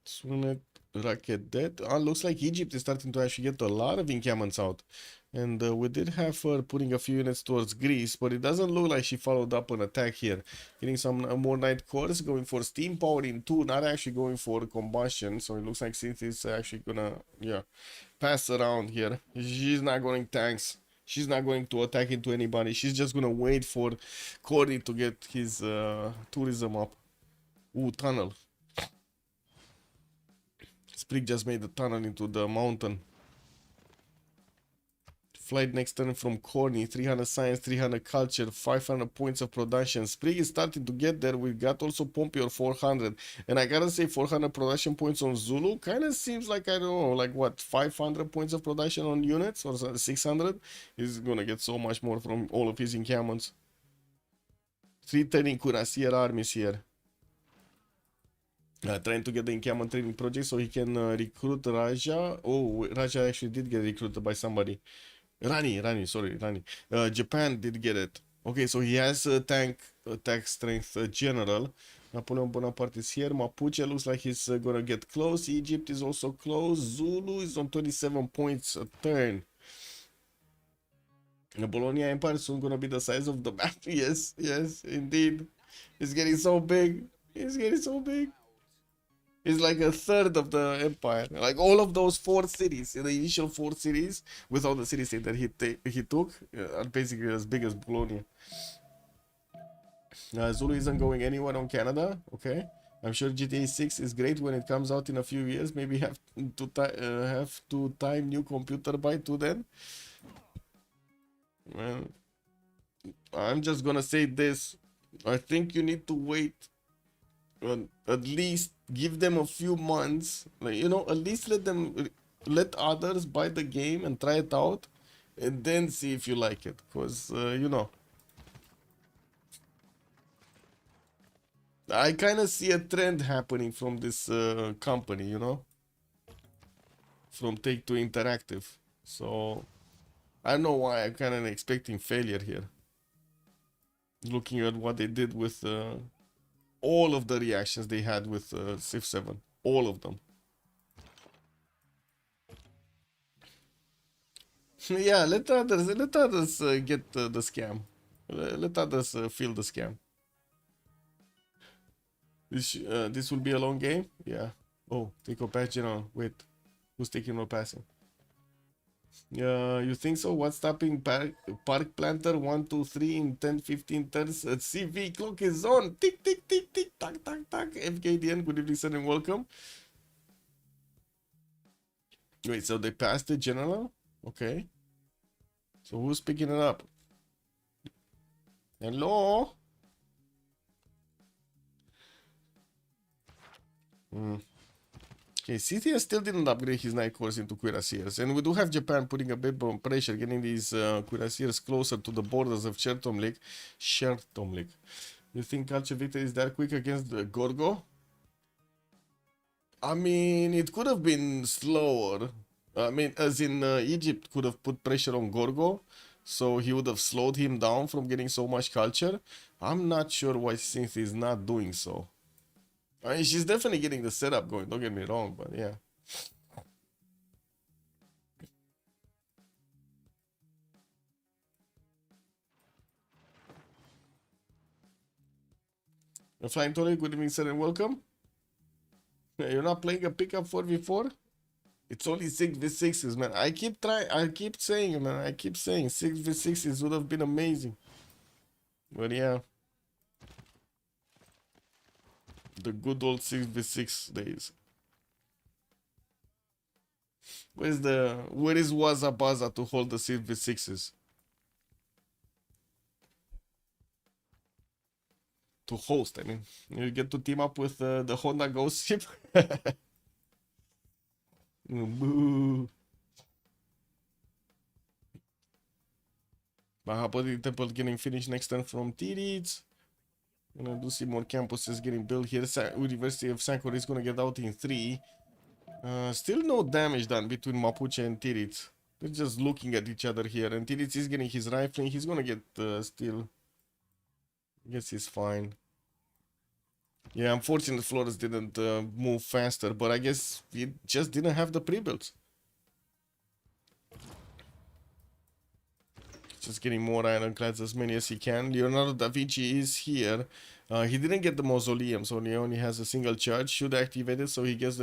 Sunet, Racket dead. Looks like Egypt is starting to actually get a lot of encampments out. And we did have her putting a few units towards Greece, but it doesn't look like she followed up an attack here. Getting some more night cores, going for steam power in 2, not actually going for combustion. So it looks like Sith is actually gonna, yeah, pass around here. She's not going tanks. She's not going to attack into anybody. She's just gonna wait for Corey to get his tourism up. Ooh, tunnel. Sprig just made a tunnel into the mountain. Flight next turn from Corny, 300 science, 300 culture, 500 points of production. Sprig is starting to get there. We got also Pompey 400. And I gotta say 400 production points on Zulu kind of seems like, I don't know, like what, 500 points of production on units or 600? He's gonna get so much more from all of his encampments. 310 cuirassier armies here. Trying to get the encampment training project so he can recruit Raja. Oh, Raja actually did get recruited by somebody. Rani, Japan did get it. Okay, so he has a tank attack strength general. Napoleon Bonaparte is here. Mapuche looks like he's gonna get close. Egypt is also close. Zulu is on 27 points a turn. The Bologna Empire is soon gonna be the size of the map. Yes, indeed. It's getting so big. It's getting so big. It's like a third of the empire. Like all of those 4 cities, the initial 4 cities, with all the cities that he took, are basically as big as Bologna. Zulu isn't going anywhere on Canada. Okay, I'm sure GTA 6 is great when it comes out in a few years. Maybe have to time new computer by to then. Well, I'm just gonna say this. I think you need to wait. At least give them a few months, like, you know, at least let others buy the game and try it out, and then see if you like it, because you know, I kind of see a trend happening from this company, you know, from Take-Two Interactive. So I don't know why I'm kind of expecting failure here. Looking at what they did with all of the reactions they had with Civ7. All of them. Yeah, let others get the scam. Let others feel the scam. This will be a long game? Yeah. Oh, take a patch general. Wait. Who's taking no passing? You think so? What's stopping park planter 1, 2, 3 in 10, 15 turns? CV clock is on. Tick, tick, tick, tick, tack, tack, tack. FKDN, good evening, sir, and welcome. Wait, so they passed the general? Okay. So who's picking it up? Hello? Okay, CTS still didn't upgrade his night course into cuirassiers, and we do have Japan putting a bit of pressure, getting these cuirassiers closer to the borders of Chertomlik. You think Culture Victory is that quick against the Gorgo? I mean, it could have been slower. I mean, as in Egypt could have put pressure on Gorgo, so he would have slowed him down from getting so much culture. I'm not sure why Synth is not doing so. I mean, she's definitely getting the setup going, don't get me wrong, but yeah. Flying Tony, good evening, sir, and welcome. You're not playing a pickup 4v4? It's only 6v6s, man. I keep saying, man. I keep saying 6v6s would have been amazing. But yeah. The good old 6v6 days. Where is Waza Baza to hold the 6v6s? To host, I mean. You get to team up with the Honda Ghost ship. Boo. Mahapati Temple getting finished next turn from Tirits. And I do see more campuses getting built here. University of Sankor is gonna get out in 3. Still no damage done between Mapuche and Tirits. They're just looking at each other here. And Tirits is getting his rifling. He's gonna get still. I guess he's fine. Yeah, unfortunately Flores didn't move faster, but I guess he just didn't have the pre-builds. Just getting more ironclads, as many as he can. Leonardo da Vinci is here. He didn't get the mausoleum, so he only has a single charge. Should activate it, so he gets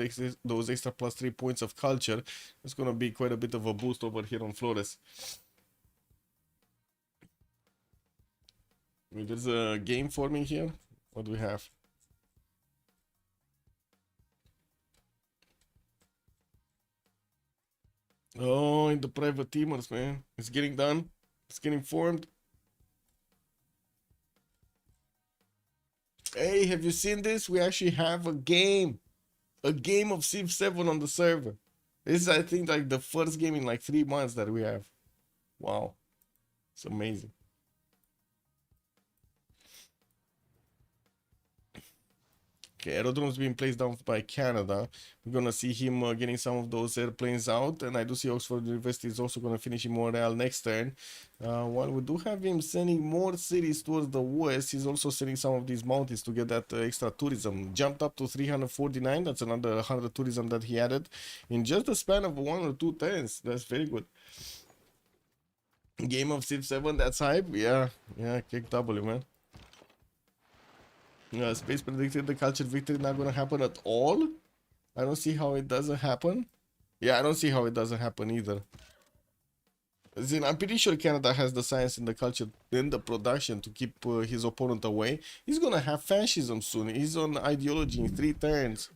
those extra +3 points of culture. It's gonna be quite a bit of a boost over here on Flores. There's a game forming here. What do we have? Oh, in the private teamers, man. It's getting done. It's getting formed. Hey, have you seen this? We actually have a game. A game of Civ7 on the server. This is, I think, like the first game in like 3 months that we have. Wow. It's amazing. Okay, aerodrome's being placed down by Canada. We're gonna see him getting some of those airplanes out, and I do see Oxford University is also gonna finish in Montreal next turn. While we do have him sending more cities towards the west, he's also sending some of these mountains to get that extra tourism. Jumped up to 349. That's another 100 tourism that he added in just the span of 1 or 2 turns. That's very good. Game of Civ7, that's hype. Yeah, kick W, man. Space predicted the culture victory not gonna happen at all. I don't see how it doesn't happen. Yeah, I don't see how it doesn't happen either. As in, I'm pretty sure Canada has the science and the culture and the production to keep his opponent away. He's gonna have fascism soon. He's on ideology in 3 turns.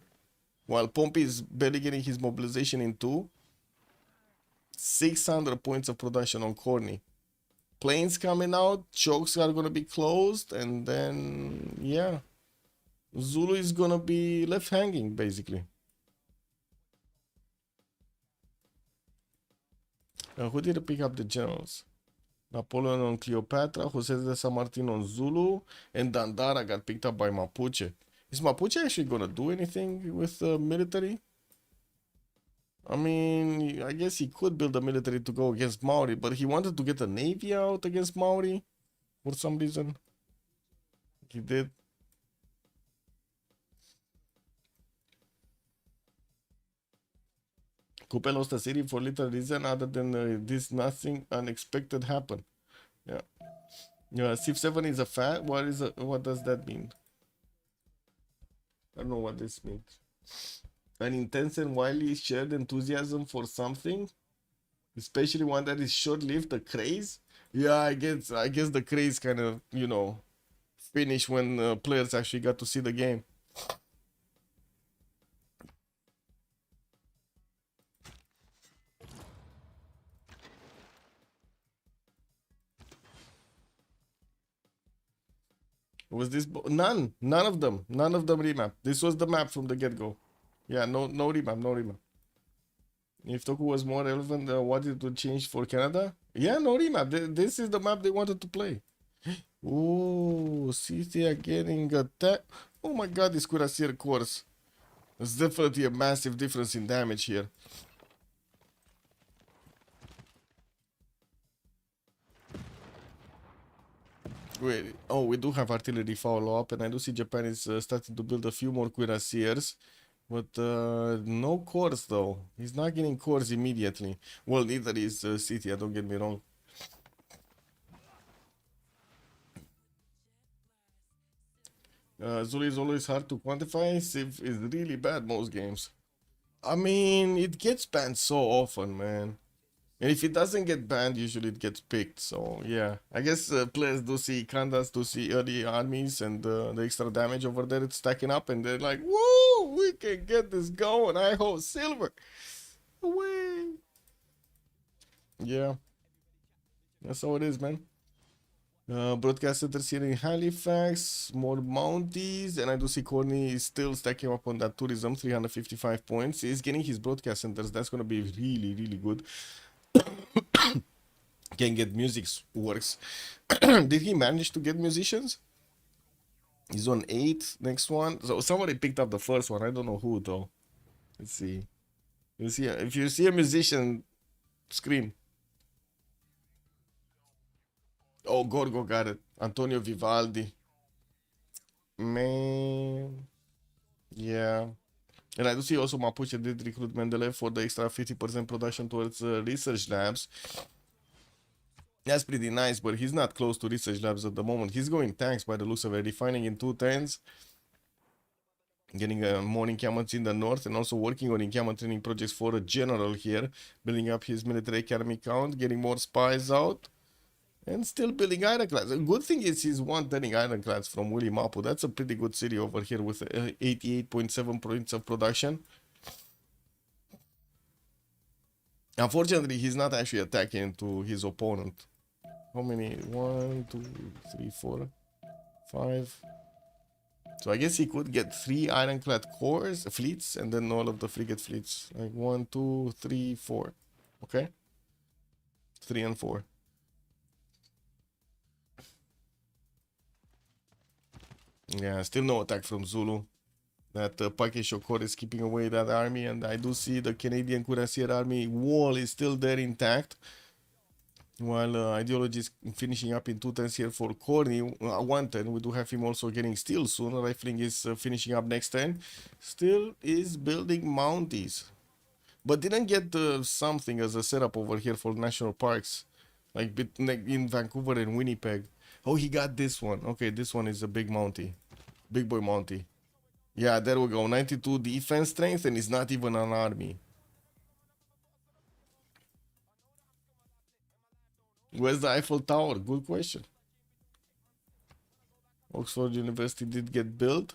While Pompey is barely getting his mobilization in 2. 600 points of production on Corny. Planes coming out, chokes are gonna be closed, and then yeah, Zulu is gonna be left hanging basically. Who did pick up the generals? Napoleon on Cleopatra, Jose de San Martin on Zulu, and Dandara got picked up by Mapuche. Is Mapuche actually gonna do anything with the military? I mean, I guess he could build a military to go against Maori, but he wanted to get a navy out against Maori for some reason. He did. Coupe lost a city for little reason other than this nothing unexpected happened. Yeah. Yeah, Civ7 is a fat. What does that mean? I don't know what this means. An intense and widely shared enthusiasm for something, especially one that is short-lived, a craze. Yeah, I guess the craze kind of, finished when players actually got to see the game. Was this none of them remap. This was the map from the get-go. Yeah, no remap. If Toku was more relevant, what it would change for Canada? Yeah, no remap. This is the map they wanted to play. Oh, City are getting attacked. Oh my god, this Cuirassier course. There's definitely a massive difference in damage here. Wait, oh, we do have artillery follow-up, and I do see Japan is starting to build a few more Cuirassiers. But no cores though. He's not getting cores immediately. Well, neither is City, don't get me wrong. Zulu is always hard to quantify. Civ is really bad most games. I mean, it gets banned so often, man. And if it doesn't get banned, usually it gets picked. So yeah, I guess players do see Kandas, do see early armies and the extra damage over there. It's stacking up, and they're like, "Woo, we can get this going." I hope silver. Away. Yeah, that's how it is, man. Broadcast centers here in Halifax, more Mounties, and I do see Corny is still stacking up on that tourism, 355 points. He's getting his broadcast centers. That's gonna be really, really good. Can get music works. Did he manage to get musicians? He's on 8. Next one. So somebody picked up the first one. I don't know who though. Let's see. You see, if you see a musician, scream. Oh, Gorgo got it. Antonio Vivaldi. Man. Yeah. And I do see also Mapuche did recruit Mendeleev for the extra 50% production towards research labs. That's pretty nice, but he's not close to research labs at the moment. He's going tanks by the looks of it, refining in 210s, getting more encampments in the north, and also working on encampment training projects for a general here, building up his military academy count, getting more spies out, and still building ironclads. A good thing is he's turning ironclads from Willy Mapu. That's a pretty good city over here with 88.7 points of production. Unfortunately, he's not actually attacking to his opponent. How many? 1, 2, 3, 4, 5. So I guess he could get 3 ironclad fleets, and then all of the frigate fleets. Like 1, 2, 3, 4. Okay? 3 and 4. Yeah, still no attack from Zulu. That Pakisho Corps is keeping away that army, and I do see the Canadian Cuirassier army wall is still there intact. While ideology is finishing up in 210s here for Corny, 110. We do have him also getting steel soon. Rifling is finishing up next turn. Still is building Mounties, but didn't get something as a setup over here for national parks, like in Vancouver and Winnipeg. Oh, he got this one. Okay, this one is a big Mountie, big boy Mountie. Yeah, there we go. 92 defense strength, and it's not even an army. Where's the Eiffel Tower? Good question. Oxford University did get built.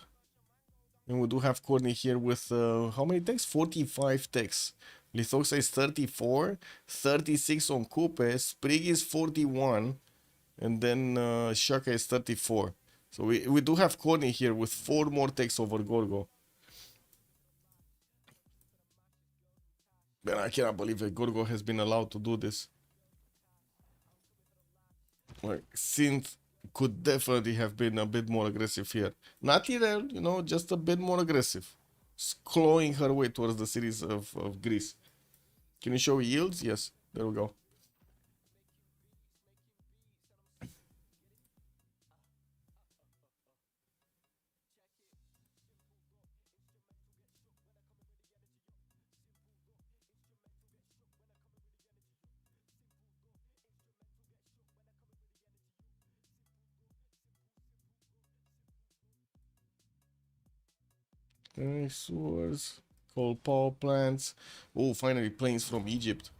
And we do have Courtney here with how many techs? 45 techs. Lithoxa is 34, 36 on Coupe, Sprig is 41, and then Shaka is 34. So we do have Courtney here with 4 more techs over Gorgo. But I cannot believe that Gorgo has been allowed to do this. Like, Synth could definitely have been a bit more aggressive here. Not Irel, just a bit more aggressive. Clawing her way towards the cities of Greece. Can you show yields? Yes, there we go. Dinosaurs, coal power plants. Oh, finally planes from Egypt.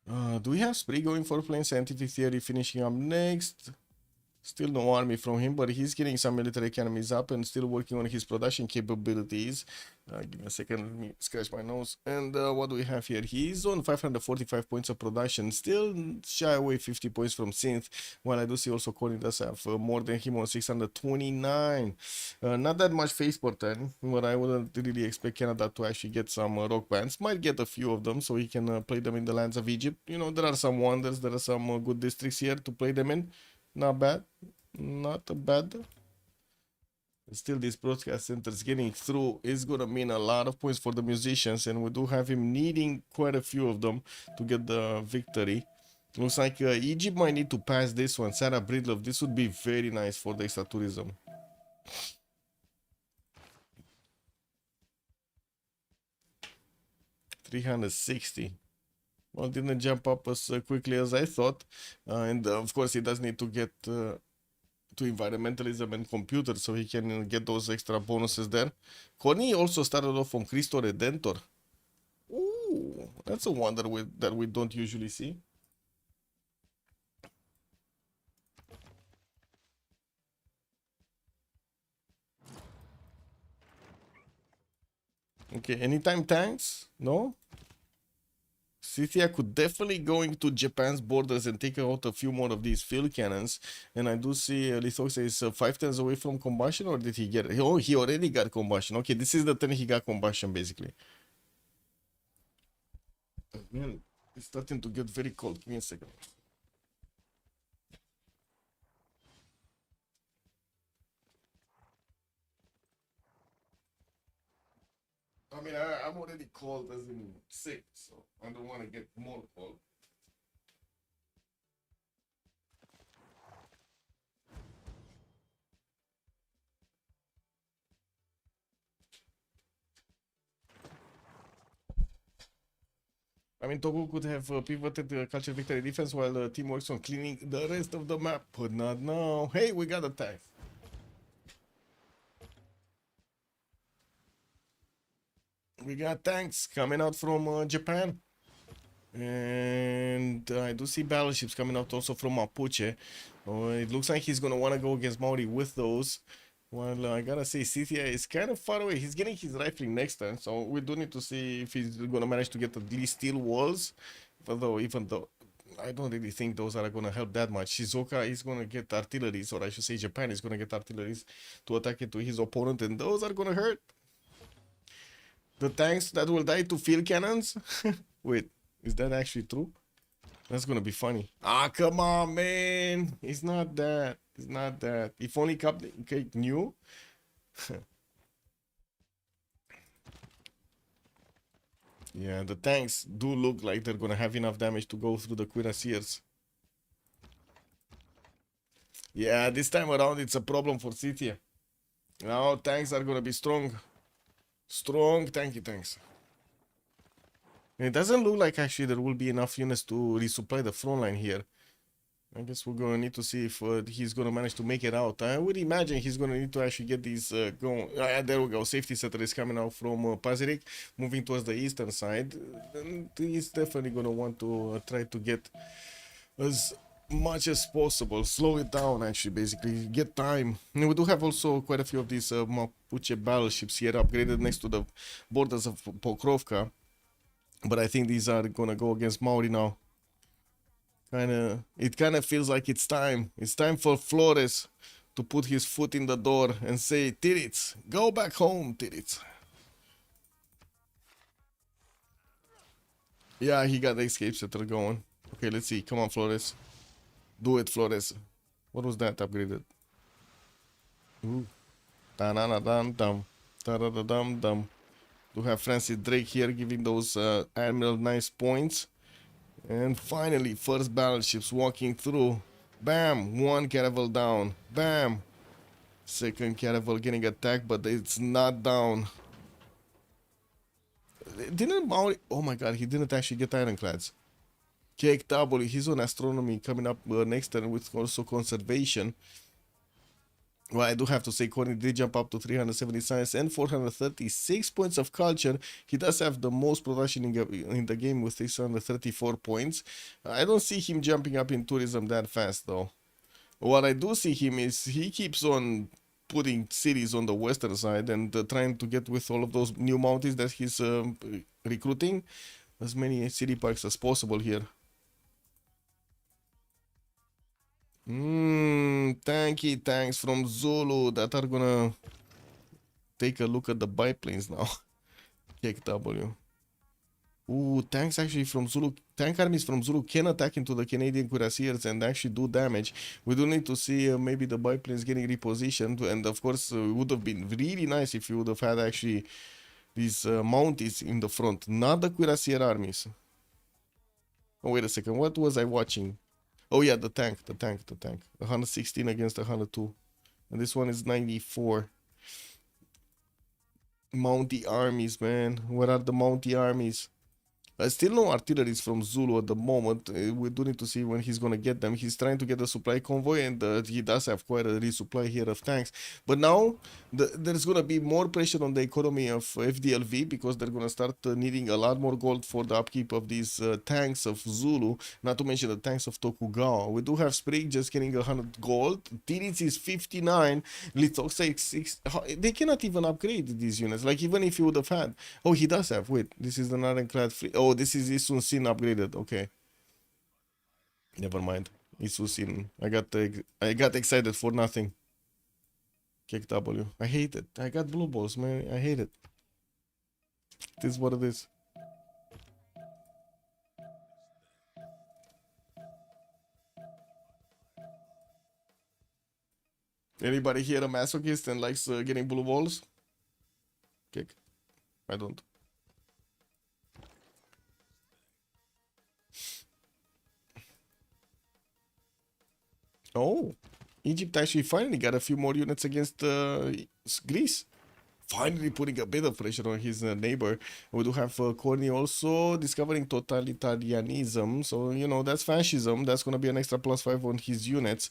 Do we have Spree going for plane? Scientific theory finishing up next. Still no army from him, but he's getting some military economies up and still working on his production capabilities. Give me a second, let me scratch my nose. And what do we have here? He's on 545 points of production, still shy away 50 points from Synth, while I do see also Colin does have more than him on 629. Not that much face per turn, but I wouldn't really expect Canada to actually get some rock bands. Might get a few of them so he can play them in the lands of Egypt. You know, there are some wonders, there are some good districts here to play them in. Not bad. Not bad. Still, this broadcast centers getting through is gonna mean a lot of points for the musicians, and we do have him needing quite a few of them to get the victory. Looks like Egypt might need to pass this one. Sarah Breedlove, this would be very nice for the extra tourism. 360. Well, didn't jump up as quickly as I thought, and of course he does need to get to environmentalism and computer so he can get those extra bonuses there. Connie also started off from Cristo Redentor. Ooh, that's a wonder that we don't usually see. Okay, anytime tanks? No? Scythia could definitely go into Japan's borders and take out a few more of these field cannons. And I do see Lithoxa is 5 turns away from combustion, or did he get it? Oh, he already got combustion. Okay, this is the turn he got combustion, basically. Man, it's starting to get very cold. Give me a second. I mean, I'm already cold as in sick, so I don't want to get more cold. I mean, Togo could have pivoted culture victory defense while the team works on cleaning the rest of the map, but not now. Hey, we got attack. We got tanks coming out from Japan. And I do see battleships coming out also from Mapuche. It looks like he's going to want to go against Maori with those. Well, I gotta say, Scythia is kind of far away. He's getting his rifling next turn, so we do need to see if he's going to manage to get at least steel walls. Even though I don't really think those are going to help that much. Shizuoka is going to get artilleries, or I should say Japan is going to get artilleries to attack it to his opponent, and those are going to hurt. The tanks that will die to field cannons? Wait, is that actually true? That's gonna be funny. Ah, come on, man. It's not that. It's not that. If only Cupcake knew. Yeah, the tanks do look like they're gonna have enough damage to go through the cuirassiers. Yeah, this time around it's a problem for Scythia. Now tanks are gonna be strong. Strong tanky tanks. And it doesn't look like actually there will be enough units to resupply the front line here. I guess we're gonna need to see if he's gonna manage to make it out. I would imagine he's gonna need to actually get these going. There we go. Safety setter is coming out from Pazirik, moving towards the eastern side. And he's definitely gonna want to try to get as much as possible. Slow it down, actually, basically. Get time. And we do have also quite a few of these Mapuche battleships here upgraded next to the borders of Pokrovka. But I think these are gonna go against Maori now. It kind of feels like it's time. It's time for Flores to put his foot in the door and say, Tirits, go back home, Tirits. Yeah, he got the escape setter going. Okay, let's see. Come on, Flores. Do it, Flores. What was that upgraded? Ooh. Ta-na-na-dum-dum. Ta-da-da-dum-dum. To have Francis Drake here giving those Admiral nice points. And finally, first battleships walking through. Bam! One caravel down. Bam! Second caravel getting attacked, but it's not down. Didn't Maori... Oh my god, he didn't actually get ironclads. KW, he's on astronomy coming up next turn with also conservation. Well, I do have to say, Corny did jump up to 370 science and 436 points of culture. He does have the most production in the game with 634 points. I don't see him jumping up in tourism that fast, though. What I do see him is he keeps on putting cities on the western side and trying to get with all of those new mounties that he's recruiting as many city parks as possible here. Tanky tanks from Zulu that are gonna take a look at the biplanes now. KW. Ooh, tanks actually from Zulu, tank armies from Zulu can attack into the Canadian cuirassiers and actually do damage. We do need to see maybe the biplanes getting repositioned, and of course it would have been really nice if you would have had actually these mounties in the front, not the cuirassier armies. Oh, wait a second, what was I watching? Oh yeah, the tank. 116 against 102. And this one is 94. Mountie armies, man. What are the Mountie armies? Still no artilleries from Zulu at the moment. We do need to see when he's gonna get them. He's trying to get a supply convoy, and he does have quite a resupply here of tanks. But now there's gonna be more pressure on the economy of FDLV because they're gonna start needing a lot more gold for the upkeep of these tanks of Zulu. Not to mention the tanks of Tokugawa. We do have Sprig just getting 100 gold. Tiritz is 59. Lithoxa 6. They cannot even upgrade these units. Like even if you would have had. Oh, he does have. Wait, this is an ironclad free. Oh, this is Isun upgraded. Okay. Never mind. Isun. I got excited for nothing. KW. I hate it. I got blue balls, man. I hate it. It is what it is. Anybody here a masochist and likes getting blue balls? Kick. I don't. Oh, Egypt actually finally got a few more units against Greece. Finally putting a bit of pressure on his neighbor. We do have Corny also discovering totalitarianism. So, you know, that's fascism. That's going to be an extra +5 on his units.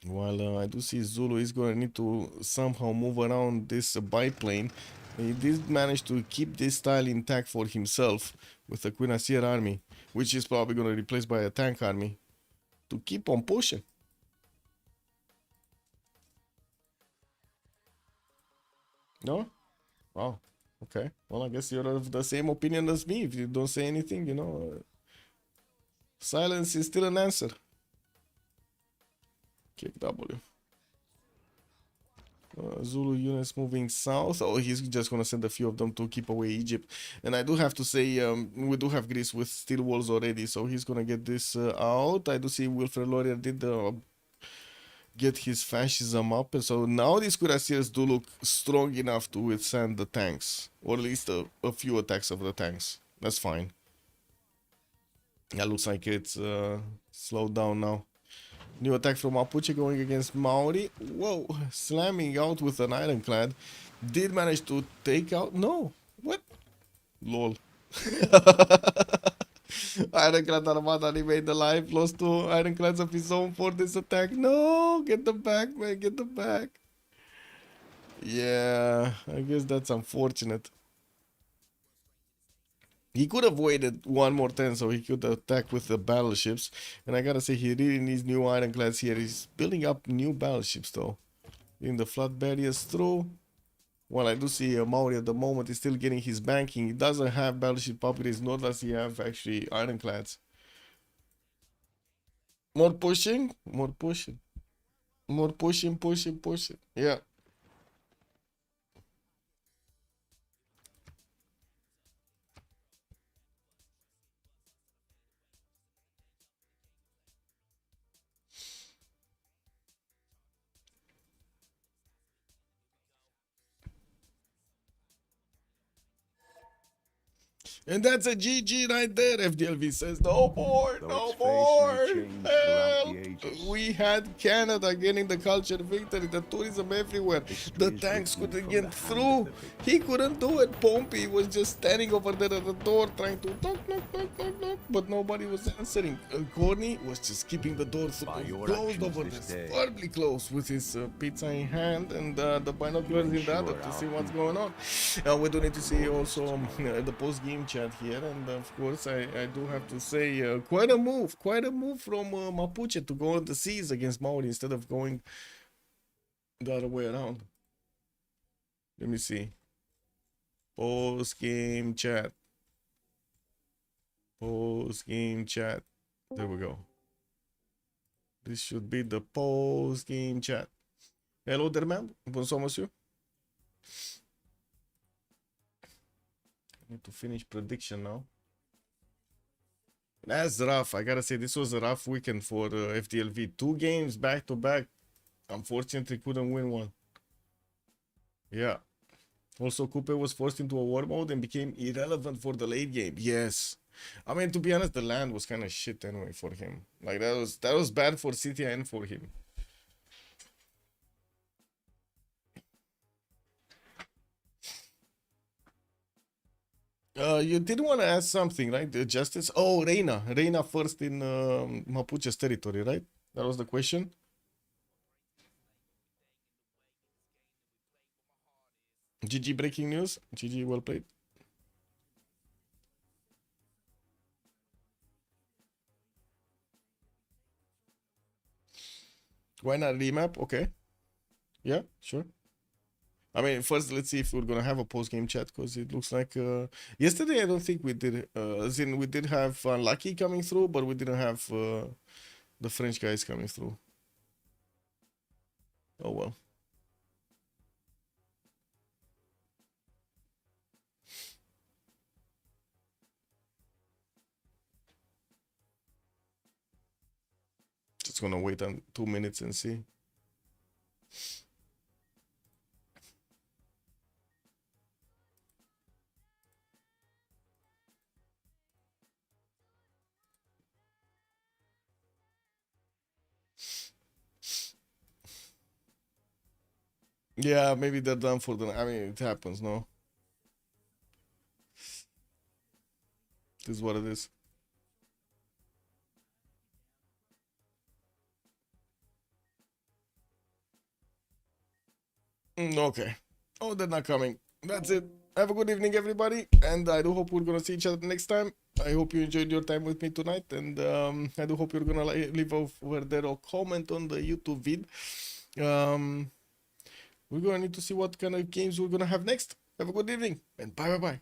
While I do see Zulu is going to need to somehow move around this biplane. He did manage to keep this style intact for himself with a Cuirassier army, which is probably going to be replaced by a tank army to keep on pushing. No? Wow. Okay. Well, I guess you're of the same opinion as me. If you don't say anything, you know, silence is still an answer. Kick W. Zulu units moving south. Oh, he's just gonna send a few of them to keep away Egypt. And I do have to say, we do have Greece with steel walls already, so he's gonna get this out. I do see Wilfred Laurier did get his fascism up, and so now these cuirassiers do look strong enough to withstand the tanks, or at least a few attacks of the tanks. That's fine. That looks like it's slowed down now. New attack from Mapuche going against Maori. Whoa, slamming out with an ironclad. Did manage to take out... No, what? Lol. Ironclad Armada remained alive. Lost 2 ironclads of his own for this attack. No, get them back, man, get them back. Yeah, I guess that's unfortunate. He could have waited one more turn so he could attack with the battleships. And I gotta say, he really needs new ironclads here. He's building up new battleships though. In the flood barriers through. Well, I do see Maori at the moment is still getting his banking. He doesn't have battleship upgrades, nor does he have actually ironclads. More pushing, more pushing. More pushing, pushing, pushing. Yeah. And that's a GG right there. FDLV says, no more, no more. Help. We had Canada getting the culture victory, the tourism everywhere. The tanks couldn't get through. He couldn't do it. Pompey was just standing over there at the door trying to knock, but nobody was answering. Corny was just keeping the door closed over there, firmly closed with his pizza in hand and the binoculars in the other to see what's going on. We do need to see also the post-game chat here, and of course I do have to say quite a move from Mapuche to go on the seas against Maori instead of going the other way around. Let me see. Post-game chat. Post-game chat. There we go. This should be the post-game chat. Hello there, ma'am. Bonsoir, monsieur. I need to finish prediction now. That's rough. I gotta say, this was a rough weekend for FDLV. 2 games back to back. Unfortunately, couldn't win one. Yeah. Also, Coupe was forced into a war mode and became irrelevant for the late game. Yes. I mean, to be honest, the land was kind of shit anyway for him. Like, that was bad for City and for him. You did want to ask something, right? The justice. Oh, Reina first in Mapuche's territory, right? That was the question. GG breaking news. GG, well played. Why not remap? Okay. Yeah, sure. I mean, first, let's see if we're gonna have a post-game chat, because it looks like yesterday I don't think we did. As in, we did have Lucky coming through, but we didn't have the French guys coming through. Oh well. Just gonna wait 2 minutes and see. Yeah, maybe they're done for the. I mean, it happens, no? This is what it is. Okay. Oh, they're not coming. That's it. Have a good evening, everybody, and I do hope we're gonna see each other next time. I hope you enjoyed your time with me tonight, and I do hope you're gonna leave over there or comment on the YouTube vid. We're gonna need to see what kind of games we're gonna have next. Have a good evening, and bye.